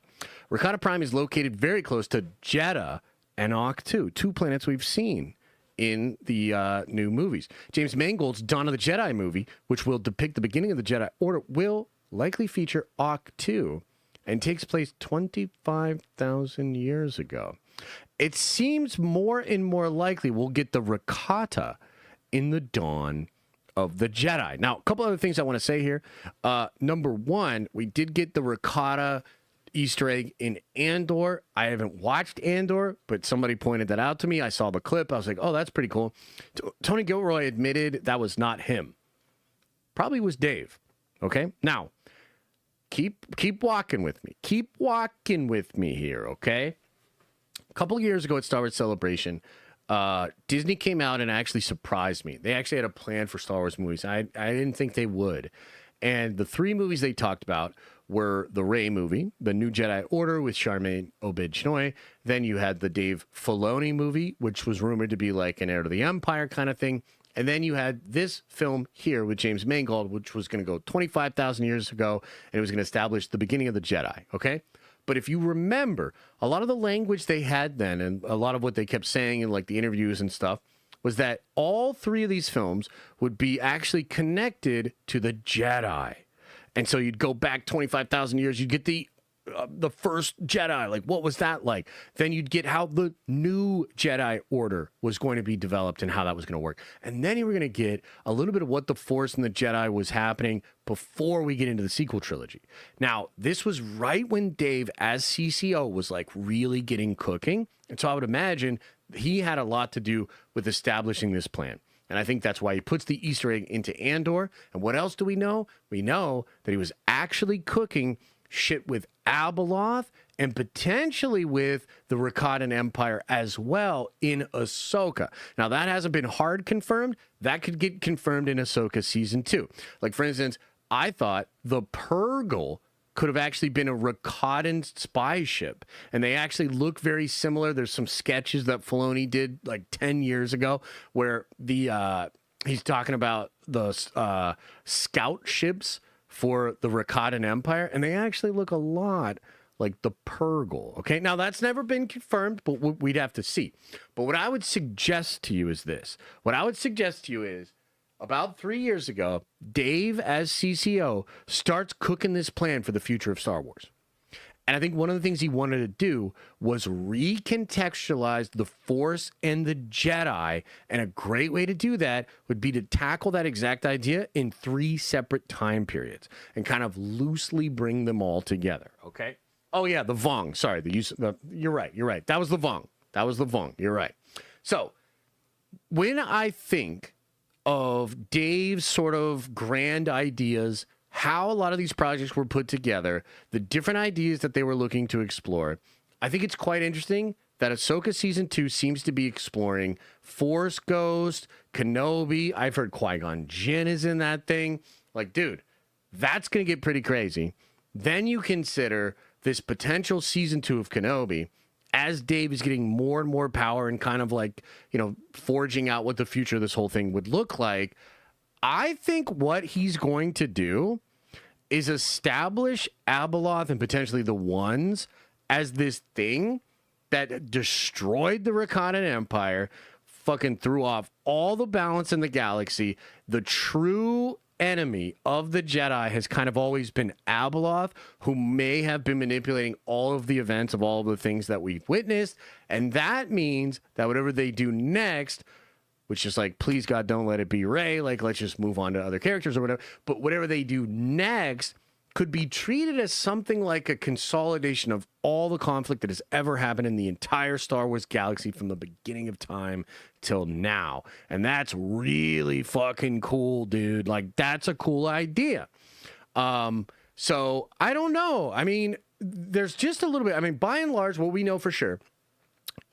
Rakata Prime is located very close to Jedha and Ahch-To, two planets we've seen in the new movies. James Mangold's Dawn of the Jedi movie, which will depict the beginning of the Jedi Order, will likely feature Ahch-To and takes place 25,000 years ago. It seems more and more likely we'll get the Rakata in the Dawn of the Jedi. Now, a couple other things I want to say here. Number one, we did get the Rakata Easter egg in Andor. I haven't watched Andor, but somebody pointed that out to me. I saw the clip. I was like, oh, that's pretty cool. Tony Gilroy admitted that was not him. Probably was Dave. Okay? Now, keep walking with me. Keep walking with me here, okay? A couple of years ago at Star Wars Celebration, Disney came out and actually surprised me. They actually had a plan for Star Wars movies. I didn't think they would. And the three movies they talked about were the Rey movie, the New Jedi Order with Charmaine Obid-Chinoy. Then you had the Dave Filoni movie, which was rumored to be like an Heir to the Empire kind of thing. And then you had this film here with James Mangold, which was going to go 25,000 years ago, and it was going to establish the beginning of the Jedi, okay? But if you remember, a lot of the language they had then, and a lot of what they kept saying in like the interviews and stuff, was that all three of these films would be actually connected to the Jedi. And so you'd go back 25,000 years, you'd get the first Jedi, like what was that like? Then you'd get how the new Jedi Order was going to be developed and how that was going to work. And then you were going to get a little bit of what the Force and the Jedi was happening before we get into the sequel trilogy. Now, this was right when Dave, as CCO, was like really getting cooking. And so I would imagine he had a lot to do with establishing this plan. And I think that's why he puts the Easter egg into Andor. And what else do we know? We know that he was actually cooking shit with Abeloth and potentially with the Rakatan Empire as well in Ahsoka. Now, that hasn't been hard confirmed. That could get confirmed in Ahsoka Season 2. Like, for instance, I thought the Purrgil could have actually been a Rakatan spy ship. And they actually look very similar. There's some sketches that Filoni did like 10 years ago where he's talking about the scout ships for the Rakatan Empire, and they actually look a lot like the Purrgil. Okay, now that's never been confirmed, but we'd have to see. But what I would suggest to you is this. What I would suggest to you is about 3 years ago, Dave, as CCO, starts cooking this plan for the future of Star Wars. And I think one of the things he wanted to do was recontextualize the Force and the Jedi. And a great way to do that would be to tackle that exact idea in 3 separate time periods and kind of loosely bring them all together. Okay. Oh, yeah. The Vong. Sorry. You're right. You're right. That was the Vong. You're right. So when I think of Dave's sort of grand ideas, how a lot of these projects were put together, the different ideas that they were looking to explore, I think it's quite interesting that Ahsoka Season 2 seems to be exploring Force Ghost, Kenobi. I've heard Qui-Gon Jinn is in that thing. Like, dude, that's going to get pretty crazy. Then you consider this potential Season 2 of Kenobi as Dave is getting more and more power and kind of like, you know, forging out what the future of this whole thing would look like. I think what he's going to do is establish Abeloth and potentially the Ones as this thing that destroyed the Rakatan Empire, fucking threw off all the balance in the galaxy. The true enemy of the Jedi has kind of always been Abeloth, who may have been manipulating all of the events of all of the things that we've witnessed. And that means that whatever they do next, which is like, please God, don't let it be Rey. Like, let's just move on to other characters or whatever. But whatever they do next could be treated as something like a consolidation of all the conflict that has ever happened in the entire Star Wars galaxy from the beginning of time till now. And that's really fucking cool, dude. Like, that's a cool idea. So I don't know. I mean, there's just a little bit. I mean, by and large, what we know for sure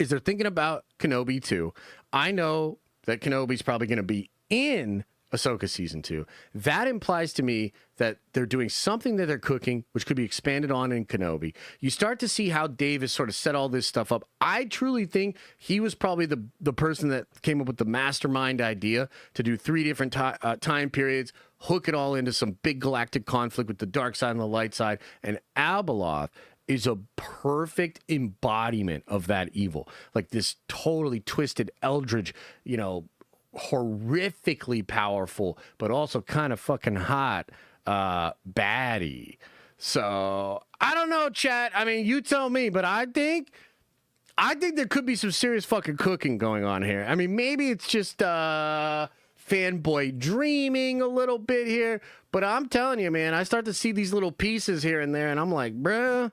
is they're thinking about Kenobi too. I know that Kenobi's probably going to be in Ahsoka season 2. That implies to me that they're doing something that they're cooking, which could be expanded on in Kenobi. You start to see how Dave has sort of set all this stuff up. I truly think he was probably the person that came up with the mastermind idea to do 3 different time periods, hook it all into some big galactic conflict with the dark side and the light side. And Abeloth is a perfect embodiment of that evil. Like this totally twisted eldritch, you know, horrifically powerful, but also kind of fucking hot baddie. So I don't know, chat. I mean, you tell me, but I think there could be some serious fucking cooking going on here. I mean, maybe it's just fanboy dreaming a little bit here, but I'm telling you, man, I start to see these little pieces here and there, and I'm like, bruh,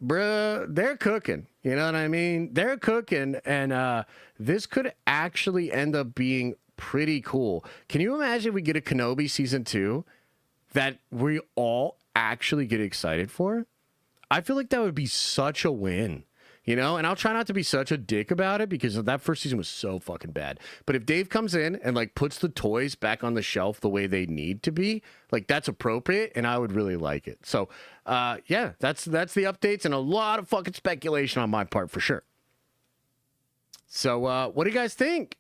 they're cooking. You know what I mean? They're cooking, and this could actually end up being pretty cool. Can you imagine if we get a Kenobi season 2 that we all actually get excited for? I feel like that would be such a win. You know, and I'll try not to be such a dick about it because that first season was so fucking bad. But if Dave comes in and like puts the toys back on the shelf the way they need to be, like that's appropriate, and I would really like it. So, yeah, that's the updates and a lot of fucking speculation on my part for sure. So, what do you guys think?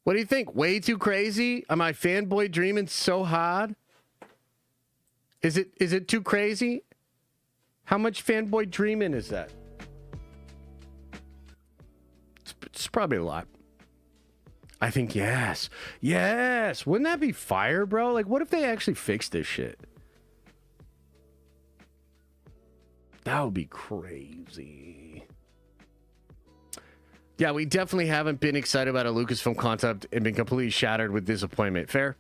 What do you think? Way too crazy? Am I fanboy dreaming so hard? Is it too crazy? How much fanboy dreaming is that? It's probably a lot. I think yes. Yes. Wouldn't that be fire, bro? Like, what if they actually fix this shit? That would be crazy. Yeah, we definitely haven't been excited about a Lucasfilm concept and been completely shattered with disappointment. Fair?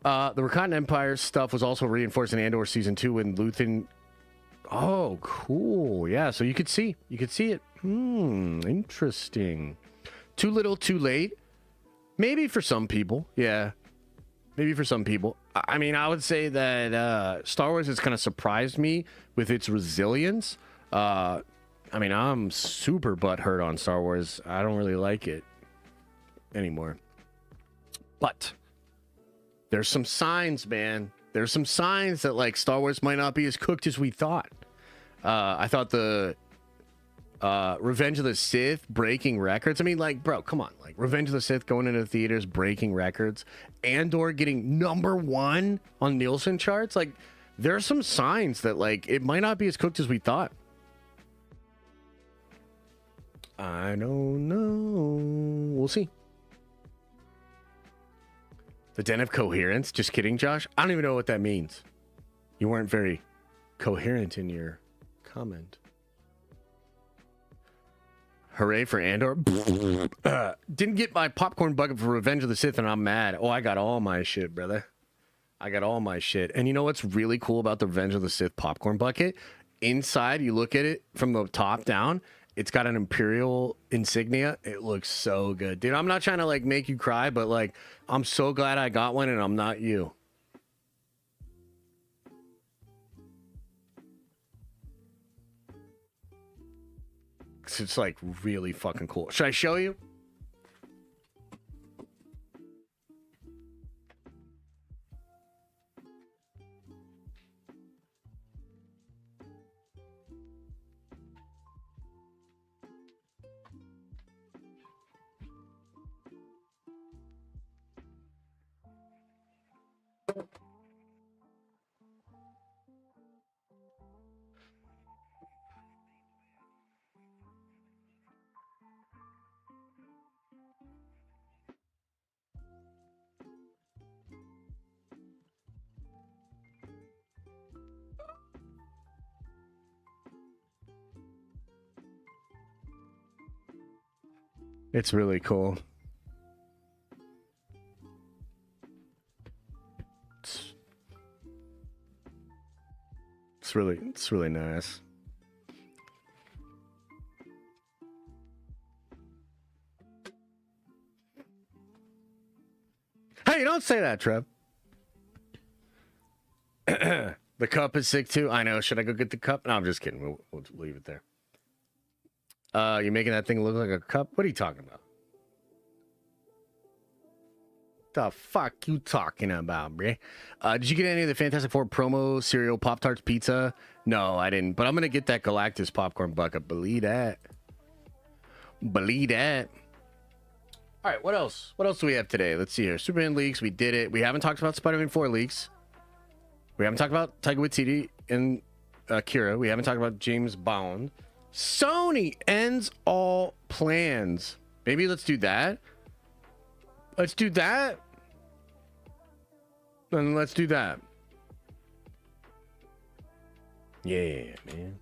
The Rakatan Empire stuff was also reinforced in Andor season 2 when Luthen. Oh, cool. Yeah, so you could see it. Interesting. Too little, too late. Maybe for some people. Yeah. Maybe for some people. I mean, I would say that Star Wars has kind of surprised me with its resilience. I mean, I'm super butthurt on Star Wars. I don't really like it anymore. But there's some signs, man. There's some signs that like Star Wars might not be as cooked as we thought. I thought the Revenge of the Sith breaking records. I mean, like, bro, come on. Like, Revenge of the Sith going into theaters, breaking records. Andor getting #1 on Nielsen charts. Like, there are some signs that like it might not be as cooked as we thought. I don't know. We'll see. The Den of Coherence? Just kidding, Josh. I don't even know what that means. You weren't very coherent in your comment. Hooray for Andor. Didn't get my popcorn bucket for Revenge of the Sith, and I'm mad. Oh, I got all my shit, brother. I got all my shit. And you know what's really cool about the Revenge of the Sith popcorn bucket? Inside, you look at it from the top down, it's got an Imperial insignia. It looks so good. Dude, I'm not trying to like make you cry, but like, I'm so glad I got one and I'm not you. It's like really fucking cool. Should I show you? It's really cool. It's really nice. Hey, don't say that, Trev. The cup is sick too. I know. Should I go get the cup? No, I'm just kidding. We'll leave it there. You're making that thing look like a cup? What are you talking about? The fuck you talking about, bruh? Did you get any of the Fantastic Four promo cereal Pop-Tarts pizza? No, I didn't. But I'm going to get that Galactus popcorn bucket. Believe that. Believe that. All right, what else? What else do we have today? Let's see here. Superman leaks. We did it. We haven't talked about Spider-Man 4 leaks. We haven't talked about Taika Waititi and Kira. We haven't talked about James Bond. Sony ends all plans. Maybe let's do that. Let's do that. Then let's do that. Yeah, man.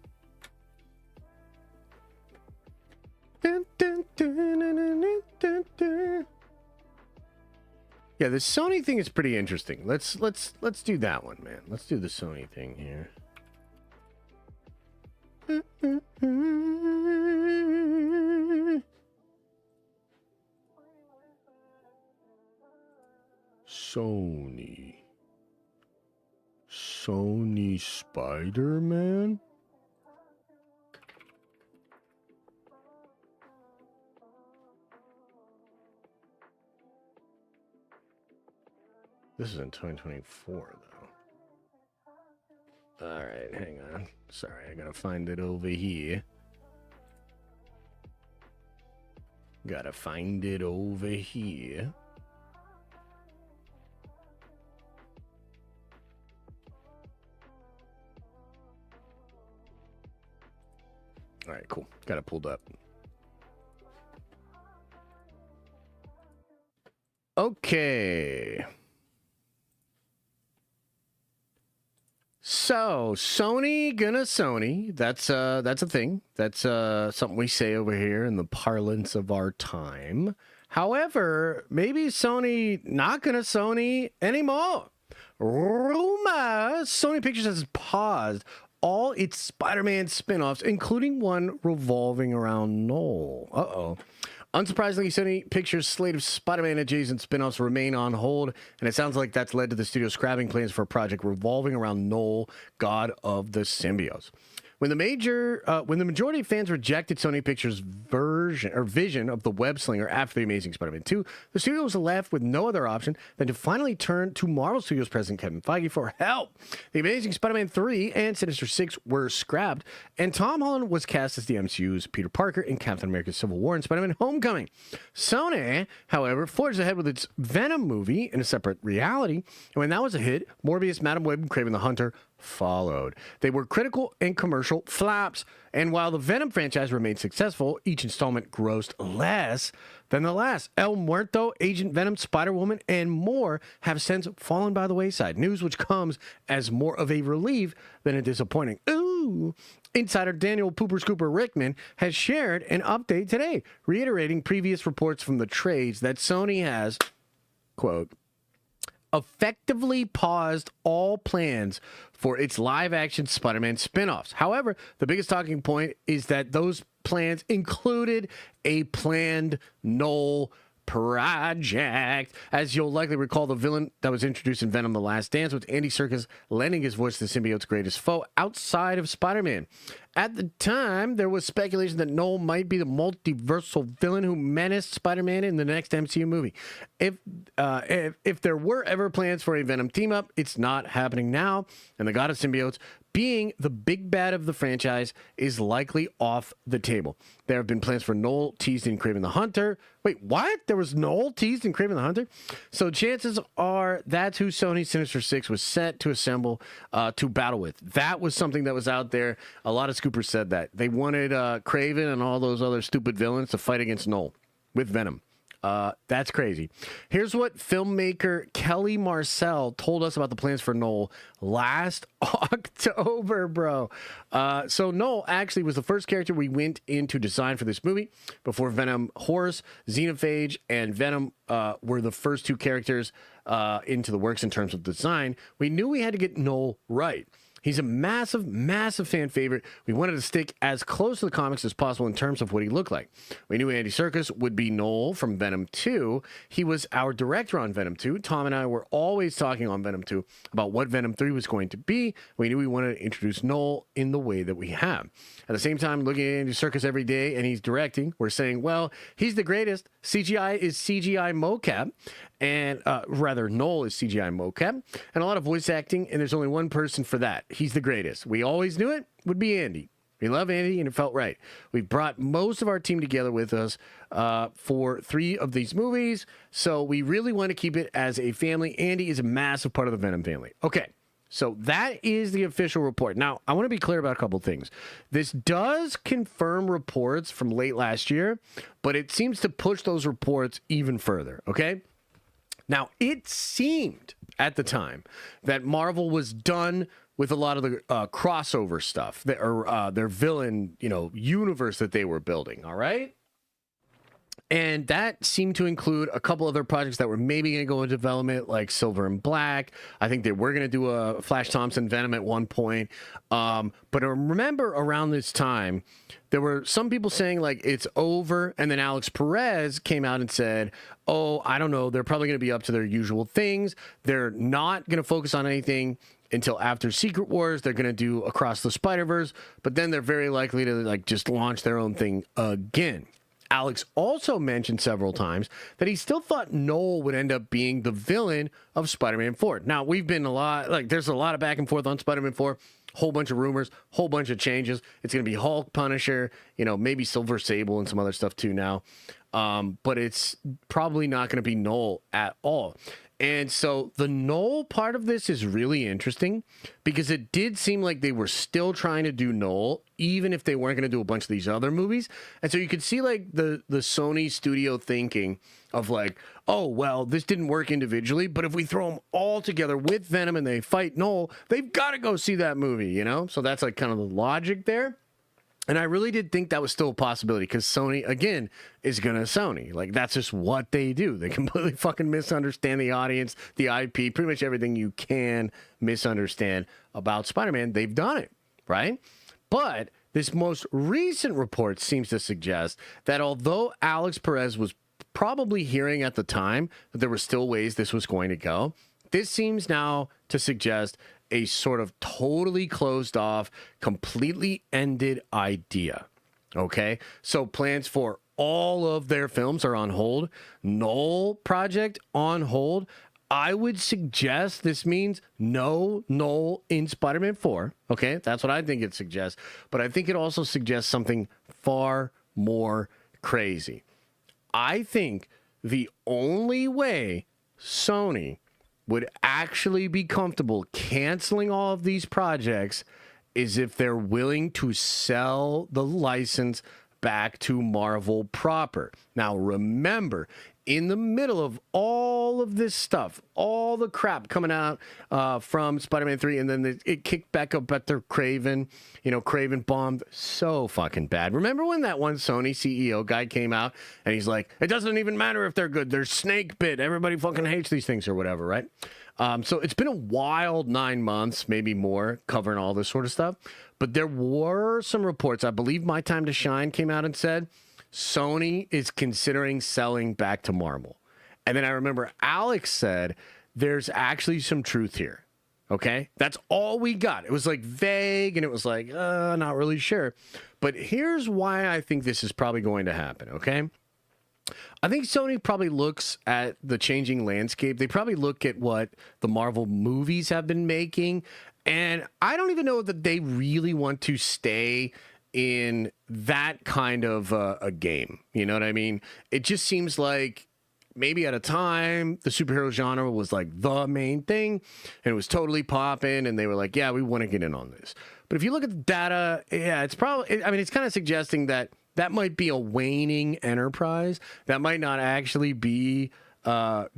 Yeah, the Sony thing is pretty interesting. Let's do that one, man. Let's do the Sony thing here. Sony Spider-Man? This is in 2024, though. All right, hang on. Sorry, I gotta find it over here. Gotta find it over here. All right, cool. Got it pulled up. Okay. So, Sony gonna Sony. That's a thing. That's something we say over here in the parlance of our time. However, maybe Sony not gonna Sony anymore. Rumor, Sony Pictures has paused all its Spider-Man spin-offs, including one revolving around Noel. Uh-oh. Unsurprisingly, Sony Pictures' slate of Spider-Man adjacent spin-offs remain on hold, and it sounds like that's led to the studio scrapping plans for a project revolving around Noel, God of the Symbiotes. When the majority of fans rejected Sony Pictures' vision of the web slinger after The Amazing Spider-Man 2, the studio was left with no other option than to finally turn to Marvel Studios president Kevin Feige for help. The Amazing Spider-Man 3 and Sinister 6 were scrapped, and Tom Holland was cast as the MCU's Peter Parker in Captain America: Civil War and Spider-Man: Homecoming. Sony, however, forged ahead with its Venom movie in a separate reality, and when that was a hit, Morbius, Madam Web, and Kraven the Hunter followed. They were critical and commercial flops, and while the Venom franchise remained successful, each installment grossed less than the last. El Muerto, Agent Venom, Spider-Woman, and more have since fallen by the wayside. News which comes as more of a relief than a disappointing. Ooh! Insider Daniel Pooper Scooper Rickman has shared an update today, reiterating previous reports from the trades that Sony has, quote, effectively paused all plans for its live-action Spider-Man spin-offs. However, the biggest talking point is that those plans included a planned Noel project. As you'll likely recall, the villain that was introduced in Venom: The Last Dance, with Andy Serkis lending his voice to the symbiote's greatest foe outside of Spider-Man. At the time, there was speculation that Noel might be the multiversal villain who menaced Spider-Man in the next MCU movie. If there were ever plans for a Venom team-up, it's not happening now, and the God of Symbiotes, being the big bad of the franchise, is likely off the table. There have been plans for Noel teased in Kraven the Hunter. Wait, what? There was Noel teased in Kraven the Hunter? So chances are that's who Sony's Sinister Six was set to assemble to battle with. That was something that was out there. A lot of scoopers said that. They wanted Kraven and all those other stupid villains to fight against Noel with Venom. That's crazy. Here's what filmmaker Kelly Marcel told us about the plans for Noel last October, bro. So Noel actually was the first character we went into design for this movie. Before Venom, Horse, Xenophage, and Venom were the first two characters into the works in terms of design. We knew we had to get Noel right. He's a massive, massive fan favorite. We wanted to stick as close to the comics as possible in terms of what he looked like. We knew Andy Serkis would be Noel from Venom 2. He was our director on Venom 2. Tom and I were always talking on Venom 2 about what Venom 3 was going to be. We knew we wanted to introduce Noel in the way that we have. At the same time, looking at Andy Serkis every day and he's directing, we're saying, well, he's the greatest. CGI is CGI mocap. And rather, Noel is CGI mocap and a lot of voice acting, and there's only one person for that. He's the greatest. We always knew it would be Andy. We love Andy, and it felt right. We've brought most of our team together with us for 3 of these movies, so we really want to keep it as a family. Andy is a massive part of the Venom family. Okay, so that is the official report. Now, I want to be clear about a couple things. This does confirm reports from late last year, but it seems to push those reports even further, okay? Now, it seemed at the time that Marvel was done with a lot of the crossover stuff, their villain, universe that they were building, all right? And that seemed to include a couple other projects that were maybe going to go into development, like Silver and Black. I think they were going to do a Flash Thompson Venom at one point. But I remember around this time, there were some people saying, like, it's over. And then Alex Perez came out and said, oh, I don't know. They're probably going to be up to their usual things. They're not going to focus on anything until after Secret Wars. They're going to do Across the Spider-Verse. But then they're very likely to, like, just launch their own thing again. Alex also mentioned several times that he still thought Noel would end up being the villain of Spider-Man 4. Now, we've been there's a lot of back and forth on Spider-Man 4, whole bunch of rumors, whole bunch of changes. It's going to be Hulk, Punisher, maybe Silver Sable and some other stuff too now. But it's probably not going to be Noel at all. And so the Noel part of this is really interesting because it did seem like they were still trying to do Noel, even if they weren't going to do a bunch of these other movies. And so you could see like the Sony studio thinking of like, oh, well, this didn't work individually, but if we throw them all together with Venom and they fight Noel, they've got to go see that movie, So that's like kind of the logic there. And I really did think that was still a possibility because Sony, again, is going to Sony. Like, that's just what they do. They completely fucking misunderstand the audience, the IP, pretty much everything you can misunderstand about Spider-Man. They've done it, right? But this most recent report seems to suggest that although Alex Perez was probably hearing at the time that there were still ways this was going to go, this seems now to suggest a sort of totally closed off, completely ended idea. Okay? So plans for all of their films are on hold. Noel project on hold. I would suggest this means no Noel in Spider-Man 4. Okay? That's what I think it suggests. But I think it also suggests something far more crazy. I think the only way Sony would actually be comfortable canceling all of these projects is if they're willing to sell the license back to Marvel proper. Now, remember, in the middle of all of this stuff, all the crap coming out from Spider-Man 3, and then it kicked back up at their Craven. Craven bombed so fucking bad. Remember when that one Sony CEO guy came out and he's like, it doesn't even matter if they're good. They're snake bit. Everybody fucking hates these things or whatever, right? So it's been a wild 9 months, maybe more, covering all this sort of stuff. But there were some reports. I believe My Time to Shine came out and said, Sony is considering selling back to Marvel. And then I remember Alex said, there's actually some truth here. Okay? That's all we got. It was like vague and it was like, not really sure. But here's why I think this is probably going to happen. Okay? I think Sony probably looks at the changing landscape. They probably look at what the Marvel movies have been making. And I don't even know that they really want to stay in that kind of a game. You know what I mean? It just seems like maybe at a time the superhero genre was like the main thing and it was totally popping and they were like, yeah, we want to get in on this. But if you look at the data, yeah, it's probably, it's kind of suggesting that might be a waning enterprise. That might not actually be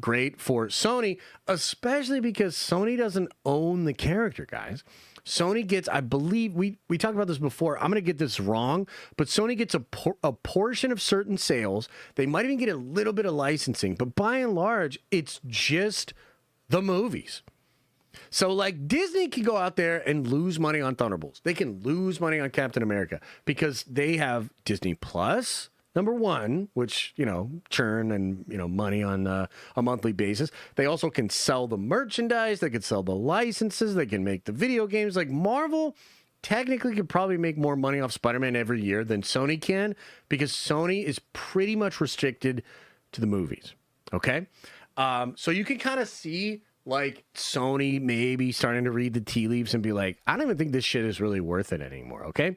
great for Sony, especially because Sony doesn't own the character, guys. Sony gets, I believe, we talked about this before. I'm going to get this wrong, but Sony gets a portion of certain sales. They might even get a little bit of licensing, but by and large, it's just the movies. So, like, Disney can go out there and lose money on Thunderbolts. They can lose money on Captain America because they have Disney Plus, number one, which, you know, churn and, you know, money on a monthly basis. They also can sell the merchandise. They can sell the licenses. They can make the video games. Like, Marvel technically could probably make more money off Spider-Man every year than Sony can, because Sony is pretty much restricted to the movies. Okay? So you can kind of see, like, Sony maybe starting to read the tea leaves and be like, I don't even think this shit is really worth it anymore. Okay?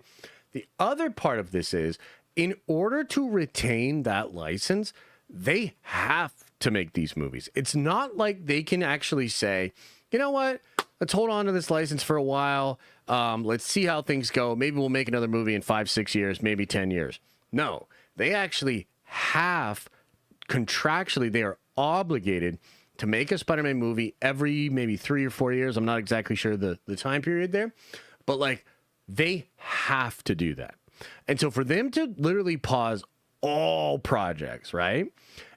The other part of this is, in order to retain that license, they have to make these movies. It's not like they can actually say, you know what? Let's hold on to this license for a while. Let's see how things go. Maybe we'll make another movie in 5-6 years, maybe 10 years. No, they actually have, contractually, they are obligated to make a Spider-Man movie every maybe 3 or 4 years. I'm not exactly sure the time period there, but like, they have to do that. And so for them to literally pause all projects, right?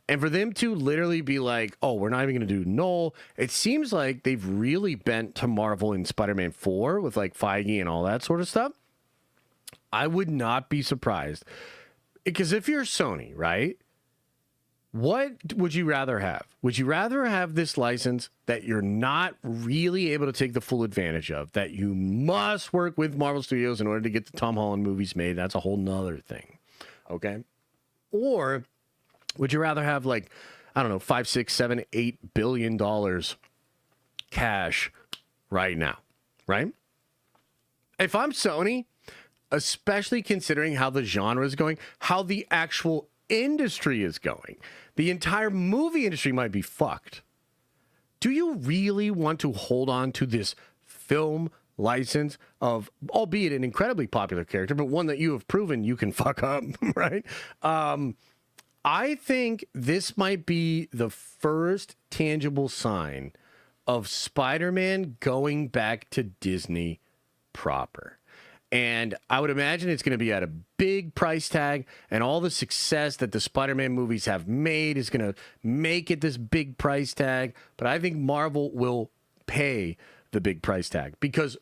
And for them to literally be like, oh, we're not even going to do Null. It seems like they've really bent to Marvel in Spider-Man 4 with like Feige and all that sort of stuff. I would not be surprised. Because if you're Sony, right? What would you rather have? Would you rather have this license that you're not really able to take the full advantage of, that you must work with Marvel Studios in order to get the Tom Holland movies made? That's a whole nother thing. Okay? Or would you rather have, like, I don't know, $5, $6, $7, $8 billion cash right now, right? If I'm Sony, especially considering how the genre is going, how the actual industry is going, the entire movie industry might be fucked. Do you really want to hold on to this film license of, albeit an incredibly popular character, but one that you have proven you can fuck up, right? I think this might be the first tangible sign of Spider-Man going back to Disney proper. And I would imagine it's going to be at a big price tag, and all the success that the Spider-Man movies have made is going to make it this big price tag. But I think Marvel will pay the big price tag, because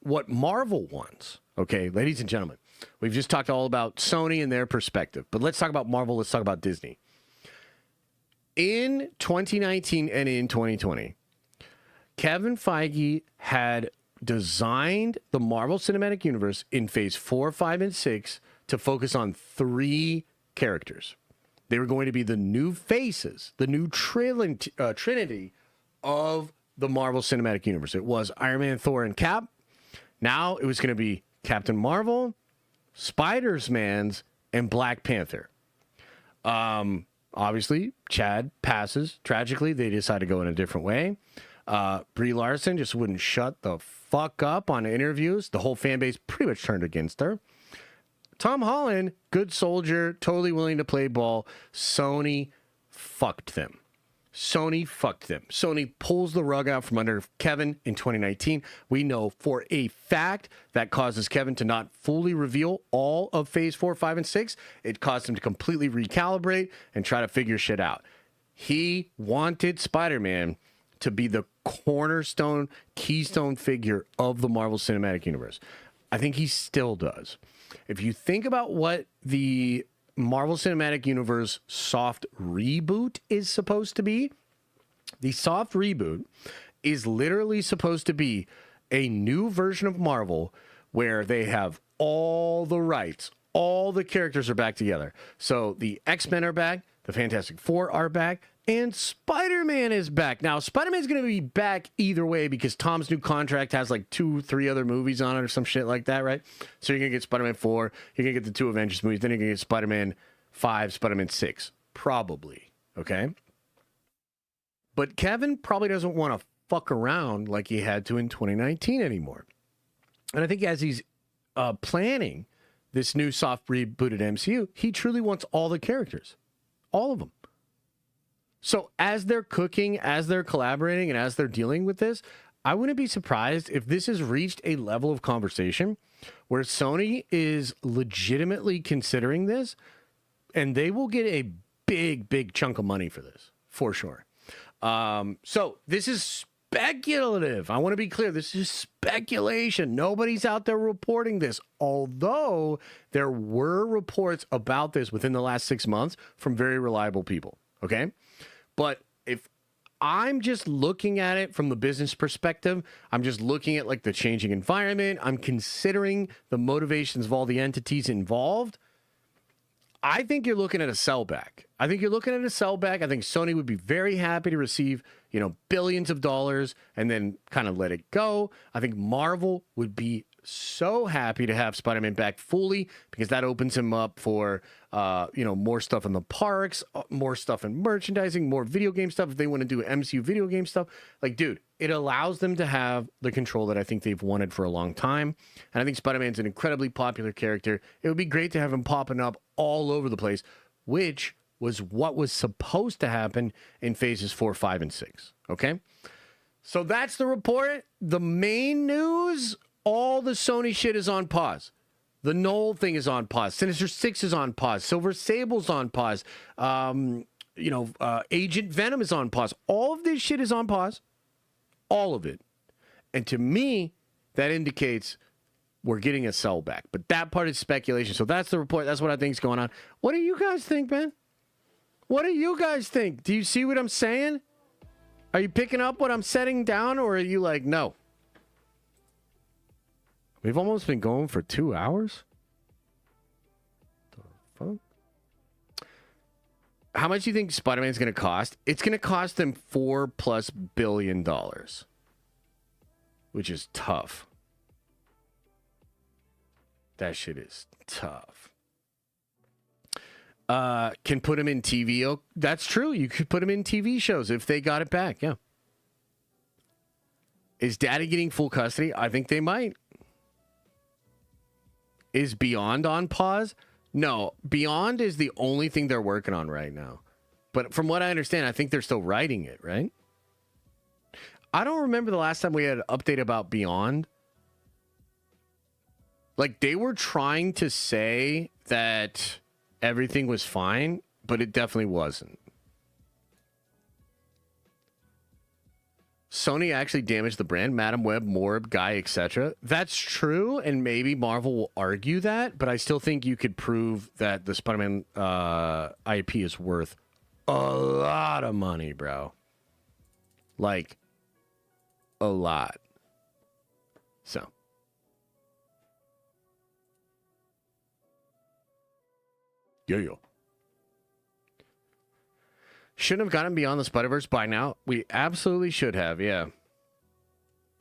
what Marvel wants, okay, ladies and gentlemen, we've just talked all about Sony and their perspective, but let's talk about Marvel. Let's talk about Disney. In 2019 and in 2020, Kevin Feige had designed the Marvel Cinematic Universe in phase 4, 5, and 6 to focus on 3 characters. They were going to be the new faces, the new trinity of the Marvel Cinematic Universe. It was Iron Man, Thor, and Cap. Now it was going to be Captain Marvel, Spider-Man's, and Black Panther. Obviously, Chad passes. Tragically, they decide to go in a different way. Brie Larson just wouldn't shut the fuck up on interviews. The whole fan base pretty much turned against her. Tom Holland, good soldier, totally willing to play ball. Sony fucked them. Sony pulls the rug out from under Kevin in 2019. We know for a fact that causes Kevin to not fully reveal all of phase 4, 5, and 6. It caused him to completely recalibrate and try to figure shit out. He wanted Spider-Man to be the cornerstone, keystone figure of the Marvel Cinematic Universe. I think he still does. If you think about what the Marvel Cinematic Universe soft reboot is supposed to be, the soft reboot is literally supposed to be a new version of Marvel where they have all the rights, all the characters are back together. So the X-Men are back, the Fantastic Four are back, and Spider-Man is back. Now, Spider-Man's going to be back either way because Tom's new contract has like 2-3 other movies on it or some shit like that, right? So you're going to get Spider-Man 4, you're going to get the 2 Avengers movies, then you're going to get Spider-Man 5, Spider-Man 6. Probably, okay? But Kevin probably doesn't want to fuck around like he had to in 2019 anymore. And I think as he's planning this new soft rebooted MCU, he truly wants all the characters. All of them. So as they're cooking, as they're collaborating, and as they're dealing with this, I wouldn't be surprised if this has reached a level of conversation where Sony is legitimately considering this, and they will get a big, big chunk of money for this, for sure. So this is speculative. I want to be clear. This is speculation. Nobody's out there reporting this. Although there were reports about this within the last 6 months from very reliable people. Okay. But if I'm just looking at it from the business perspective, I'm just looking at like the changing environment. I'm considering the motivations of all the entities involved. I think you're looking at a sellback. I think Sony would be very happy to receive, billions of dollars and then kind of let it go. I think Marvel would be so happy to have Spider-Man back fully because that opens him up for, more stuff in the parks, more stuff in merchandising, more video game stuff. If they want to do MCU video game stuff, like, dude, it allows them to have the control that I think they've wanted for a long time. And I think Spider-Man's an incredibly popular character. It would be great to have him popping up all over the place, which was what was supposed to happen in phases 4, 5, and 6. Okay? So that's the report. The main news, all the Sony shit is on pause. The Knoll thing is on pause. Sinister Six is on pause. Silver Sable's on pause. Agent Venom is on pause. All of this shit is on pause. All of it. And to me, that indicates we're getting a sellback. But that part is speculation. So that's the report. That's what I think is going on. What do you guys think, man? What do you guys think? Do you see what I'm saying? Are you picking up what I'm setting down, or are you like, no? We've almost been going for 2 hours? The fuck? How much do you think Spider-Man's going to cost? It's going to cost them $4+ billion, which is tough. That shit is tough. Can put him in TV. Oh, that's true. You could put him in TV shows if they got it back. Yeah. Is Daddy getting full custody? I think they might. Is Beyond on pause? No, Beyond is the only thing they're working on right now. But from what I understand, I think they're still writing it, right? I don't remember the last time we had an update about Beyond. Like, they were trying to say that everything was fine, but it definitely wasn't. Sony actually damaged the brand. Madam Web, Morb, Guy, etc. That's true, and maybe Marvel will argue that, but I still think you could prove that the Spider-Man IP is worth a lot of money, bro. Like, a lot. So. Yo. Shouldn't have gotten Beyond the Spider-Verse by now. We absolutely should have, yeah.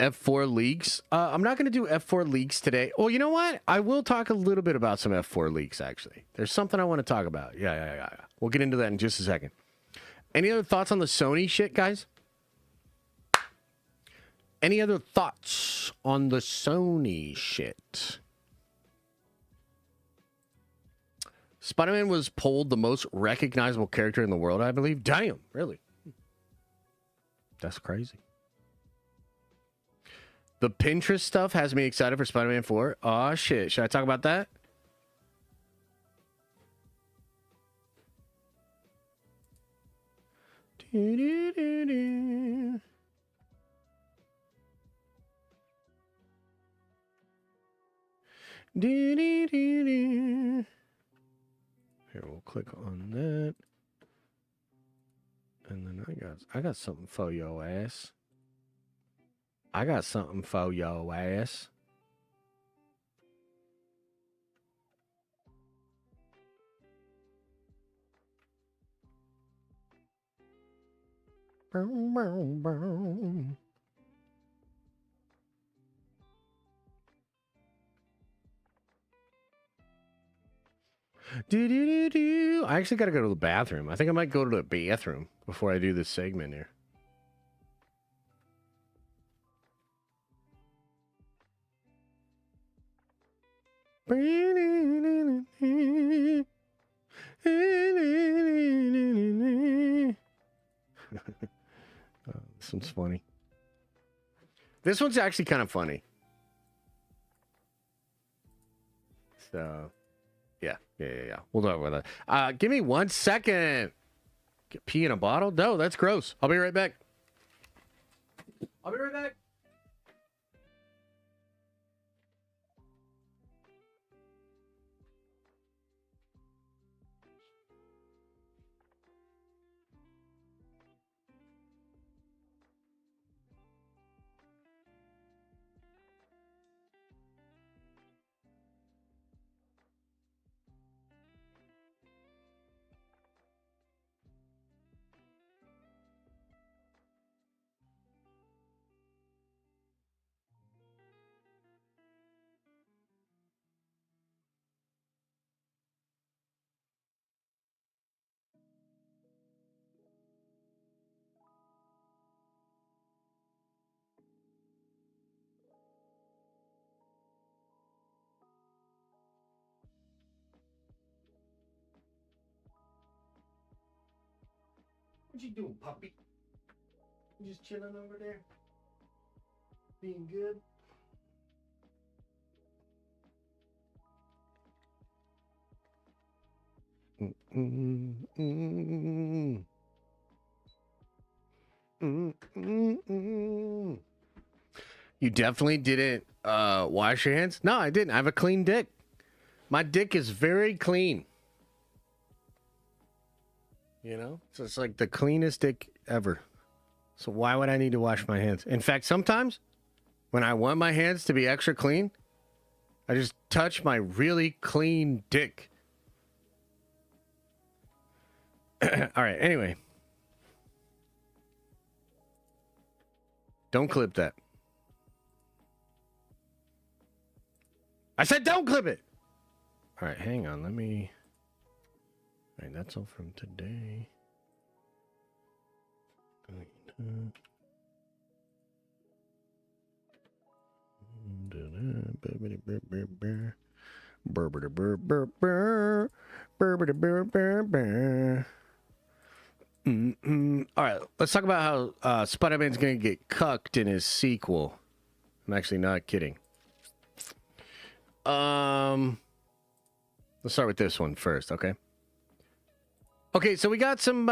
F4 leaks. I'm not going to do F4 leaks today. Oh, you know what? I will talk a little bit about some F4 leaks, actually. There's something I want to talk about. Yeah. We'll get into that in just a second. Any other thoughts on the Sony shit, guys? Any other thoughts on the Sony shit? Spider-Man was polled the most recognizable character in the world, I believe. Damn, really? That's crazy. The Pinterest stuff has me excited for Spider-Man 4. Oh, shit. Should I talk about that? Here, we'll click on that. And then I got something for your ass. I got something for your ass. Boom, boom, boom. I actually got to go to the bathroom. I think I might go to the bathroom before I do this segment here. This one's funny. This one's actually kind of funny. So... Yeah. We'll talk about that. Give me 1 second. Get pee in a bottle? No, that's gross. I'll be right back. I'll be right back. What you doing, puppy? You just chilling over there? Being good? You definitely didn't wash your hands? No, I didn't. I have a clean dick. My dick is very clean. You know? So it's like the cleanest dick ever. So why would I need to wash my hands? In fact, sometimes when I want my hands to be extra clean, I just touch my really clean dick. All right, anyway. Don't clip that. I said don't clip it! All right, hang on. Let me... All right, that's all from today. All right, let's talk about how Spider-Man's gonna get cucked in his sequel. I'm actually not kidding. Let's start with this one first, okay? Okay, so we got some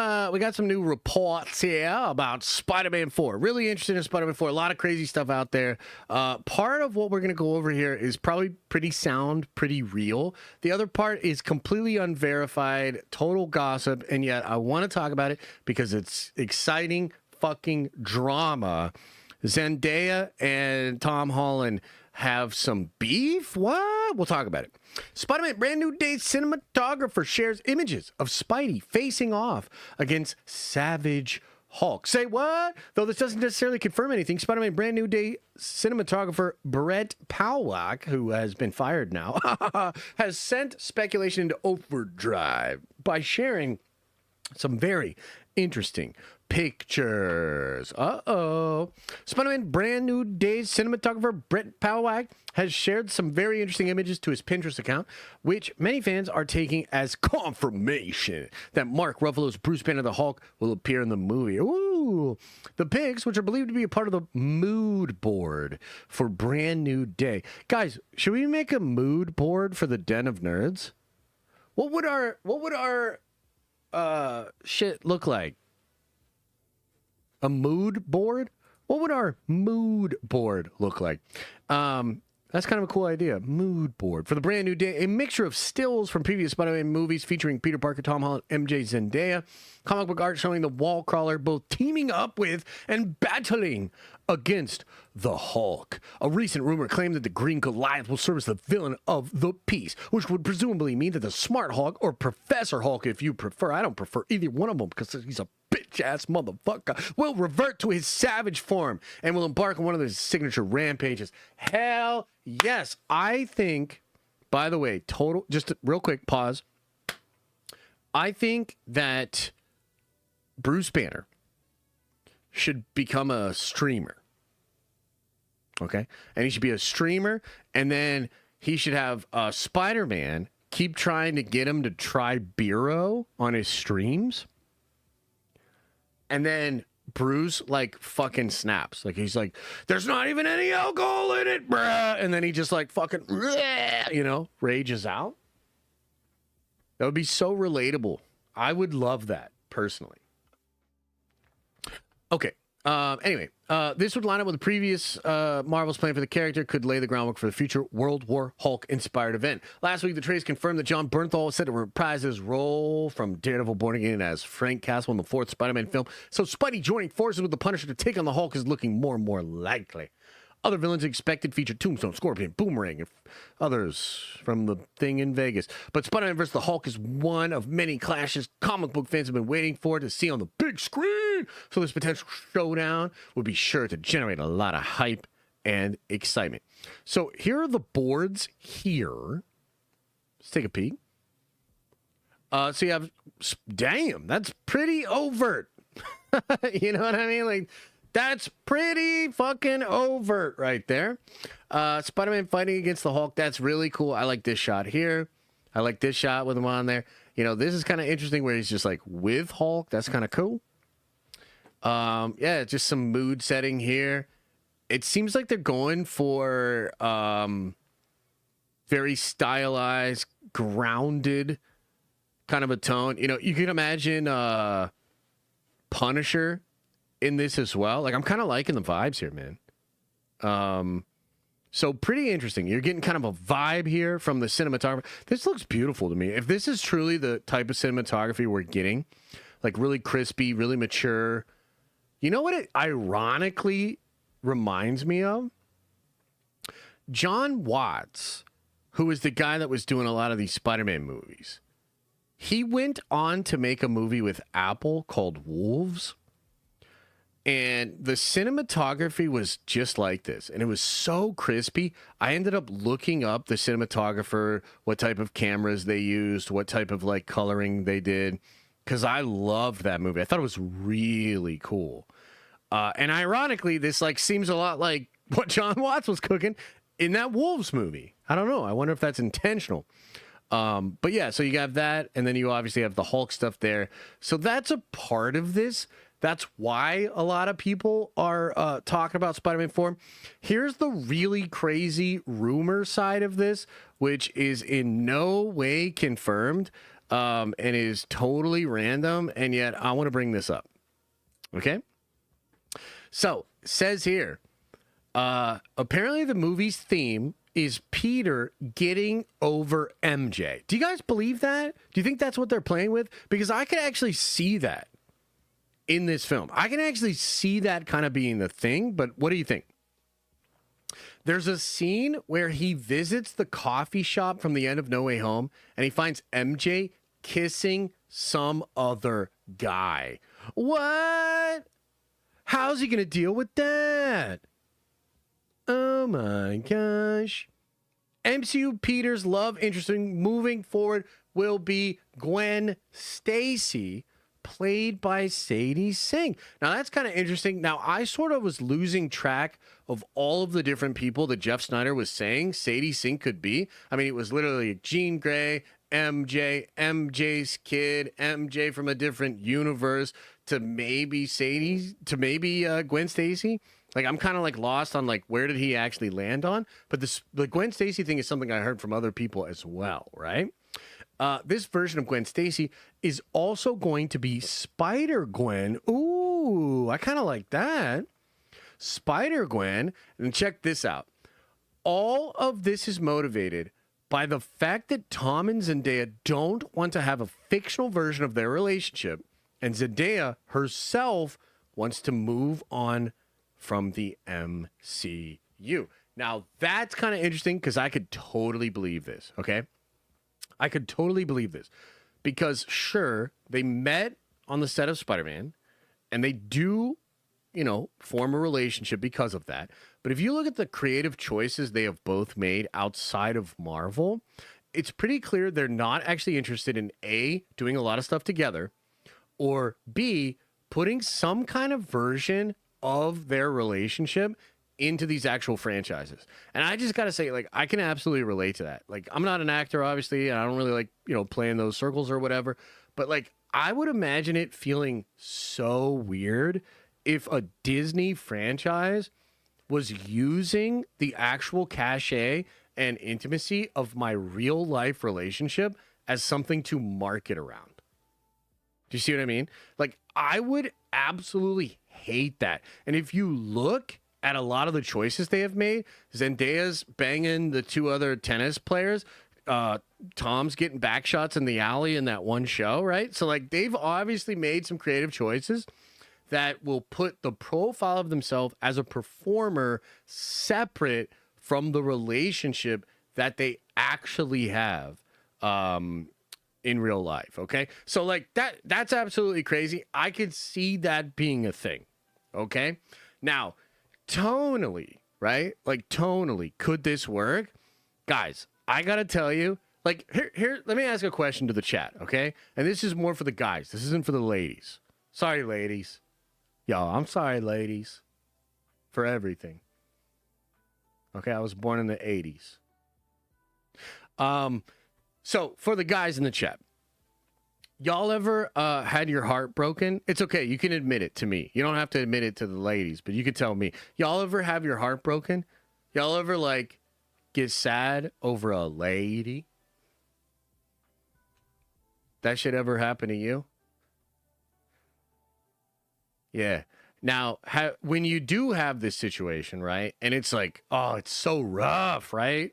new reports here about Spider-Man 4. Really interested in Spider-Man 4. A lot of crazy stuff out there. Part of what we're going to go over here is probably pretty sound, pretty real. The other part is completely unverified, total gossip, and yet I want to talk about it because it's exciting fucking drama. Zendaya and Tom Holland have some beef? What? We'll talk about it. Spider-Man Brand New Day cinematographer shares images of Spidey facing off against Savage Hulk. Say what? Though this doesn't necessarily confirm anything, Spider-Man Brand New Day cinematographer Brett Powlack, who has been fired now, has sent speculation into overdrive by sharing some very interesting pictures. Spider-Man Brand New Day's cinematographer Brett Powlack has shared some very interesting images to his Pinterest account, which many fans are taking as confirmation that Mark Ruffalo's Bruce Banner the Hulk will appear in the movie. Ooh. The pics, which are believed to be a part of the mood board for Brand New Day. Guys, should we make a mood board for the Den of Nerds? What would our shit look like? A mood board? What would our mood board look like? That's kind of a cool idea. Mood board. For the Brand New Day, a mixture of stills from previous Spider-Man movies featuring Peter Parker, Tom Holland, MJ, Zendaya. Comic book art showing the wall crawler both teaming up with and battling against the Hulk. A recent rumor claimed that the Green Goliath will serve as the villain of the piece, which would presumably mean that the Smart Hulk, or Professor Hulk if you prefer, I don't prefer either one of them because he's a bitch-ass motherfucker, will revert to his savage form and will embark on one of his signature rampages. Hell yes. I think, by the way, just real quick, pause. I think that Bruce Banner should become a streamer. Okay? And he should be a streamer, and then he should have Spider-Man keep trying to get him to try Bureau on his streams. And then Bruce, like, fucking snaps. Like, he's like, there's not even any alcohol in it, bruh. And then he just, like, fucking, you know, rages out. That would be so relatable. I would love that, personally. Okay. Anyway, this would line up with the previous Marvel's plan for the character, could lay the groundwork for the future World War Hulk-inspired event. Last week, the trades confirmed that John Bernthal is set to reprise his role from Daredevil Born Again as Frank Castle in the fourth Spider-Man film, so Spidey joining forces with the Punisher to take on the Hulk is looking more and more likely. Other villains expected feature Tombstone, Scorpion, Boomerang, and others from the thing in Vegas. But Spider-Man vs. the Hulk is one of many clashes comic book fans have been waiting for to see on the big screen. So this potential showdown would be sure to generate a lot of hype and excitement. So here are the boards here. Let's take a peek. So you have, damn, that's pretty overt. You know what I mean? Like, that's pretty fucking overt right there. Spider-Man fighting against the Hulk. That's really cool. I like this shot here. I like this shot with him on there. You know, this is kind of interesting where he's just like with Hulk. That's kind of cool. Yeah, just some mood setting here. It seems like they're going for very stylized, grounded kind of a tone. You know, you can imagine Punisher in this as well. Like, I'm kind of liking the vibes here, man. So pretty interesting. You're getting kind of a vibe here from the cinematography. This looks beautiful to me. If this is truly the type of cinematography we're getting, like really crispy, really mature. You know what it ironically reminds me of? John Watts, who is the guy that was doing a lot of these Spider-Man movies. He went on to make a movie with Apple called Wolves. And the cinematography was just like this. And it was so crispy. I ended up looking up the cinematographer, what type of cameras they used, what type of like coloring they did. Because I loved that movie. I thought it was really cool. And ironically, this like seems a lot like what John Watts was cooking in that Wolves movie. I don't know. I wonder if that's intentional. But yeah, so you have that. And then you obviously have the Hulk stuff there. So that's a part of this. That's why a lot of people are talking about Spider-Man 4. Here's the really crazy rumor side of this, which is in no way confirmed and is totally random. And yet I want to bring this up. Okay? So, says here, apparently the movie's theme is Peter getting over MJ. Do you guys believe that? Do you think that's what they're playing with? Because I could actually see that in this film. I can actually see that kind of being the thing, but what do you think? There's a scene where he visits the coffee shop from the end of No Way Home, and he finds MJ kissing some other guy. What? How's he going to deal with that? Oh my gosh. MCU Peter's love interest moving forward will be Gwen Stacy, played by Sadie Sink. Now, that's kind of interesting. Now, I sort of was losing track of all of the different people that Jeff Snyder was saying Sadie Sink could be. I mean, it was literally Jean Grey, MJ, MJ's kid, MJ from a different universe, to maybe Sadie, to maybe Gwen Stacy. Like, I'm kind of like lost on like where did he actually land on? But the Gwen Stacy thing is something I heard from other people as well, right? This version of Gwen Stacy is also going to be Spider-Gwen. Ooh, I kind of like that. Spider-Gwen. And check this out. All of this is motivated by the fact that Tom and Zendaya don't want to have a fictional version of their relationship. And Zendaya herself wants to move on from the MCU. Now, that's kind of interesting because I could totally believe this, okay? I could totally believe this because, sure, they met on the set of Spider-Man and they do, you know, form a relationship because of that. But if you look at the creative choices they have both made outside of Marvel, it's pretty clear they're not actually interested in A, doing a lot of stuff together, or B, putting some kind of version of their relationship into these actual franchises. And I just got to say, like, I can absolutely relate to that. Like, I'm not an actor, obviously, and I don't really like, you know, playing those circles or whatever. But, like, I would imagine it feeling so weird if a Disney franchise was using the actual cachet and intimacy of my real life relationship as something to market around. Do you see what I mean? Like, I would absolutely hate that. And if you look at a lot of the choices they have made, Zendaya's banging the two other tennis players. Tom's getting back shots in the alley in that one show, right? So like they've obviously made some creative choices that will put the profile of themselves as a performer separate from the relationship that they actually have in real life. Okay. So like that's absolutely crazy. I could see that being a thing. Okay. Now, tonally, right? Like tonally, could this work? Guys, I gotta tell you, like, here, let me ask a question to the chat, okay? And this is more for the guys. This isn't for the ladies. Sorry, ladies. Y'all, I'm sorry, ladies, for everything. Okay, I was born in the 80s. So for the guys in the chat, y'all ever had your heart broken? It's okay. You can admit it to me. You don't have to admit it to the ladies, but you can tell me. Y'all ever have your heart broken? Y'all ever, like, get sad over a lady? That shit ever happen to you? Yeah. Now, when you do have this situation, right? And it's like, oh, it's so rough, right?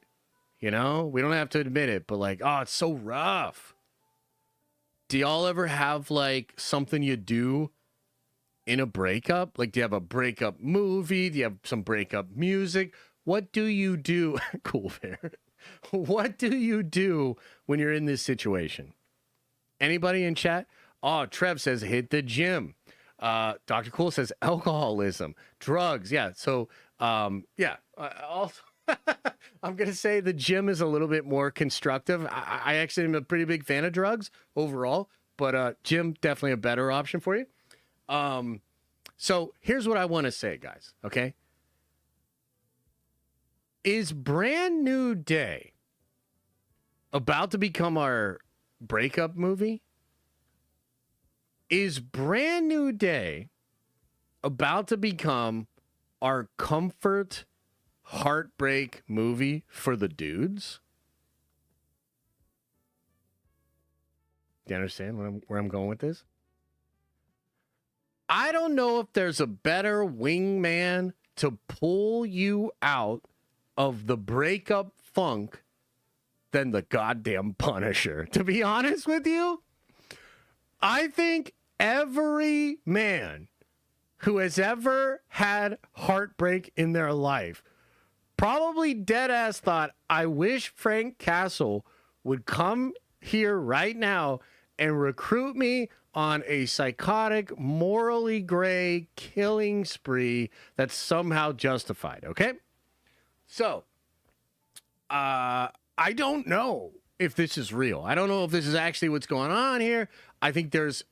You know, we don't have to admit it, but like, oh, it's so rough. Do y'all ever have like something you do in a breakup? Like, do you have a breakup movie? Do you have some breakup music? What do you do? Cool Bear. What do you do when you're in this situation? Anybody in chat? Oh, Trev says hit the gym. Dr. Cool says alcoholism, drugs. Yeah. So, yeah. Also, I'm going to say the gym is a little bit more constructive. I actually am a pretty big fan of drugs overall, but gym definitely a better option for you. So here's what I want to say, guys. Okay. Is Brand New Day about to become our breakup movie? Is Brand New Day about to become our comfort heartbreak movie for the dudes? Do you understand where I'm going with this? I don't know if there's a better wingman to pull you out of the breakup funk than the goddamn Punisher. To be honest with you, I think every man who has ever had heartbreak in their life probably dead ass thought, I wish Frank Castle would come here right now and recruit me on a psychotic, morally gray killing spree that's somehow justified. Okay. So, I don't know if this is real. I don't know if this is actually what's going on here. I think there's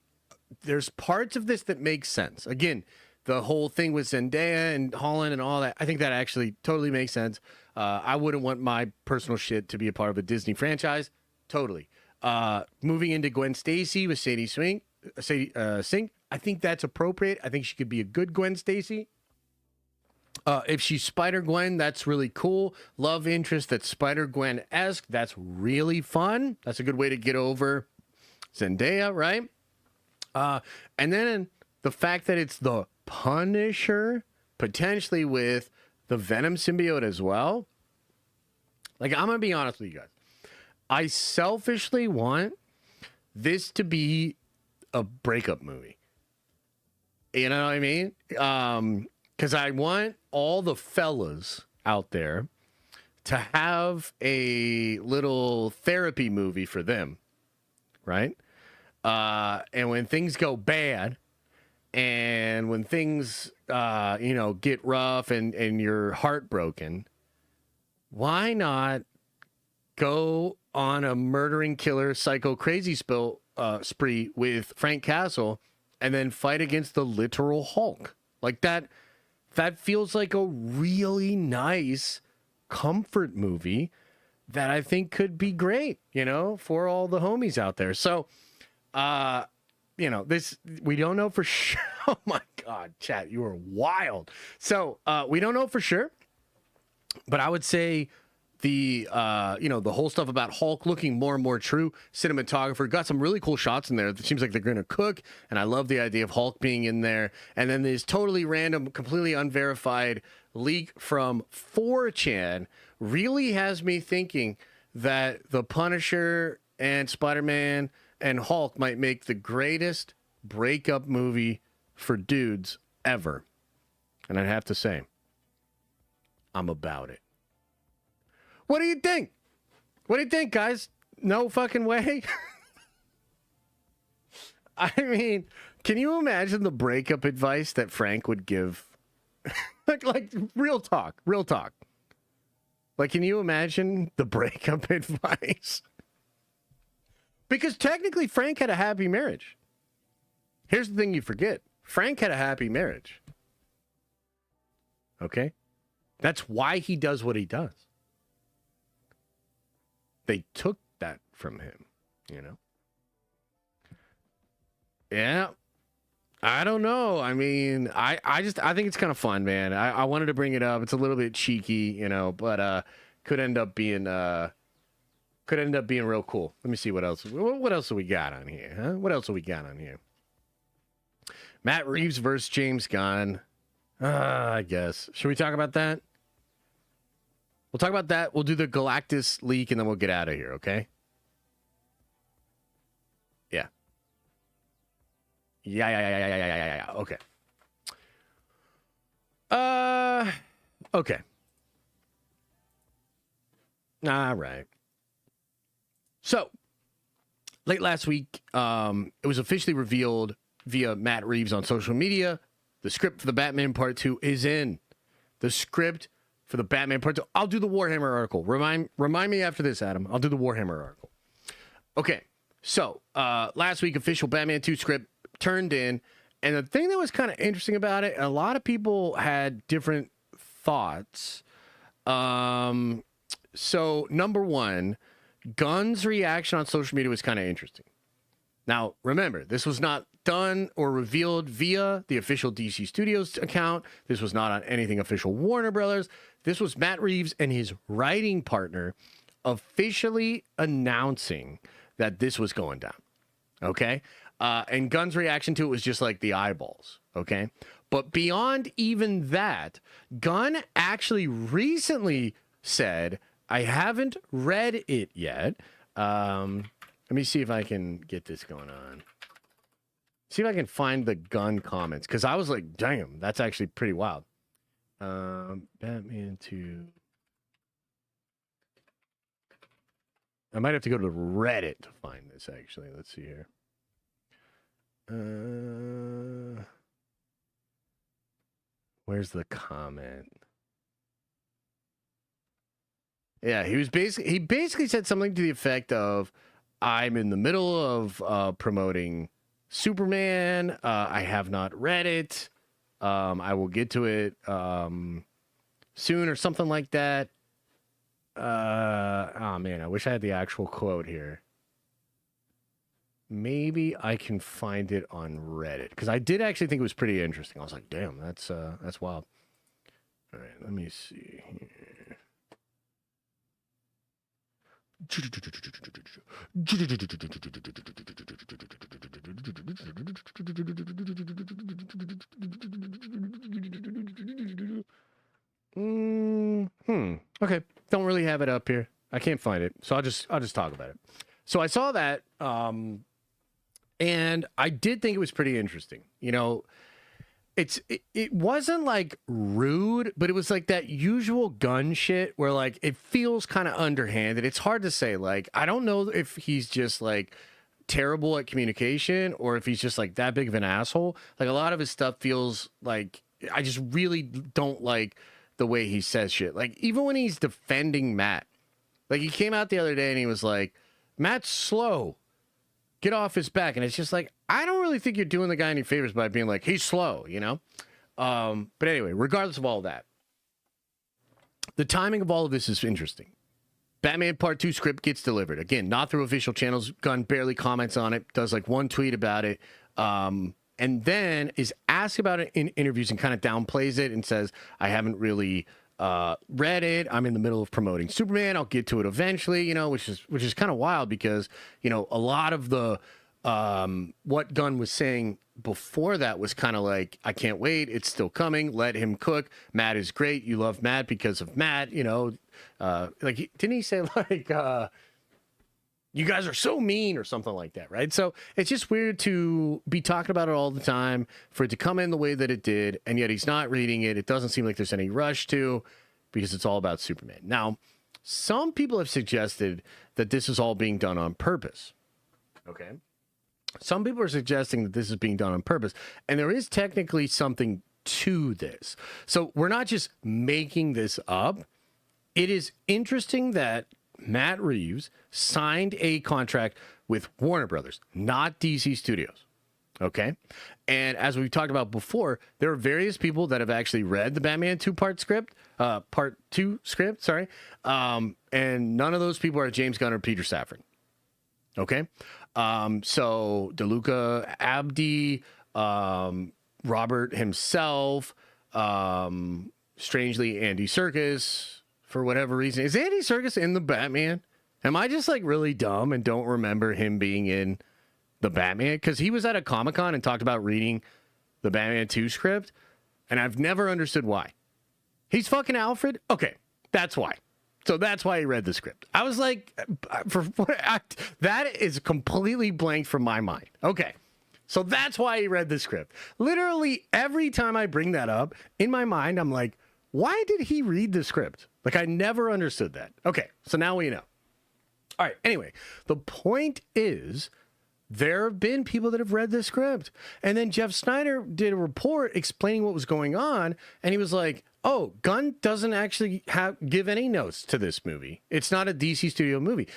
parts of this that make sense. Again, the whole thing with Zendaya and Holland and all that, I think that actually totally makes sense. I wouldn't want my personal shit to be a part of a Disney franchise. Totally. Moving into Gwen Stacy with Sadie Sink, I think that's appropriate. I think she could be a good Gwen Stacy. If she's Spider-Gwen, that's really cool. Love interest that's Spider-Gwen-esque, that's really fun. That's a good way to get over Zendaya, right? And then the fact that it's the Punisher, potentially with the Venom symbiote as well. Like, I'm going to be honest with you guys. I selfishly want this to be a breakup movie. You know what I mean? Because I want all the fellas out there to have a little therapy movie for them, right? And when things go bad, and when things, get rough and you're heartbroken, why not go on a murdering killer psycho crazy spree with Frank Castle and then fight against the literal Hulk? Like that feels like a really nice comfort movie that I think could be great, for all the homies out there. So, this, we don't know for sure. Oh my God, chat, you are wild. So, we don't know for sure, but I would say the whole stuff about Hulk looking more and more true. Cinematographer got some really cool shots in there. It seems like they're going to cook, and I love the idea of Hulk being in there. And then this totally random, completely unverified leak from 4chan really has me thinking that the Punisher and Spider-Man and Hulk might make the greatest breakup movie for dudes ever. And I'd have to say, I'm about it. What do you think? What do you think, guys? No fucking way. I mean, can you imagine the breakup advice that Frank would give? like real talk, real talk. Like, can you imagine the breakup advice? Because technically, Frank had a happy marriage. Here's the thing you forget. Frank had a happy marriage. Okay? That's why he does what he does. They took that from him, you know? Yeah. I don't know. I mean, I think it's kind of fun, man. I wanted to bring it up. It's a little bit cheeky, you know, but could end up being real cool. Let me see what else do we got on here, huh? What else do we got on here? Matt Reeves versus James Gunn. I guess. Should we talk about that? We'll talk about that. We'll do the Galactus leak, and then we'll get out of here, okay? Yeah. Yeah. Okay. Okay. All right. So, late last week, it was officially revealed via Matt Reeves on social media. The script for the Batman Part 2 is in. The script for the Batman Part 2. I'll do the Warhammer article. Remind me after this, Adam. I'll do the Warhammer article. Okay. So, last week, official Batman 2 script turned in. And the thing that was kind of interesting about it, a lot of people had different thoughts. So, number one, Gunn's reaction on social media was kind of interesting. Now, remember, this was not done or revealed via the official DC Studios account. This was not on anything official Warner Brothers. This was Matt Reeves and his writing partner officially announcing that this was going down. Okay? And Gunn's reaction to it was just like the eyeballs. Okay? But beyond even that, Gunn actually recently said, I haven't read it yet. Let me see if I can get this going on. See if I can find the Gunn comments. Because I was like, damn, that's actually pretty wild. Batman 2. I might have to go to Reddit to find this, actually. Let's see here. Where's the comment? Yeah, he basically said something to the effect of, I'm in the middle of promoting Superman. I have not read it. I will get to it soon or something like that. Oh man, I wish I had the actual quote here. Maybe I can find it on Reddit, because I did actually think it was pretty interesting. I was like, damn, that's wild. All right, let me see here. Okay, don't really have it up here. I can't find it, so I'll just talk about it. So I saw that, and I did think it was pretty interesting. You know, it wasn't like rude, but it was like that usual Gunn shit where like it feels kind of underhanded. It's hard to say. Like, I don't know if he's just like terrible at communication or if he's just like that big of an asshole. Like, a lot of his stuff feels like, I just really don't like the way he says shit. Like, even when he's defending Matt, like he came out the other day and he was like, Matt's slow. Get off his back. And it's just like, I don't really think you're doing the guy any favors by being like, he's slow, you know? But anyway, regardless of all that, the timing of all of this is interesting. Batman Part 2 script gets delivered. Again, not through official channels. Gunn barely comments on it, does like one tweet about it, and then is asked about it in interviews and kind of downplays it and says, I haven't really read it. I'm in the middle of promoting Superman. I'll get to it eventually, you know, which is kind of wild because, you know, a lot of the what Gunn was saying before that was kind of like, I can't wait. It's still coming. Let him cook. Matt is great. You love Matt because of Matt, you know, didn't he say like, you guys are so mean or something like that, right? So it's just weird to be talking about it all the time, for it to come in the way that it did, and yet he's not reading it. It doesn't seem like there's any rush to, because it's all about Superman. Now, some people have suggested that this is all being done on purpose. Okay? Some people are suggesting that this is being done on purpose, and there is technically something to this. So we're not just making this up. It is interesting that Matt Reeves signed a contract with Warner Brothers, not DC Studios. Okay. And as we've talked about before, there are various people that have actually read the Batman part two script, sorry. And none of those people are James Gunn or Peter Safran. Okay. So DeLuca Abdi, Robert himself, strangely, Andy Serkis, for whatever reason. Is Andy Serkis in the Batman? Am I just like really dumb and don't remember him being in the Batman? Because he was at a Comic-Con and talked about reading the Batman 2 script, and I've never understood why. He's fucking Alfred? Okay, that's why. So that's why he read the script. I was like, that is completely blanked from my mind. Okay, so that's why he read the script. Literally every time I bring that up, in my mind, I'm like, why did he read the script? Like, I never understood that. Okay, so now we know. All right, anyway, the point is, there have been people that have read this script. And then Jeff Snyder did a report explaining what was going on, and he was like, oh, Gunn doesn't actually give any notes to this movie. It's not a DC Studio movie.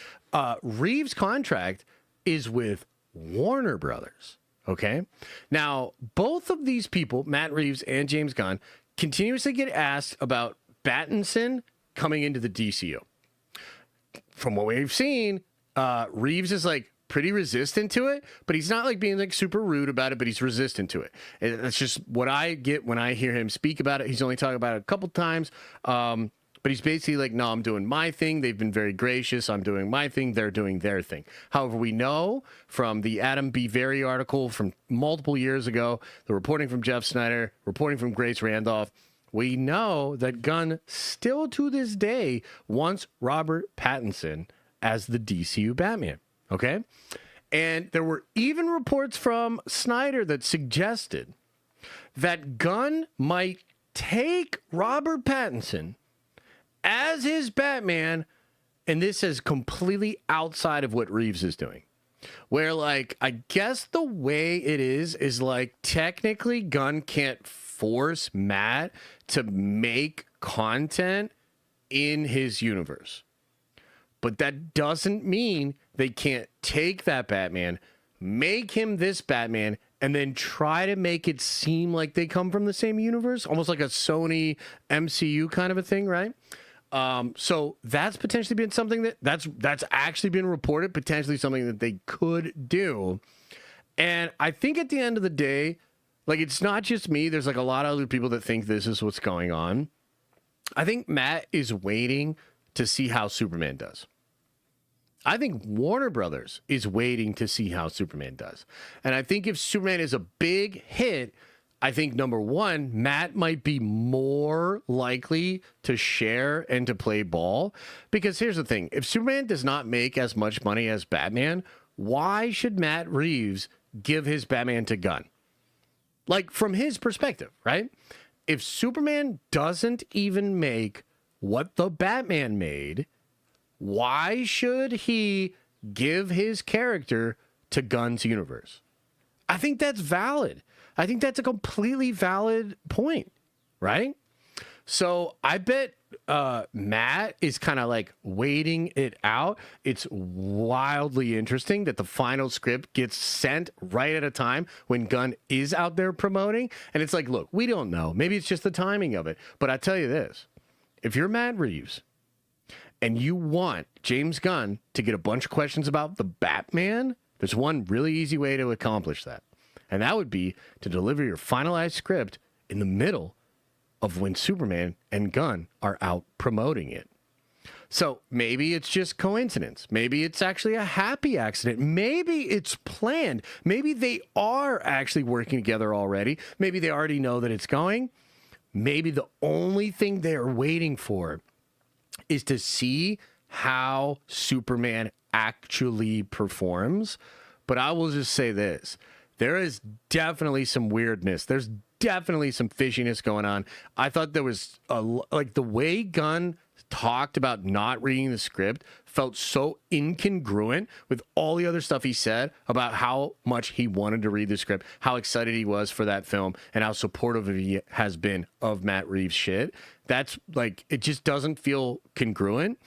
Reeves' contract is with Warner Brothers, okay? Now, both of these people, Matt Reeves and James Gunn, continuously get asked about Pattinson coming into the DCU. From what we've seen, Reeves is like pretty resistant to it, but he's not like being like super rude about it, but he's resistant to it. And that's just what I get when I hear him speak about it. He's only talked about it a couple times, but he's basically like, no, I'm doing my thing. They've been very gracious. I'm doing my thing. They're doing their thing. However, we know from the Adam B. Very article from multiple years ago, the reporting from Jeff Snyder, reporting from Grace Randolph, we know that Gunn still to this day wants Robert Pattinson as the DCU Batman. Okay? And there were even reports from Snyder that suggested that Gunn might take Robert Pattinson as his Batman, and this is completely outside of what Reeves is doing. Where, like, I guess the way it is like technically Gunn can't force Matt to make content in his universe. But that doesn't mean they can't take that Batman, make him this Batman, and then try to make it seem like they come from the same universe, almost like a Sony MCU kind of a thing, right? So that's potentially been something that's actually been reported, potentially something that they could do. And I think at the end of the day, like, it's not just me. There's like a lot of other people that think this is what's going on. I think Matt is waiting to see how Superman does. I think Warner Brothers is waiting to see how Superman does. And I think if Superman is a big hit, I think, number one, Matt might be more likely to share and to play ball. Because here's the thing. If Superman does not make as much money as Batman, why should Matt Reeves give his Batman to Gunn? Like, from his perspective, right? If Superman doesn't even make what the Batman made, why should he give his character to Gunn's universe? I think that's valid. I think that's a completely valid point, right? So I bet Matt is kind of like waiting it out. It's wildly interesting that the final script gets sent right at a time when Gunn is out there promoting. And it's like, look, we don't know. Maybe it's just the timing of it. But I tell you this, if you're Matt Reeves and you want James Gunn to get a bunch of questions about the Batman, there's one really easy way to accomplish that. And that would be to deliver your finalized script in the middle of when Superman and Gunn are out promoting it. So maybe it's just coincidence. Maybe it's actually a happy accident. Maybe it's planned. Maybe they are actually working together already. Maybe they already know that it's going. Maybe the only thing they're waiting for is to see how Superman actually performs. But I will just say this. There is definitely some weirdness. There's definitely some fishiness going on. I thought there was like the way Gunn talked about not reading the script felt so incongruent with all the other stuff he said about how much he wanted to read the script, how excited he was for that film, and how supportive he has been of Matt Reeves' shit. That's like, it just doesn't feel congruent.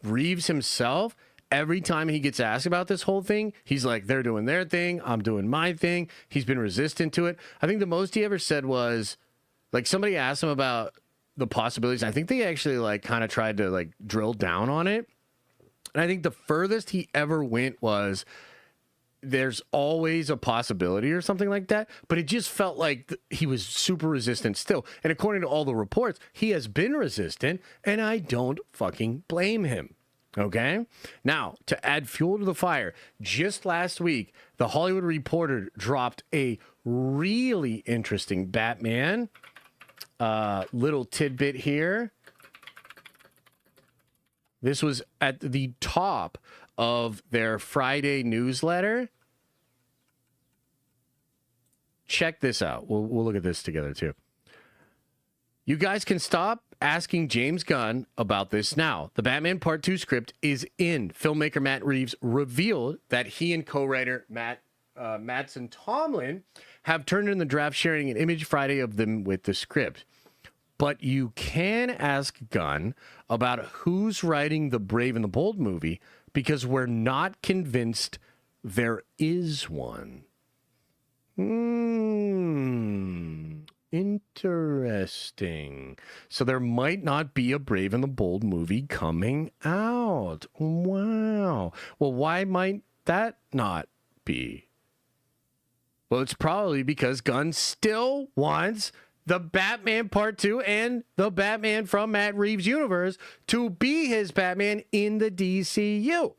Reeves himself, every time he gets asked about this whole thing, he's like, they're doing their thing, I'm doing my thing. He's been resistant to it. I think the most he ever said was, like, somebody asked him about the possibilities. I think they actually like kind of tried to like drill down on it. And I think the furthest he ever went was there's always a possibility or something like that. But it just felt like he was super resistant still. And according to all the reports, he has been resistant, and I don't fucking blame him. Okay. Now, to add fuel to the fire, just last week, the Hollywood Reporter dropped a really interesting Batman little tidbit here. This was at the top of their Friday newsletter. Check this out. We'll look at this together too. You guys can stop asking James Gunn about this now. The Batman Part 2 script is in. Filmmaker Matt Reeves revealed that he and co-writer Mattson Tomlin have turned in the draft, sharing an image Friday of them with the script. But you can ask Gunn about who's writing the Brave and the Bold movie, because we're not convinced there is one. Interesting. So there might not be a Brave and the Bold movie coming out. Wow. Well, why might that not be? Well, it's probably because Gunn still wants the Batman Part 2 and the Batman from Matt Reeves' universe to be his Batman in the DCU.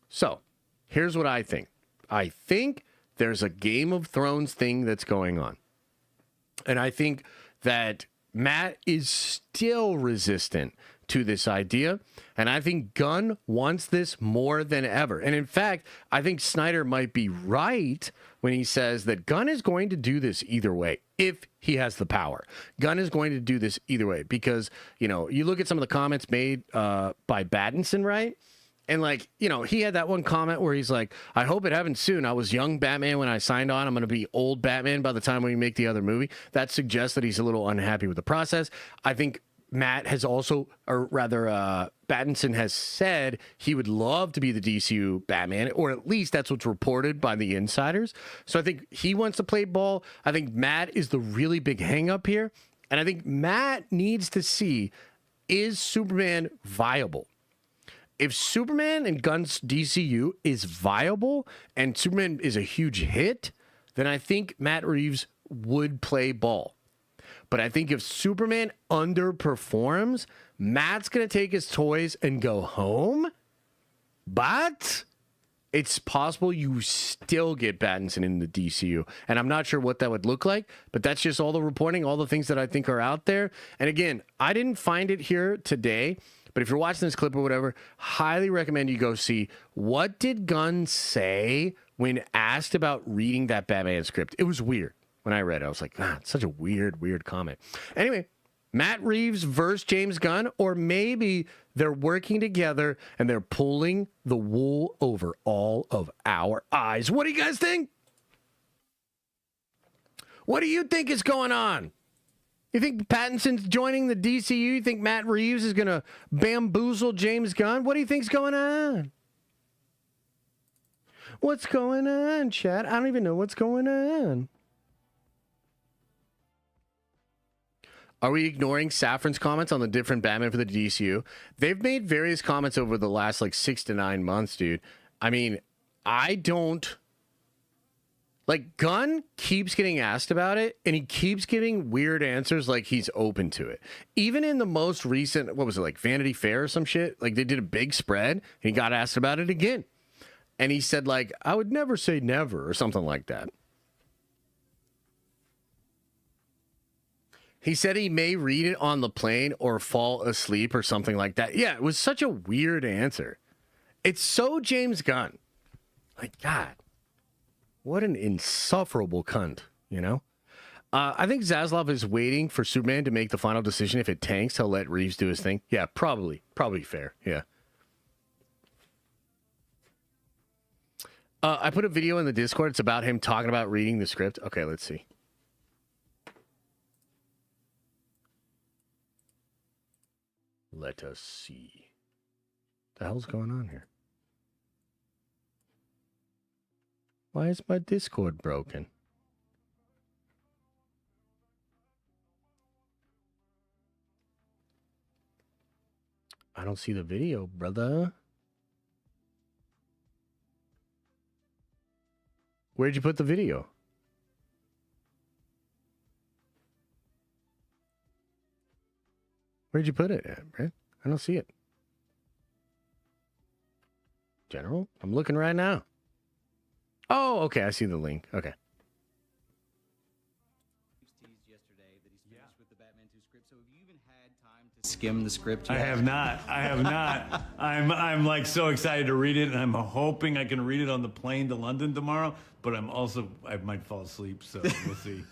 So, here's what I think. I think there's a Game of Thrones thing that's going on. And I think that Matt is still resistant to this idea. And I think Gunn wants this more than ever. And in fact, I think Snyder might be right when he says that Gunn is going to do this either way if he has the power. Gunn is going to do this either way because, you know, you look at some of the comments made by Battinson, right? And like, you know, he had that one comment where he's like, I hope it happens soon. I was young Batman when I signed on. I'm going to be old Batman by the time we make the other movie. That suggests that he's a little unhappy with the process. I think Matt has also, or rather, Battinson has said he would love to be the DCU Batman, or at least that's what's reported by the insiders. So I think he wants to play ball. I think Matt is the really big hang up here. And I think Matt needs to see, is Superman viable? If Superman and Gunn's DCU is viable and Superman is a huge hit, then I think Matt Reeves would play ball. But I think if Superman underperforms, Matt's going to take his toys and go home. But it's possible you still get Pattinson in the DCU. And I'm not sure what that would look like, but that's just all the reporting, all the things that I think are out there. And again, I didn't find it here today, but if you're watching this clip or whatever, highly recommend you go see what did Gunn say when asked about reading that Batman script. It was weird. When I read it, I was like, it's such a weird comment. Anyway, Matt Reeves versus James Gunn, or maybe they're working together and they're pulling the wool over all of our eyes. What do you guys think? What do you think is going on? You think Pattinson's joining the DCU? You think Matt Reeves is going to bamboozle James Gunn? What do you think's going on? What's going on, chat? I don't even know what's going on. Are we ignoring Safran's comments on the different Batman for the DCU? They've made various comments over the last like 6 to 9 months, dude. I mean, I don't Like, Gunn keeps getting asked about it, and he keeps giving weird answers like he's open to it. Even in the most recent, what was it, like Vanity Fair or some shit? Like, they did a big spread, and he got asked about it again. And he said, like, I would never say never, or something like that. He said he may read it on the plane or fall asleep or something like that. Yeah, it was such a weird answer. It's so James Gunn. Like, God, what an insufferable cunt, you know? I think Zaslav is waiting for Superman to make the final decision. If it tanks, he'll let Reeves do his thing. Yeah, probably. Probably fair, yeah. I put a video in the Discord. It's about him talking about reading the script. Okay, let's see. Let us see. What the hell's going on here? Why is my Discord broken? I don't see the video, brother. Where'd you put the video? Where'd you put it at, Brent? I don't see it. General? I'm looking right now. Oh, okay. I see the link. Okay. Skim the script yet? I have not. I have not. I'm like so excited to read it, and I'm hoping I can read it on the plane to London tomorrow. But I might fall asleep, so we'll see.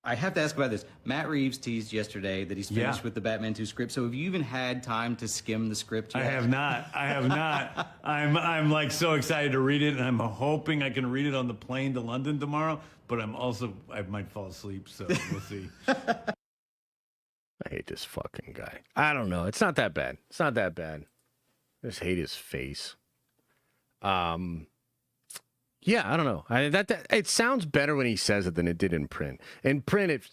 I have to ask about this. Matt Reeves teased yesterday that he's finished with the Batman 2 script. So have you even had time to skim the script yet? I have not. I have not. I'm like so excited to read it, and I'm hoping I can read it on the plane to London tomorrow. But I might fall asleep, so we'll see. I hate this fucking guy. I don't know. It's not that bad. It's not that bad. I just hate his face. Yeah, I don't know. It sounds better when he says it than it did in print. In print,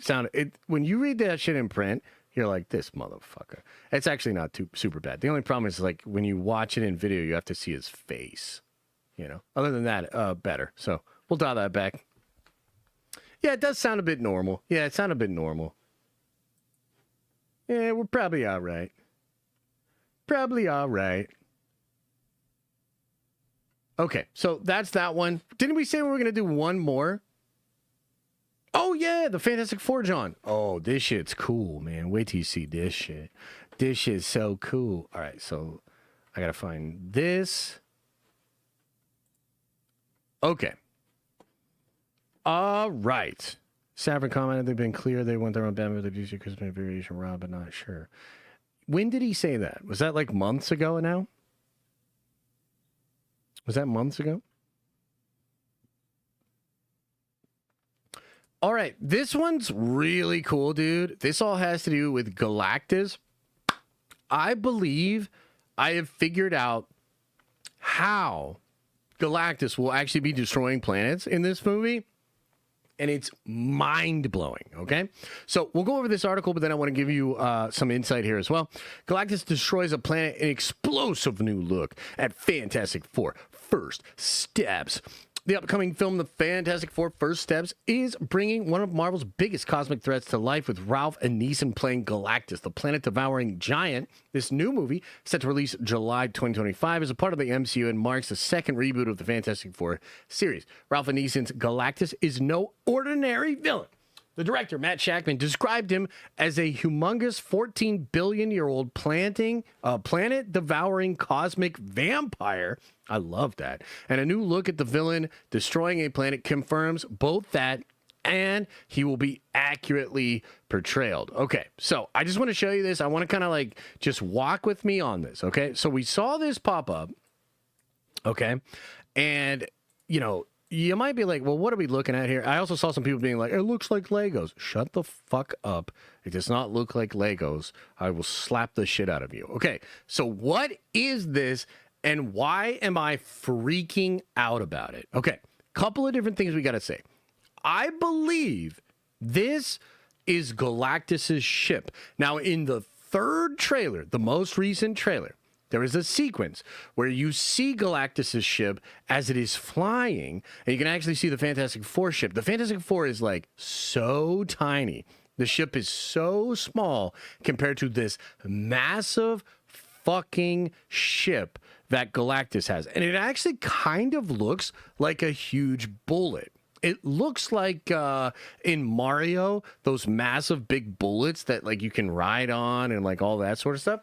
when you read that shit in print, you're like, this motherfucker. It's actually not super bad. The only problem is, like, when you watch it in video, you have to see his face. You know? Other than that, better. So we'll dial that back. Yeah, it does sound a bit normal. Yeah, it sounded a bit normal. Yeah, we're probably all right. Probably all right. Okay, so that's that one. Didn't we say we were going to do one more? Oh, yeah, the Fantastic Four, John. Oh, this shit's cool, man. Wait till you see this shit. This shit's so cool. All right, so I got to find this. Okay. All right. Saffron commented they've been clear they want their own Batman with the DC Christmas variation, Rob, but not sure. When did he say that? Was that like months ago now? Was that months ago? All right, this one's really cool, dude. This all has to do with Galactus. I believe I have figured out how Galactus will actually be destroying planets in this movie. And it's mind-blowing, okay? So we'll go over this article, but then I want to give you some insight here as well. Galactus destroys a planet in explosive new look at Fantastic Four First Steps. The upcoming film, The Fantastic Four First Steps, is bringing one of Marvel's biggest cosmic threats to life with Ralph Ineson playing Galactus, the planet-devouring giant. This new movie, set to release July 2025, is a part of the MCU and marks the second reboot of the Fantastic Four series. Ralph Ineson's Galactus is no ordinary villain. The director, Matt Shackman, described him as a humongous 14 billion-year-old planet-devouring cosmic vampire. I love that. And a new look at the villain destroying a planet confirms both that and he will be accurately portrayed. Okay, so I just want to show you this. I want to kind of like just walk with me on this, okay? So we saw this pop up, okay? And, you know, you might be like, well, what are we looking at here? I also saw some people being like, it looks like Legos. Shut the fuck up. It does not look like Legos. I will slap the shit out of you. Okay, so what is this and why am I freaking out about it? Okay, couple of different things we got to say. I believe this is Galactus's ship. Now, in the third trailer, the most recent trailer, there is a sequence where you see Galactus's ship as it is flying, and you can actually see the Fantastic Four ship. The Fantastic Four is like so tiny. The ship is so small compared to this massive fucking ship that Galactus has. And it actually kind of looks like a huge bullet. It looks like in Mario, those massive big bullets that like you can ride on and like all that sort of stuff.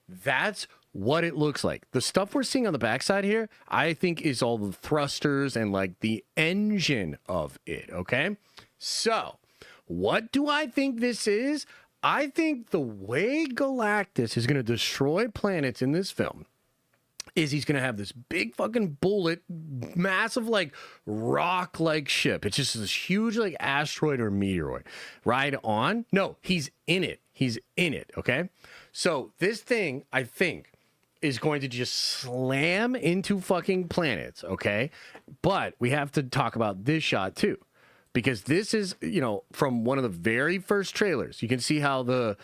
That's what it looks like. The stuff we're seeing on the backside here, I think is all the thrusters and like the engine of it, okay? So, what do I think this is? I think the way Galactus is going to destroy planets in this film is he's going to have this big fucking bullet, massive like rock-like ship. It's just this huge like asteroid or meteoroid. Ride on? No, he's in it. He's in it, okay? So this thing, I think, is going to just slam into fucking planets, okay? But we have to talk about this shot too. Because this is, you know, from one of the very first trailers. You can see how the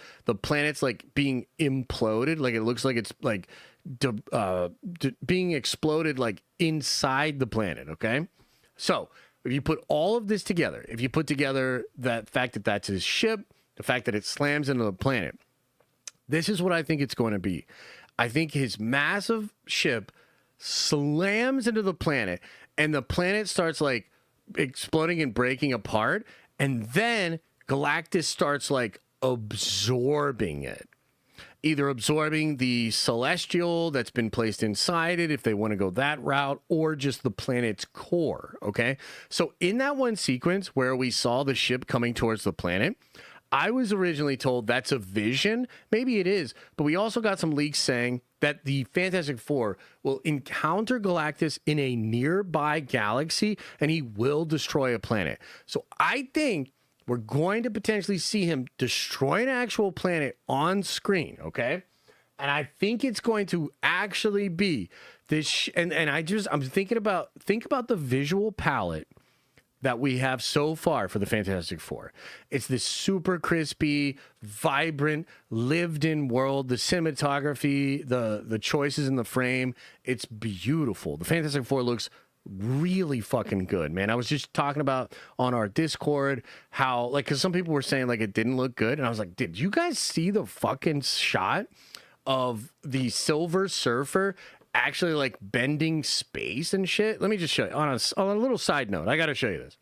planet's like being imploded. Like it looks like it's like being exploded like inside the planet, okay? So if you put all of this together, if you put together that fact that that's his ship, the fact that it slams into the planet, this is what I think it's going to be. I think his massive ship slams into the planet and the planet starts like exploding and breaking apart, and then Galactus starts like absorbing it, either absorbing the celestial that's been placed inside it if they want to go that route, or just the planet's core, okay? So in that one sequence where we saw the ship coming towards the planet, I was originally told that's a vision. Maybe it is, but we also got some leaks saying that the Fantastic Four will encounter Galactus in a nearby galaxy and he will destroy a planet. So I think we're going to potentially see him destroy an actual planet on screen, okay? And I think it's going to actually be this, I'm thinking about, think about the visual palette that we have so far for the Fantastic Four. It's this super crispy, vibrant, lived-in world. The cinematography, the choices in the frame, it's beautiful. The Fantastic Four looks really fucking good, man. I was just talking about on our Discord how, like, because some people were saying, like, it didn't look good. And I was like, did you guys see the fucking shot of the Silver Surfer actually like bending space and shit? Let me just show you on a little side note. I got to show you this.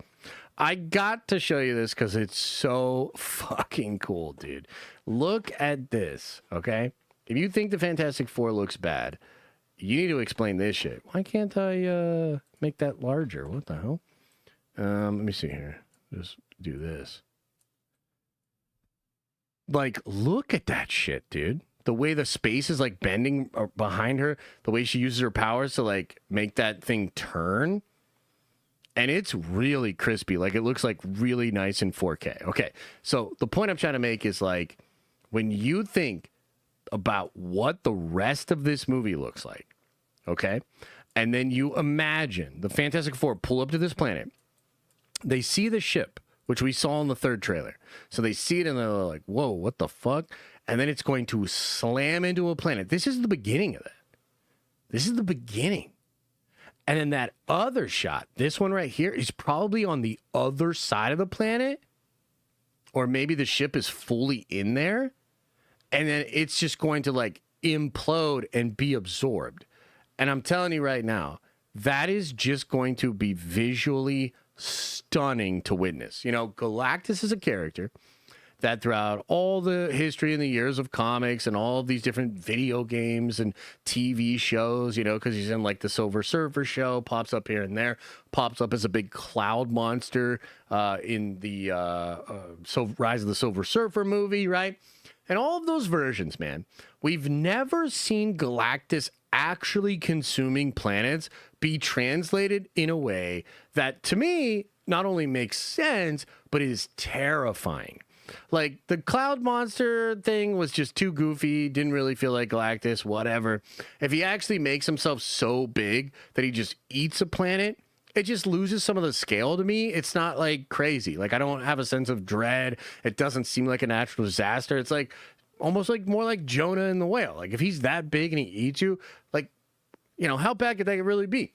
I got to show you this because it's so fucking cool, dude. Look at this, okay? If you think the Fantastic Four looks bad, you need to explain this shit. Why can't I make that larger? What the hell? Let me see here. Just do this. Like, look at that shit, dude. The way the space is like bending behind her, the way she uses her powers to like make that thing turn. And it's really crispy. Like, it looks like really nice in 4K. Okay. So the point I'm trying to make is like, when you think about what the rest of this movie looks like, okay? And then you imagine the Fantastic Four pull up to this planet. They see the ship, which we saw in the third trailer. So they see it and they're like, whoa, what the fuck? And then it's going to slam into a planet. This is the beginning of that. This is the beginning. And then that other shot, this one right here, is probably on the other side of the planet. Or maybe the ship is fully in there. And then it's just going to like implode and be absorbed. And I'm telling you right now, that is just going to be visually stunning to witness. You know, Galactus is a character that throughout all the history and the years of comics and all of these different video games and TV shows, you know, because he's in like the Silver Surfer show, pops up here and there, pops up as a big cloud monster in the Rise of the Silver Surfer movie, right? And all of those versions, man, we've never seen Galactus actually consuming planets be translated in a way that, to me, not only makes sense, but is terrifying. Like, the cloud monster thing was just too goofy, didn't really feel like Galactus, whatever. If he actually makes himself so big that he just eats a planet, it just loses some of the scale to me. It's not, like, crazy. Like, I don't have a sense of dread. It doesn't seem like a natural disaster. It's like, almost like more like Jonah and the whale. Like if he's that big and he eats you, like, you know, how bad could that really be?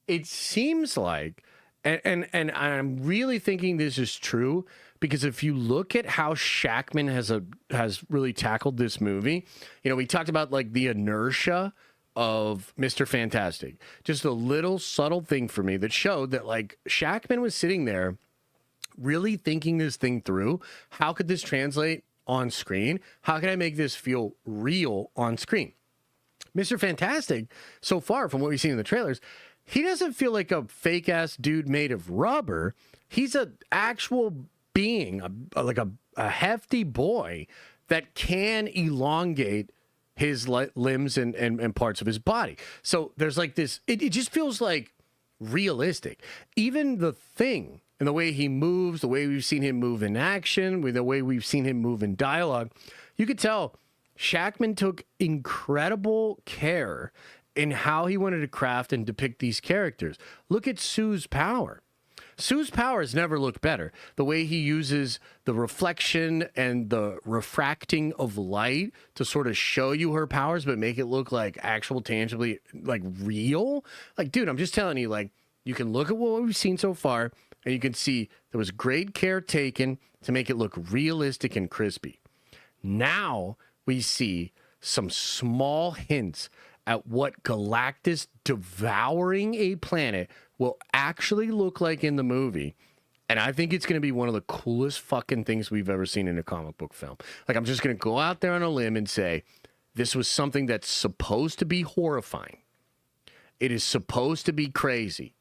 It seems like, and I'm really thinking this is true, because if you look at how Shackman has really tackled this movie, you know, we talked about like the inertia of Mr. Fantastic. Just a little subtle thing for me that showed that like Shackman was sitting there really thinking this thing through. How could this translate on screen? How can I make this feel real on screen? Mr. Fantastic, so far from what we've seen in the trailers, he doesn't feel like a fake ass dude made of rubber. He's an actual being, like a hefty boy that can elongate his limbs and parts of his body. So there's like this, it just feels like realistic. Even the Thing and the way he moves, the way we've seen him move in action, with the way we've seen him move in dialogue, you could tell Shackman took incredible care in how he wanted to craft and depict these characters. Look at Sue's power. Sue's power has never looked better. The way he uses the reflection and the refracting of light to sort of show you her powers, but make it look like actual, tangibly, like real. Like, dude, I'm just telling you, like, you can look at what we've seen so far, and you can see there was great care taken to make it look realistic and crispy. Now we see some small hints at what Galactus devouring a planet will actually look like in the movie. And I think it's going to be one of the coolest fucking things we've ever seen in a comic book film. Like, I'm just going to go out there on a limb and say, this was something that's supposed to be horrifying. It is supposed to be crazy.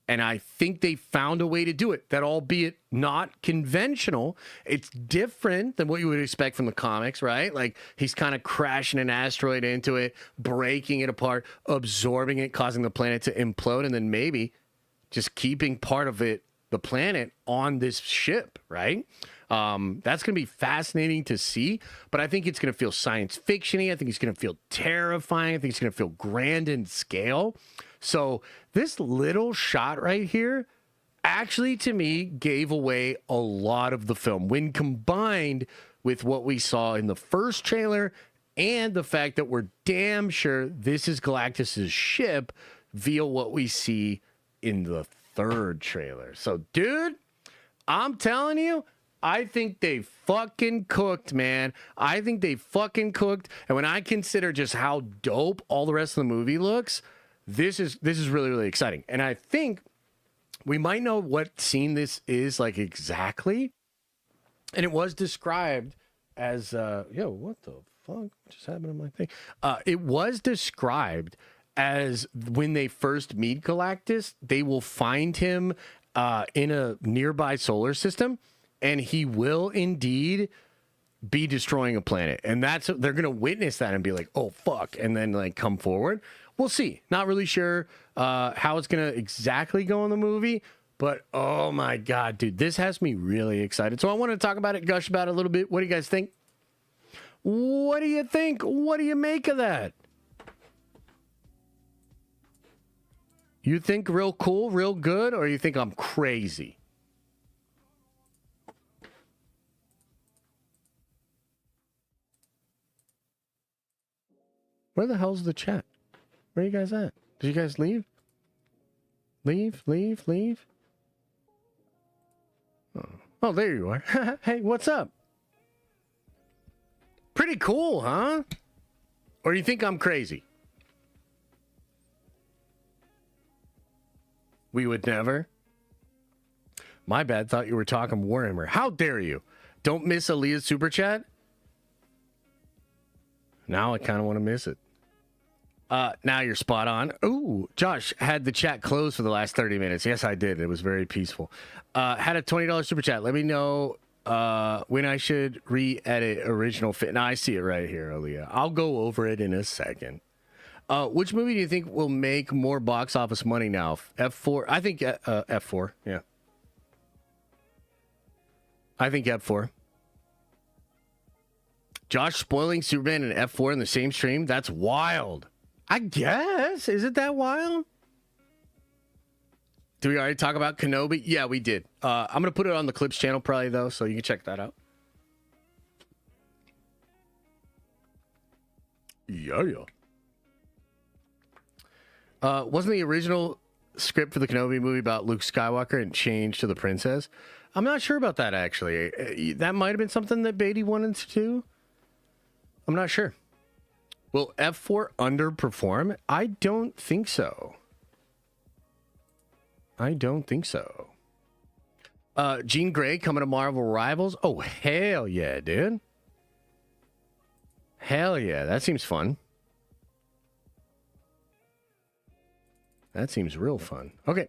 And I think they found a way to do it that, albeit not conventional, it's different than what you would expect from the comics, right? Like, he's kind of crashing an asteroid into it, breaking it apart, absorbing it, causing the planet to implode, and then maybe just keeping part of it, the planet, on this ship, right? That's going to be fascinating to see, but I think it's going to feel science fiction-y. I think it's going to feel terrifying. I think it's going to feel grand in scale. So this little shot right here actually, to me, gave away a lot of the film when combined with what we saw in the first trailer and the fact that we're damn sure this is Galactus's ship via what we see in the third trailer. So, dude, I'm telling you, I think they fucking cooked, man. I think they fucking cooked. And when I consider just how dope all the rest of the movie looks, this is really, really exciting. And I think we might know what scene this is, like, exactly. And it was described as, yo, what the fuck just happened to my thing? It was described as when they first meet Galactus, they will find him in a nearby solar system, and he will indeed be destroying a planet. And they're going to witness that and be like, oh, fuck, and then, like, come forward. We'll see. Not really sure how it's going to exactly go in the movie, but oh my God, dude, this has me really excited. So I want to talk about it, gush about it a little bit. What do you guys think? What do you think? What do you make of that? You think real cool, real good, or you think I'm crazy? Where the hell's the chat? Where are you guys at? Did you guys leave? Leave? Oh, there you are. Hey, what's up? Pretty cool, huh? Or you think I'm crazy? We would never. My bad, thought you were talking Warhammer. How dare you? Don't miss Ilia's super chat? Now I kind of want to miss it. Now you're spot on. Ooh, Josh had the chat closed for the last 30 minutes. Yes, I did. It was very peaceful. Had a $20 super chat. Let me know when I should re-edit original fit. Now I see it right here, Aaliyah. I'll go over it in a second. Which movie do you think will make more box office money now? F4? I think F4. Yeah. I think F4. Josh spoiling Superman and F4 in the same stream? That's wild. I guess. Is it that wild? Did we already talk about Kenobi? Yeah, we did. I'm going to put it on the Clips channel probably, though, so you can check that out. Yeah. Wasn't the original script for the Kenobi movie about Luke Skywalker and changed to the princess? I'm not sure about that, actually. That might have been something that Beatty wanted to do. I'm not sure. Will F4 underperform? I don't think so. Jean Grey coming to Marvel Rivals? Oh, hell yeah, dude. Hell yeah, that seems fun. That seems real fun. Okay.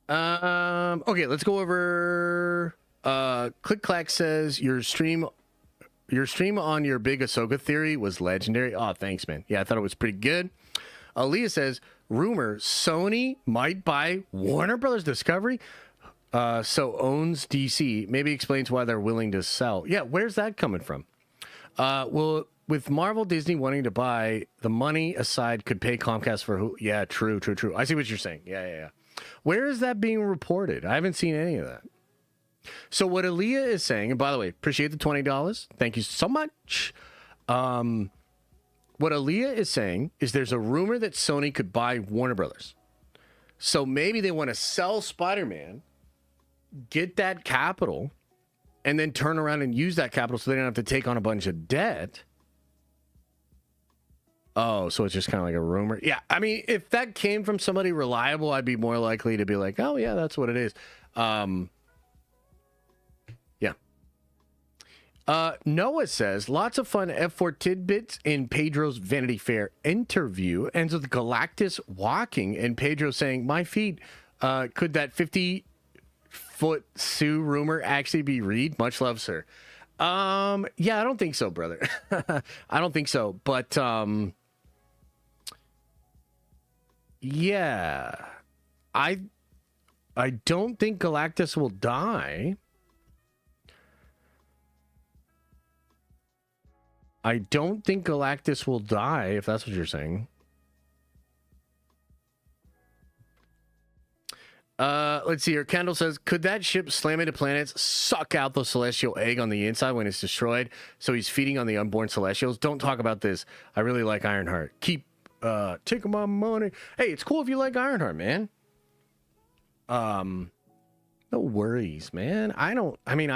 Okay, let's go over Click Clack says your stream on your big Ahsoka theory was legendary. Oh, thanks, man. Yeah, I thought it was pretty good. Aaliyah says, rumor, Sony might buy Warner Brothers Discovery, so owns DC. Maybe explains why they're willing to sell. Yeah, where's that coming from? Well, with Marvel, Disney wanting to buy, the money aside could pay Comcast for who? Yeah, true. I see what you're saying. Yeah. Where is that being reported? I haven't seen any of that. So what Aaliyah is saying, and by the way, appreciate the $20. Thank you so much. What Aaliyah is saying is there's a rumor that Sony could buy Warner Brothers. So maybe they want to sell Spider-Man, get that capital, and then turn around and use that capital so they don't have to take on a bunch of debt. Oh, so it's just kind of like a rumor. Yeah, I mean, if that came from somebody reliable, I'd be more likely to be like, oh, yeah, that's what it is. Yeah. Noah says, lots of fun F4 tidbits in Pedro's Vanity Fair interview. Ends with Galactus walking and Pedro saying, my feet, could that 50-foot Sue rumor actually be Reed? Much love, sir. Yeah, I don't think so, brother. I don't think so. But, yeah, I don't think Galactus will die. I don't think Galactus will die, if that's what you're saying. Let's see here. Kendall says, could that ship slam into planets, suck out the celestial egg on the inside when it's destroyed, so he's feeding on the unborn celestials? Don't talk about this. I really like Ironheart. Keep taking my money. Hey, it's cool if you like Ironheart, man. No worries, man. I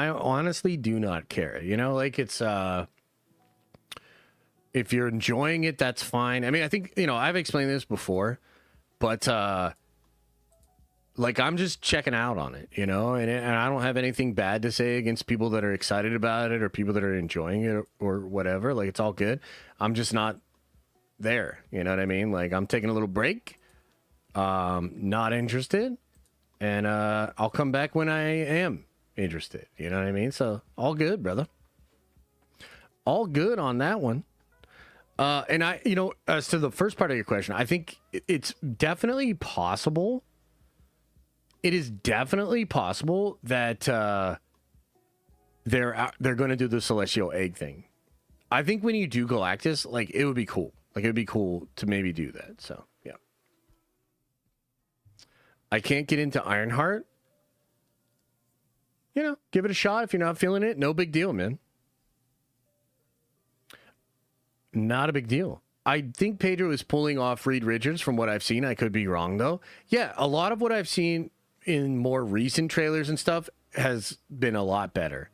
honestly do not care. You know, like it's if you're enjoying it, that's fine. I mean, I think, you know, I've explained this before, but like I'm just checking out on it, you know, and I don't have anything bad to say against people that are excited about it or people that are enjoying it or whatever. Like, it's all good. I'm just not there. You know what I mean? Like, I'm taking a little break. Not interested. And I'll come back when I am interested. You know what I mean? So all good, brother. All good on that one. And I, you know, as to the first part of your question, I think it's definitely possible. It is definitely possible that they're going to do the celestial egg thing. I think when you do Galactus, like, it would be cool. Like, it would be cool to maybe do that. So, yeah. I can't get into Ironheart. You know, give it a shot if you're not feeling it. No big deal, man. Not a big deal. I think Pedro is pulling off Reed Richards from what I've seen. I could be wrong, though. Yeah, a lot of what I've seen in more recent trailers and stuff has been a lot better,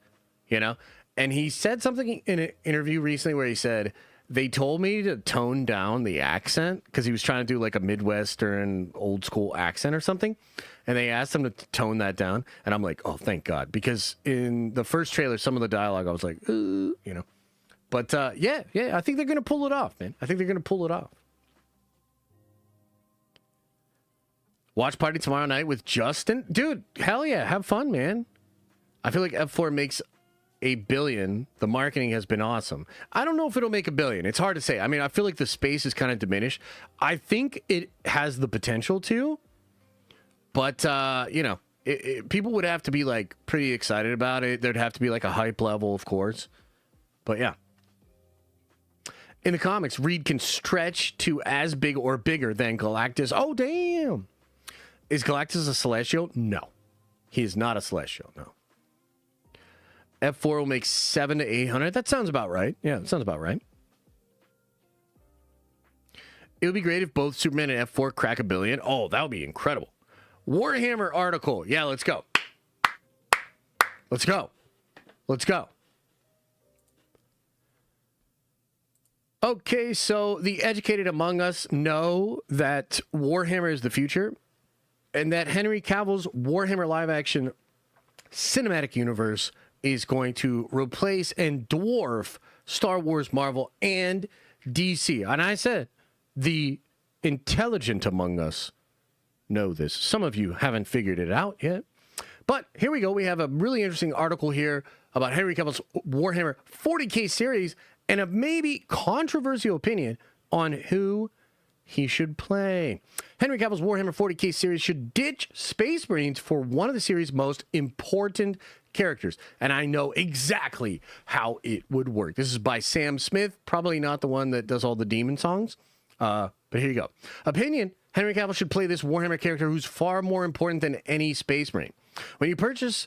you know? And he said something in an interview recently where he said, they told me to tone down the accent because he was trying to do like a Midwestern old school accent or something. And they asked him to tone that down. And I'm like, oh, thank God. Because in the first trailer, some of the dialogue, I was like, you know. But yeah, I think they're going to pull it off, man. I think they're going to pull it off. Watch party tomorrow night with Justin. Dude, hell yeah. Have fun, man. I feel like F4 makes $1 billion. The marketing has been awesome. I don't know if it'll make $1 billion. It's hard to say. I mean, I feel like the space is kind of diminished. I think it has the potential to, but you know, people would have to be like pretty excited about it. There'd have to be like a hype level, of course. But yeah. In the comics, Reed can stretch to as big or bigger than Galactus. Oh, damn. Is Galactus a Celestial? No. He is not a Celestial, no. F4 will make 700 to 800. That sounds about right. Yeah, that sounds about right. It would be great if both Superman and F4 crack 1 billion. Oh, that would be incredible. Warhammer article. Yeah, let's go. Let's go. Let's go. Okay, so the educated among us know that Warhammer is the future and that Henry Cavill's Warhammer live-action cinematic universe is going to replace and dwarf Star Wars, Marvel, and DC. And I said the intelligent among us know this. Some of you haven't figured it out yet. But here we go. We have a really interesting article here about Henry Cavill's Warhammer 40K series and a maybe controversial opinion on who he should play. Henry Cavill's Warhammer 40K series should ditch Space Marines for one of the series' most important characters. And I know exactly how it would work. This is by Sam Smith, probably not the one that does all the demon songs. But here you go. Opinion: Henry Cavill should play this Warhammer character who's far more important than any Space Marine. When you purchase...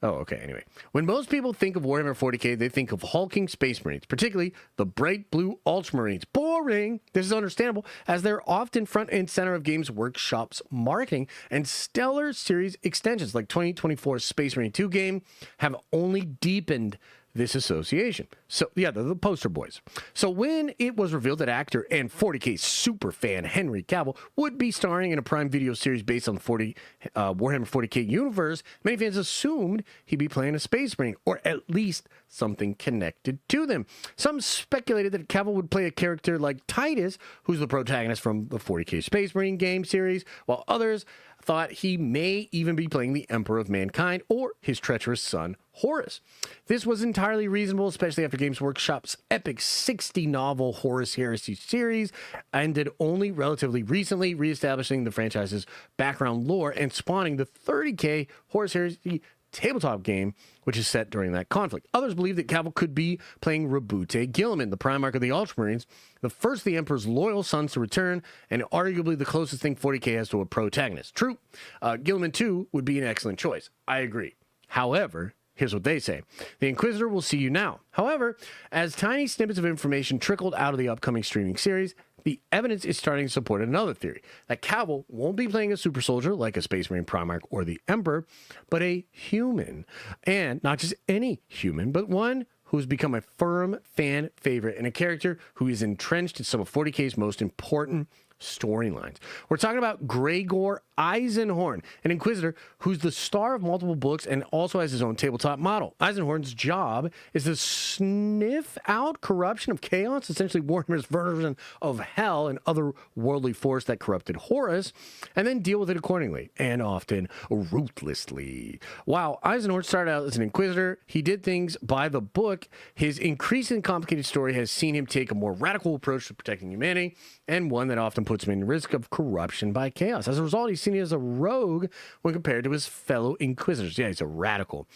Oh, okay, anyway. When most people think of Warhammer 40K, they think of hulking Space Marines, particularly the bright blue Ultramarines. Boring! This is understandable, as they're often front and center of Games Workshop's marketing, and stellar series extensions like 2024's Space Marine 2 game have only deepened this association. So, yeah, they're the poster boys. So when it was revealed that actor and 40K super fan Henry Cavill would be starring in a Prime Video series based on the Warhammer 40K universe, many fans assumed he'd be playing a Space Marine, or at least something connected to them. Some speculated that Cavill would play a character like Titus, who's the protagonist from the 40K Space Marine game series, while others thought he may even be playing the Emperor of Mankind or his treacherous son, Horus. This was entirely reasonable, especially after Games Workshop's epic 60-novel Horus Heresy series ended only relatively recently, reestablishing the franchise's background lore and spawning the 30K Horus Heresy tabletop game, which is set during that conflict. Others believe that Cavill could be playing Rabute Gilliman, the Primarch of the Ultramarines, the first of the Emperor's loyal sons to return, and arguably the closest thing 40K has to a protagonist. True, Gilliman too would be an excellent choice. I agree. However, here's what they say. The Inquisitor will see you now. However, as tiny snippets of information trickled out of the upcoming streaming series, the evidence is starting to support another theory, that Cavill won't be playing a super soldier like a Space Marine Primarch or the Emperor, but a human. And not just any human, but one who's become a firm fan favorite and a character who is entrenched in some of 40K's most important storylines. We're talking about Gregor Eisenhorn, an Inquisitor who's the star of multiple books and also has his own tabletop model. Eisenhorn's job is to sniff out corruption of chaos, essentially Warhammer's version of hell and other worldly force that corrupted Horus, and then deal with it accordingly, and often ruthlessly. While Eisenhorn started out as an Inquisitor, he did things by the book. His increasingly complicated story has seen him take a more radical approach to protecting humanity, and one that often puts him in risk of corruption by chaos. As a result, he's seen as a rogue when compared to his fellow Inquisitors. Yeah, he's a radical.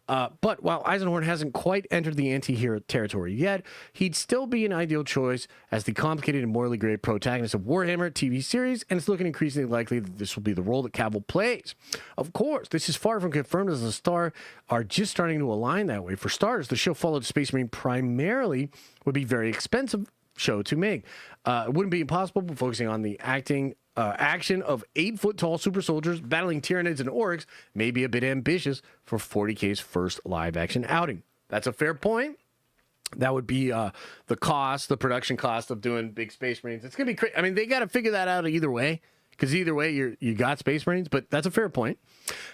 But while Eisenhorn hasn't quite entered the anti-hero territory yet, he'd still be an ideal choice as the complicated and morally gray protagonist of Warhammer TV series, and it's looking increasingly likely that this will be the role that Cavill plays. Of course, this is far from confirmed, as the stars are just starting to align that way. For starters, the show followed Space Marine primarily would be very expensive show to make. It wouldn't be impossible, but focusing on the action of 8-foot-tall super soldiers battling Tyranids and Orcs may be a bit ambitious for 40K's first live-action outing. That's a fair point. That would be the cost, the production cost of doing big Space Marines. It's going to be crazy. I mean, they got to figure that out either way, because either way, you got Space Marines, but that's a fair point.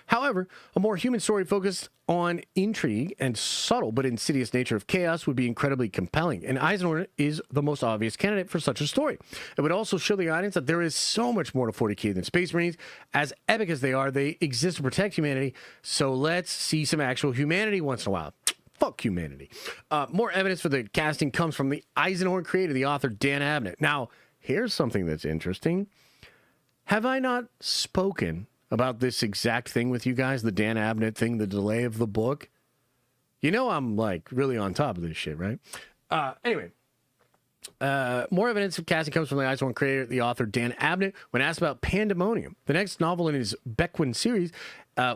However, a more human story focused on intrigue and subtle but insidious nature of chaos would be incredibly compelling, and Eisenhorn is the most obvious candidate for such a story. It would also show the audience that there is so much more to 40K than Space Marines. As epic as they are, they exist to protect humanity, so let's see some actual humanity once in a while. Fuck humanity. More evidence for the casting comes from the Eisenhorn creator, the author Dan Abnett. Now, here's something that's interesting. Have I not spoken about this exact thing with you guys, the Dan Abnett thing, the delay of the book? You know I'm, like, really on top of this shit, right? Anyway, more evidence of casting comes from the Eisenhorn creator, the author Dan Abnett, when asked about Pandemonium, the next novel in his Bequin series,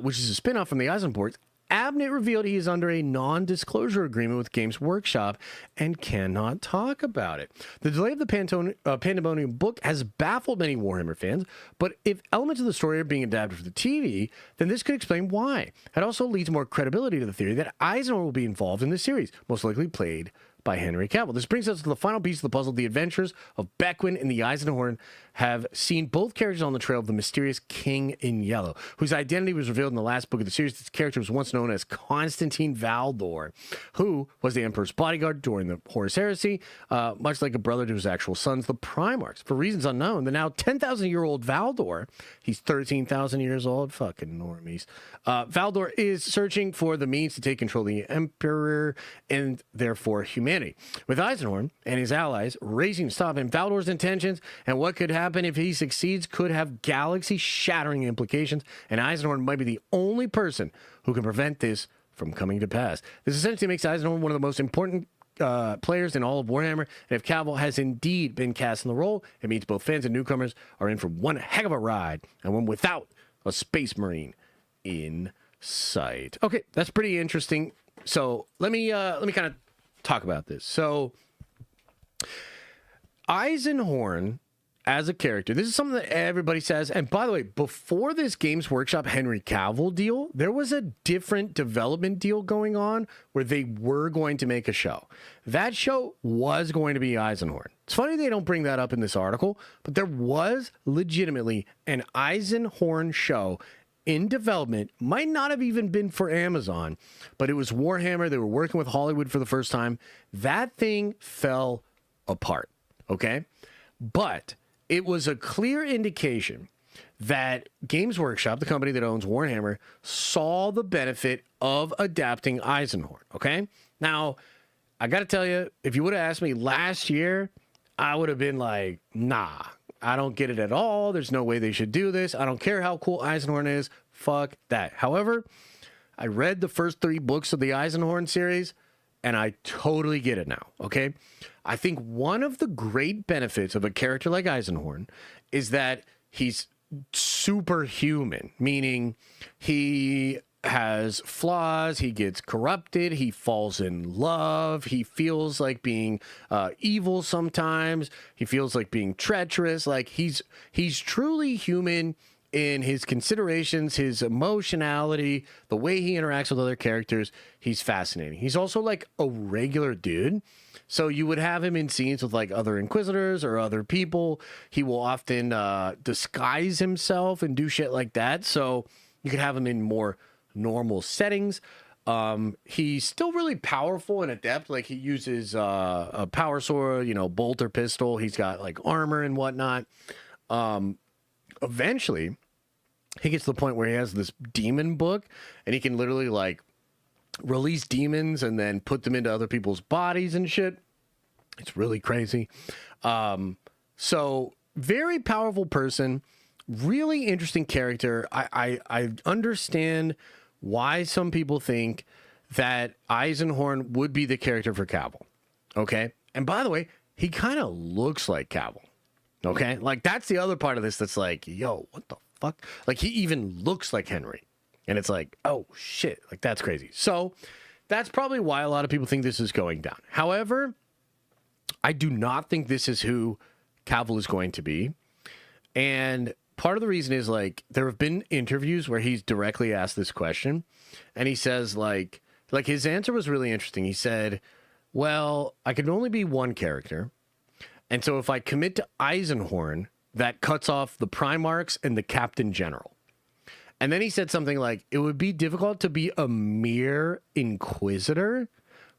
which is a spin-off from the Eisenhorns. Abnett revealed he is under a non-disclosure agreement with Games Workshop and cannot talk about it. The delay of the Pandemonium book has baffled many Warhammer fans, but if elements of the story are being adapted for the TV, then this could explain why. It also leads more credibility to the theory that Eisenhower will be involved in the series, most likely played by Henry Cavill. This brings us to the final piece of the puzzle. The adventures of Beckwin and the Eisenhorn have seen both characters on the trail of the mysterious King in Yellow, whose identity was revealed in the last book of the series. This character was once known as Constantine Valdor, who was the Emperor's bodyguard during the Horus Heresy, much like a brother to his actual sons, the Primarchs. For reasons unknown, the now 10,000-year-old Valdor, he's 13,000 years old, fucking normies. Valdor is searching for the means to take control of the Emperor and therefore humanity. With Eisenhorn and his allies racing to stop him, Valdor's intentions and what could happen if he succeeds could have galaxy-shattering implications, and Eisenhorn might be the only person who can prevent this from coming to pass. This essentially makes Eisenhorn one of the most important players in all of Warhammer, and if Cavill has indeed been cast in the role, it means both fans and newcomers are in for one heck of a ride, and one without a Space Marine in sight. Okay, that's pretty interesting. So let me kind of talk about this. So Eisenhorn as a character, this is something that everybody says, and by the way, before this Games Workshop Henry Cavill deal, there was a different development deal going on where they were going to make a show. That show was going to be Eisenhorn. It's funny they don't bring that up in this article, but there was legitimately an Eisenhorn show in development. Might not have even been for Amazon, but it was Warhammer. They were working with Hollywood for the first time. That thing fell apart, okay? But it was a clear indication that Games Workshop, the company that owns Warhammer, saw the benefit of adapting Eisenhorn, okay? Now, I got to tell you, if you would have asked me last year, I would have been like, nah, I don't get it at all. There's no way they should do this. I don't care how cool Eisenhorn is. Fuck that. However, I read the first 3 books of the Eisenhorn series, and I totally get it now, okay? I think one of the great benefits of a character like Eisenhorn is that he's superhuman, meaning he has flaws, he gets corrupted, he falls in love, he feels like being evil sometimes, he feels like being treacherous, like he's truly human in his considerations, his emotionality, the way he interacts with other characters. He's fascinating. He's also like a regular dude. So you would have him in scenes with like other Inquisitors or other people. He will often disguise himself and do shit like that. So you could have him in more normal settings. He's still really powerful and adept. Like he uses a power sword, bolt or pistol. He's got like armor and whatnot. Eventually, he gets to the point where he has this demon book, and he can literally like release demons and then put them into other people's bodies and shit. It's really crazy. So very powerful person, really interesting character. I understand why some people think that Eisenhorn would be the character for Cavill. Okay. And by the way, he kind of looks like Cavill. Okay. Like that's the other part of this that's like, yo, what the fuck? Like he even looks like Henry. And it's like, oh shit. Like that's crazy. So that's probably why a lot of people think this is going down. However, I do not think this is who Cavill is going to be. And part of the reason is like there have been interviews where he's directly asked this question, and he says like his answer was really interesting. He said, well, I can only be one character. And so if I commit to Eisenhorn, that cuts off the Primarchs and the Captain General. And then he said something like, it would be difficult to be a mere Inquisitor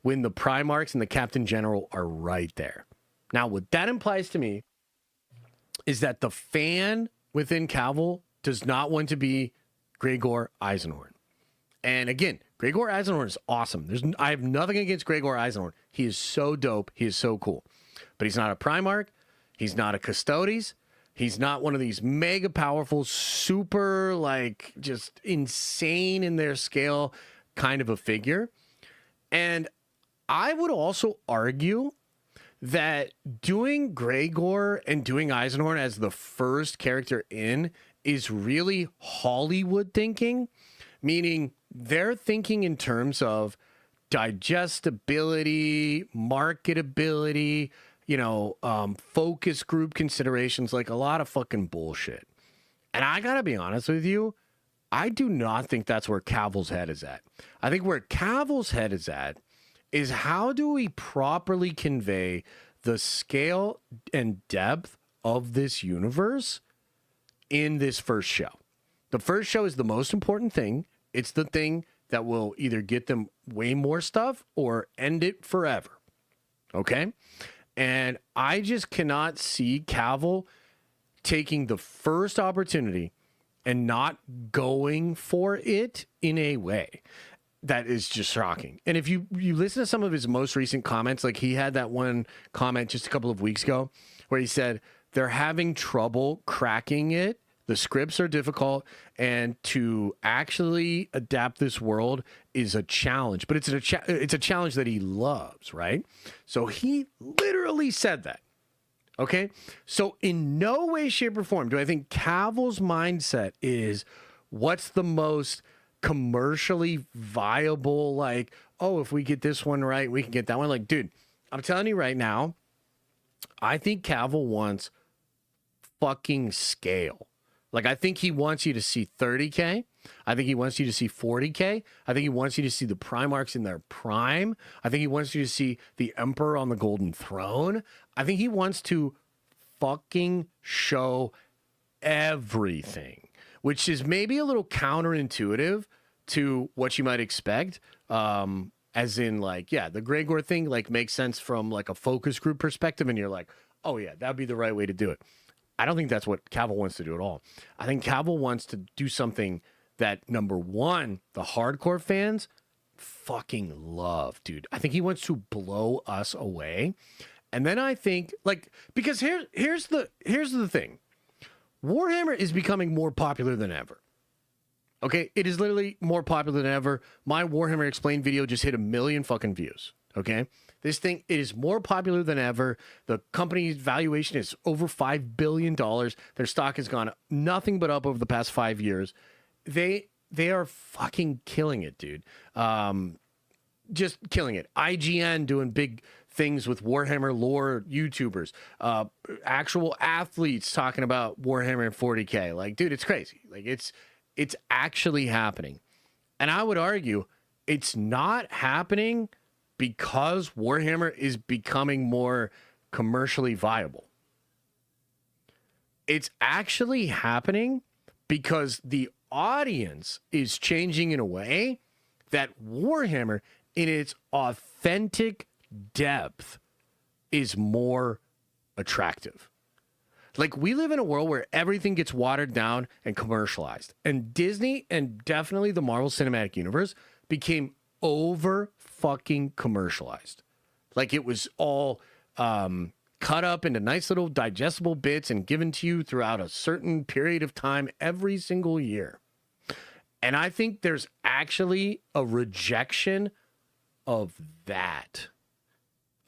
when the Primarchs and the Captain General are right there. Now, what that implies to me is that the fan within Cavill does not want to be Gregor Eisenhorn. And again, Gregor Eisenhorn is awesome. I have nothing against Gregor Eisenhorn. He is so dope. He is so cool. But he's not a Primarch. He's not a Custodes. He's not one of these mega powerful, super, like, just insane in their scale kind of a figure. And I would also argue that doing Gregor and doing Eisenhorn as the first character in is really Hollywood thinking, meaning they're thinking in terms of digestibility, marketability, focus group considerations, like a lot of fucking bullshit. And I gotta be honest with you, I do not think that's where Cavill's head is at. I think where Cavill's head is at is how do we properly convey the scale and depth of this universe in this first show. The first show is the most important thing. It's the thing that will either get them way more stuff or end it forever. Okay? And I just cannot see Cavill taking the first opportunity and not going for it in a way that is just shocking. And if you listen to some of his most recent comments, like he had that one comment just a couple of weeks ago where he said they're having trouble cracking it. The scripts are difficult, and to actually adapt this world is a challenge. But it's a challenge that he loves, right? So he literally said that. Okay? So in no way, shape, or form do I think Cavill's mindset is what's the most commercially viable, like, oh, if we get this one right, we can get that one. Like, dude, I'm telling you right now, I think Cavill wants fucking scale. Like, I think he wants you to see 30K. I think he wants you to see 40K. I think he wants you to see the Primarchs in their prime. I think he wants you to see the Emperor on the Golden Throne. I think he wants to fucking show everything, which is maybe a little counterintuitive to what you might expect. As in, like, yeah, the Gregor thing, like, makes sense from, like, a focus group perspective, and you're like, oh, yeah, that'd be the right way to do it. I don't think that's what Cavill wants to do at all. I think Cavill wants to do something that, number one, the hardcore fans fucking love, dude. I think he wants to blow us away. And then I think, like, because here's the thing. Warhammer is becoming more popular than ever. Okay? It is literally more popular than ever. My Warhammer Explained video just hit 1 million fucking views. Okay? This thing, it is more popular than ever. The company's valuation is over $5 billion. Their stock has gone nothing but up over the past 5 years. They are fucking killing it, dude. Just killing it. IGN doing big things with Warhammer lore YouTubers. Actual athletes talking about Warhammer and 40K. Like, dude, it's crazy. Like, it's actually happening. And I would argue it's not happening because Warhammer is becoming more commercially viable. It's actually happening because the audience is changing in a way that Warhammer, in its authentic depth, is more attractive. Like, we live in a world where everything gets watered down and commercialized. And Disney, and definitely the Marvel Cinematic Universe, became over fucking commercialized. Like, it was all cut up into nice little digestible bits and given to you throughout a certain period of time every single year. And I think there's actually a rejection of that.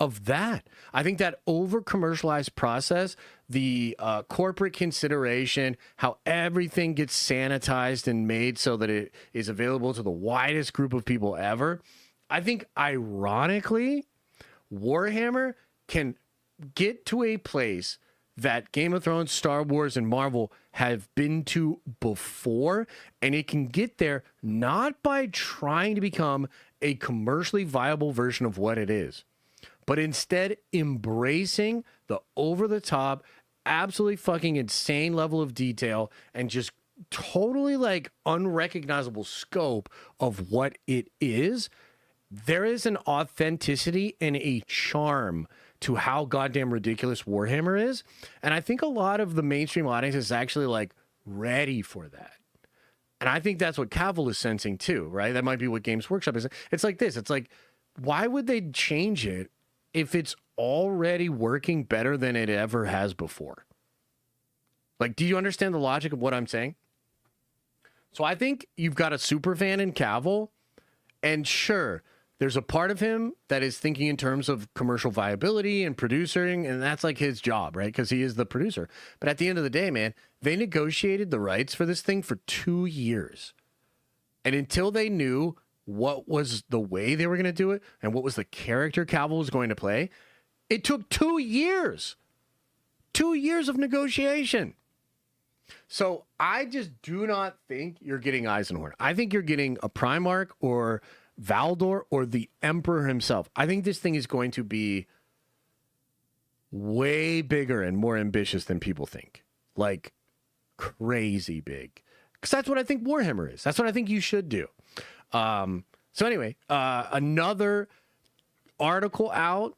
I think that over commercialized process, the corporate consideration, how everything gets sanitized and made so that it is available to the widest group of people ever. I think, ironically, Warhammer can get to a place that Game of Thrones, Star Wars, and Marvel have been to before, and it can get there not by trying to become a commercially viable version of what it is, but instead embracing the over-the-top, absolutely fucking insane level of detail and just totally, like, unrecognizable scope of what it is. There is an authenticity and a charm to how goddamn ridiculous Warhammer is. And I think a lot of the mainstream audience is actually, like, ready for that. And I think that's what Cavill is sensing too, right? That might be what Games Workshop is. It's like this. It's like, why would they change it if it's already working better than it ever has before? Like, do you understand the logic of what I'm saying? So I think you've got a super fan in Cavill, and sure, there's a part of him that is thinking in terms of commercial viability and producing, and that's like his job, right? Because he is the producer. But at the end of the day, man, they negotiated the rights for this thing for 2 years. And until they knew what was the way they were going to do it and what was the character Cavill was going to play, it took 2 years. 2 years of negotiation. So I just do not think you're getting Eisenhorn. I think you're getting a Primarch or Valdor or the Emperor himself. I think this thing is going to be way bigger and more ambitious than people think. Like crazy big. Because that's what I think Warhammer is. That's what I think you should do. So anyway, another article out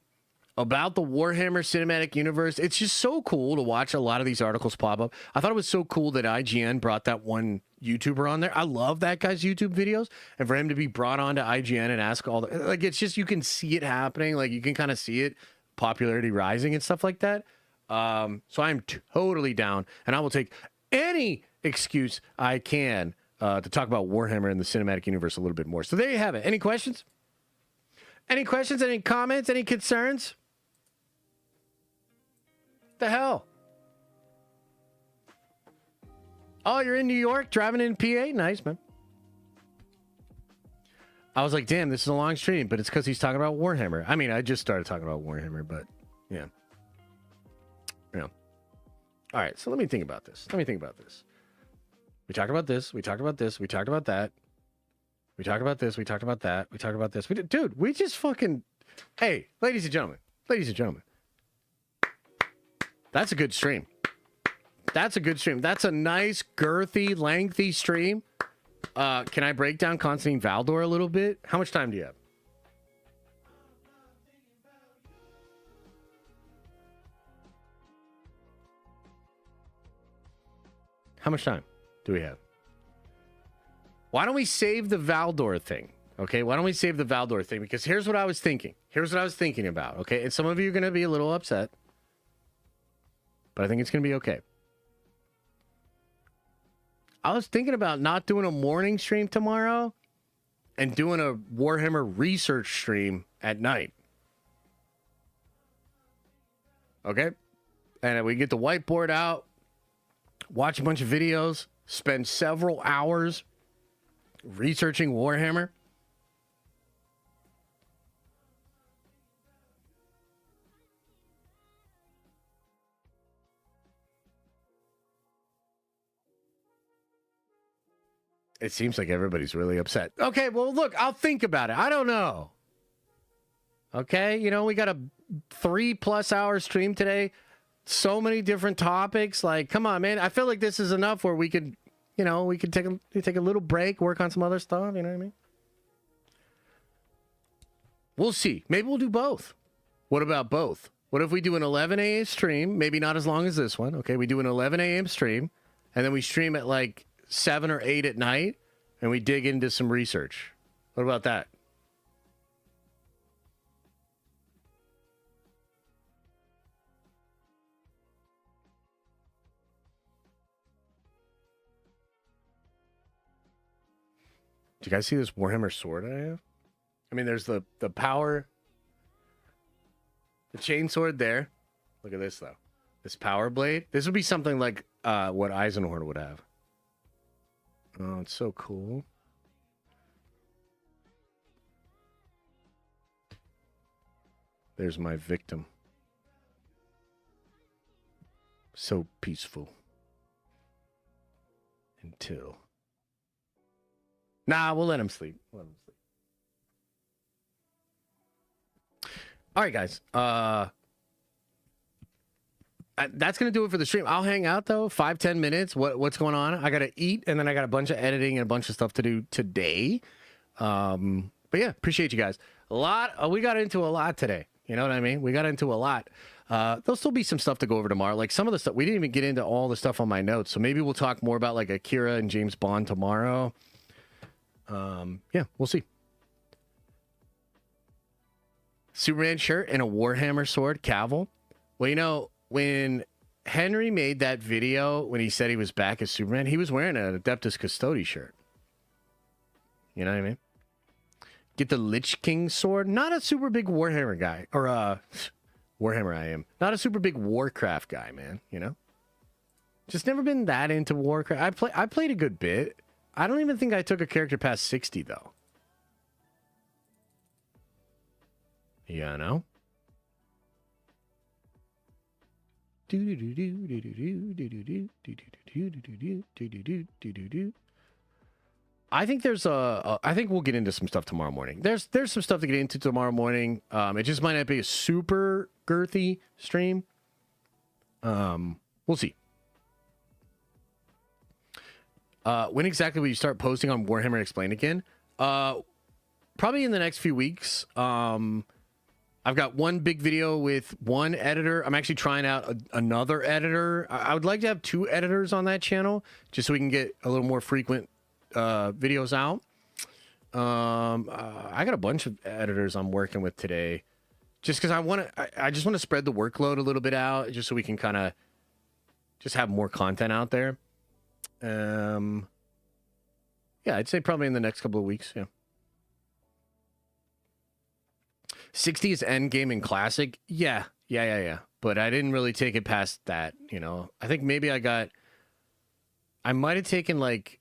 about the Warhammer Cinematic Universe. It's just so cool to watch a lot of these articles pop up. I thought it was so cool that IGN brought that one YouTuber on there. I love that guy's YouTube videos. And for him to be brought on to IGN and ask all the... Like, it's just, you can see it happening. Like, you can kind of see it, popularity rising and stuff like that. So I'm totally down. And I will take any excuse I can to talk about Warhammer and the Cinematic Universe a little bit more. So there you have it. Any questions? Any questions? Any comments? Any concerns? The hell? Oh, you're in New York, driving in PA? Nice, man. I was like, damn, this is a long stream, but it's because he's talking about Warhammer. I mean, I just started talking about Warhammer, but yeah. Yeah. All right, so let me think about this. We talked about this. We talked about this. We talked about that. We talked about this. We talked about that. We talked about this. Dude, we just fucking... Hey, ladies and gentlemen. Ladies and gentlemen. That's a good stream. That's a good stream. That's a nice, girthy, lengthy stream. Can I break down Constantine Valdor a little bit? How much time do you have? How much time do we have? Why don't we save the Valdor thing? Okay, why don't we save the Valdor thing? Because here's what I was thinking. Here's what I was thinking about, okay? And some of you are going to be a little upset. But I think it's going to be okay. I was thinking about not doing a morning stream tomorrow and doing a Warhammer research stream at night. Okay? And we get the whiteboard out, watch a bunch of videos, spend several hours researching Warhammer. It seems like everybody's really upset. Okay, well, look, I'll think about it. I don't know. Okay, you know, we got a 3+ hour stream today. So many different topics. Like, come on, man. I feel like this is enough where we could, you know, we could take a little break, work on some other stuff. You know what I mean? We'll see. Maybe we'll do both. What about both? What if we do an 11 a.m. stream? Maybe not as long as this one. Okay, we do an 11 a.m. stream, and then we stream at like 7 or 8 at night, and we dig into some research. What about that? Do you guys see this Warhammer sword I have? I mean, there's the power, the chain sword there. Look at this, though. This power blade. This would be something like what Eisenhorn would have. Oh, it's so cool. There's my victim. So peaceful. Until... Nah, we'll let him sleep. All right, guys. That's going to do it for the stream. I'll hang out, though. 5-10 minutes. What's going on? I got to eat, and then I got a bunch of editing and a bunch of stuff to do today. But yeah, appreciate you guys. We got into a lot today. You know what I mean? We got into a lot. There'll still be some stuff to go over tomorrow. Like some of the stuff, we didn't even get into all the stuff on my notes. So maybe we'll talk more about like Akira and James Bond tomorrow. Yeah, we'll see. Superman shirt and a Warhammer sword, Cavill. Well, you know, when Henry made that video, when he said he was back as Superman, he was wearing an Adeptus Custodi shirt. You know what I mean? Get the Lich King sword. Not a super big Warhammer guy. Or, Warhammer I am. Not a super big Warcraft guy, man. You know? Just never been that into Warcraft. I played a good bit. I don't even think I took a character past 60 though. Yeah, no. I think there's I think we'll get into some stuff tomorrow morning. There's some stuff to get into tomorrow morning. It just might not be a super girthy stream. We'll see. When exactly will you start posting on Warhammer Explained again? Probably in the next few weeks. I've got one big video with one editor. I'm actually trying out another editor. I would like to have 2 editors on that channel just so we can get a little more frequent videos out. I got a bunch of editors I'm working with today just because I just want to spread the workload a little bit out just so we can kind of just have more content out there. Yeah, I'd say probably in the next couple of weeks. Yeah. 60 is Endgame and Classic. Yeah. But I didn't really take it past that, you know. I think maybe I might have taken like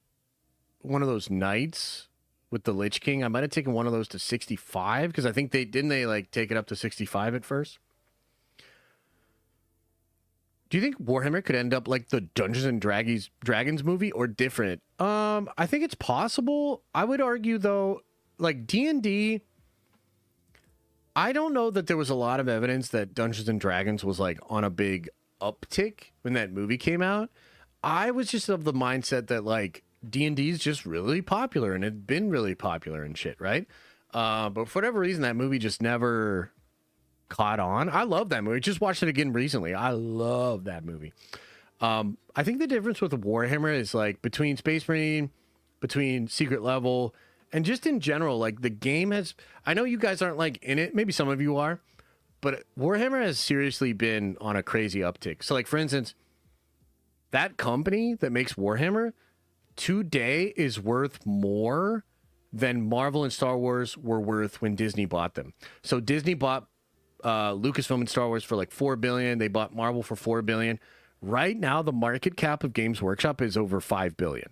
one of those Knights with the Lich King. I might have taken one of those to 65 because I think they like take it up to 65 at first. Do you think Warhammer could end up like the Dungeons and Dragons movie or different? I think it's possible. I would argue though, like D&D, I don't know that there was a lot of evidence that Dungeons and Dragons was like on a big uptick when that movie came out. I was just of the mindset that like D&D is just really popular and it's been really popular and shit, right? But for whatever reason, that movie just never caught on. I love that movie. Just watched it again recently. I love that movie. I think the difference with Warhammer is like between Space Marine, between Secret Level, and just in general, like the game has, I know you guys aren't like in it, maybe some of you are, but Warhammer has seriously been on a crazy uptick. So like, for instance, that company that makes Warhammer today is worth more than Marvel and Star Wars were worth when Disney bought them. So Disney bought Lucasfilm and Star Wars for like $4 billion. They bought Marvel for $4 billion. Right now, the market cap of Games Workshop is over $5 billion.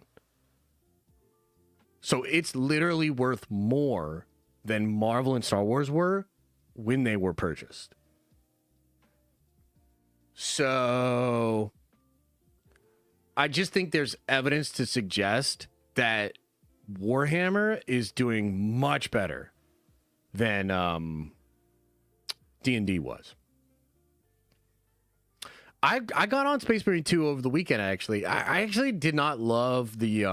So it's literally worth more than Marvel and Star Wars were when they were purchased. So I just think there's evidence to suggest that Warhammer is doing much better than D&D was. I got on Space Marine 2 over the weekend, actually. I actually did not love the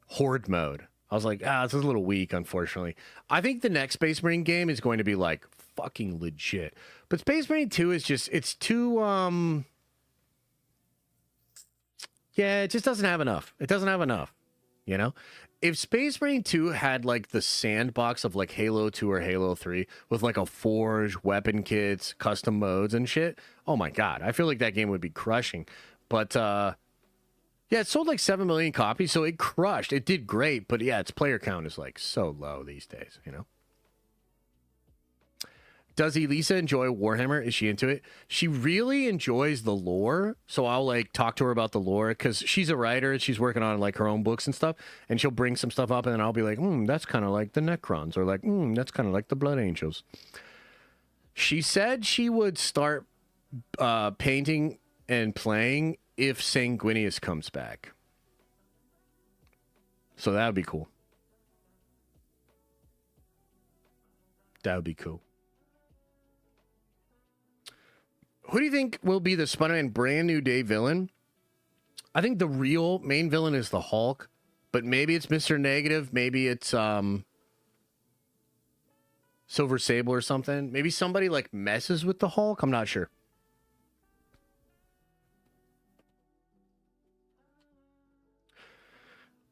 Horde mode. I was like, this is a little weak, unfortunately. I think the next Space Marine game is going to be like fucking legit. But Space Marine 2 is just, it's too, yeah, it just doesn't have enough. It doesn't have enough, you know? If Space Marine 2 had like the sandbox of like Halo 2 or Halo 3 with like a forge, weapon kits, custom modes and shit, oh my God, I feel like that game would be crushing. But, yeah, it sold like 7 million copies, so it crushed. It did great, but yeah, its player count is like so low these days, you know? Does Elisa enjoy Warhammer? Is she into it? She really enjoys the lore, so I'll like talk to her about the lore because she's a writer and she's working on like her own books and stuff, and she'll bring some stuff up and then I'll be like, that's kind of like the Necrons, or like, that's kind of like the Blood Angels. She said she would start painting and playing if Sanguinius comes back. So that would be cool. That would be cool. Who do you think will be the Spider-Man Brand New Day villain? I think the real main villain is the Hulk, but maybe it's Mr. Negative. Maybe it's Silver Sable or something. Maybe somebody like messes with the Hulk. I'm not sure.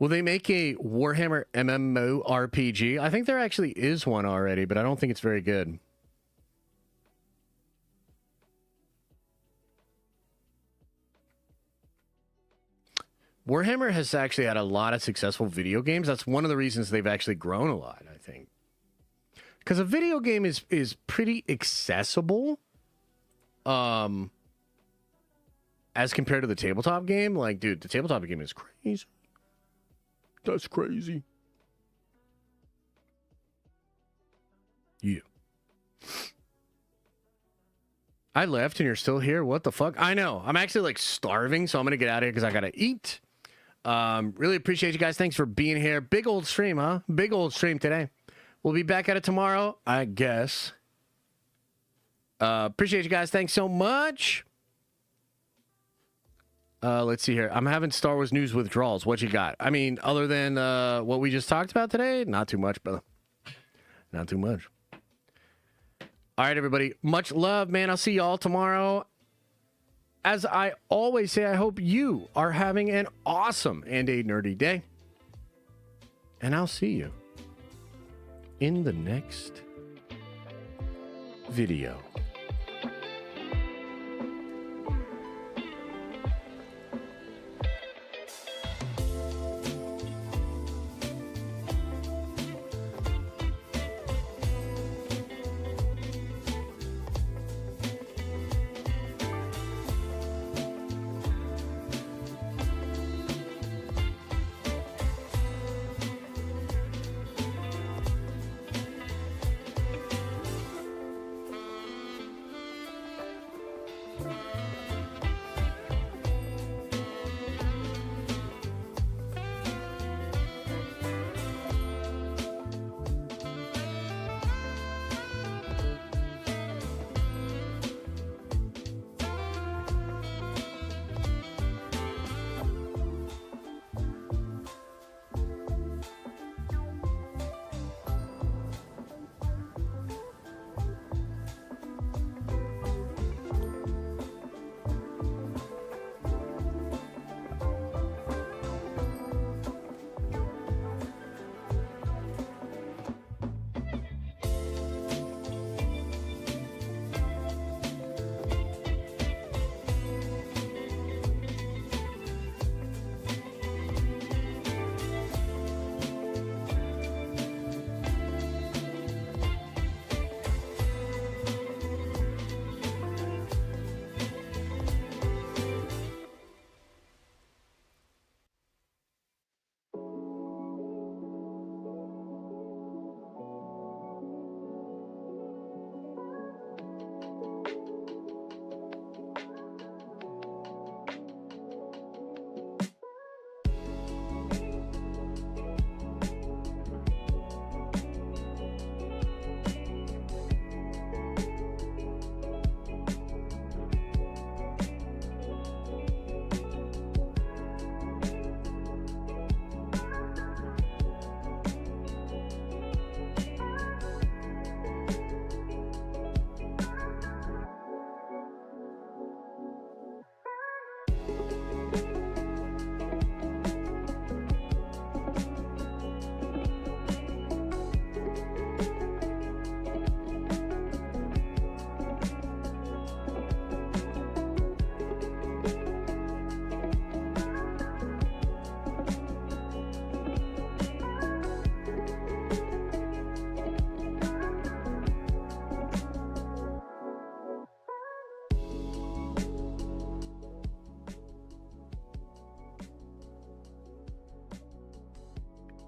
Will they make a Warhammer MMORPG? I think there actually is one already, but I don't think it's very good. Warhammer has actually had a lot of successful video games. That's one of the reasons they've actually grown a lot, I think. Because a video game is pretty accessible. At as compared to the tabletop game, like, dude, the tabletop game is crazy. That's crazy. Yeah. I left and you're still here? What the fuck? I know. I'm actually like starving, so I'm going to get out of here because I got to eat. Really appreciate you guys. Thanks for being here. Big old stream, huh? Big old stream today. We'll be back at it tomorrow, I guess. Appreciate you guys. Thanks so much. Let's see here. I'm having Star Wars news withdrawals. What you got? I mean, other than what we just talked about today, not too much, brother. Not too much. All right, everybody. Much love, man. I'll see y'all tomorrow. As I always say, I hope you are having an awesome and a nerdy day. And I'll see you in the next video.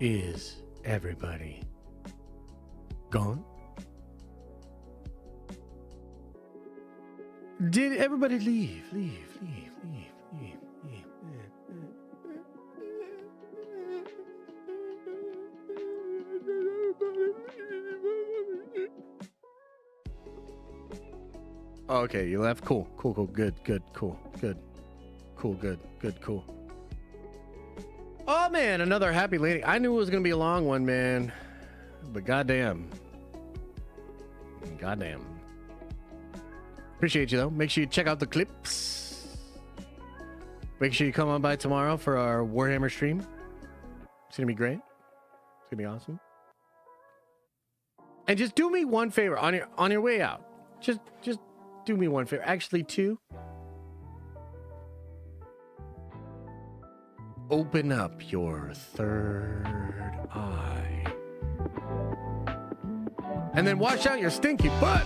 Is everybody gone? Did everybody leave? Leave. Okay, you left. Cool. Good. Cool. Oh man, another happy lady. I knew it was gonna be a long one, man. But goddamn. Appreciate you though. Make sure you check out the clips. Make sure you come on by tomorrow for our Warhammer stream. It's gonna be great. It's gonna be awesome. And just do me one favor on your way out. Just do me one favor. Actually, two. Open up your third eye. And then wash out your stinky butt.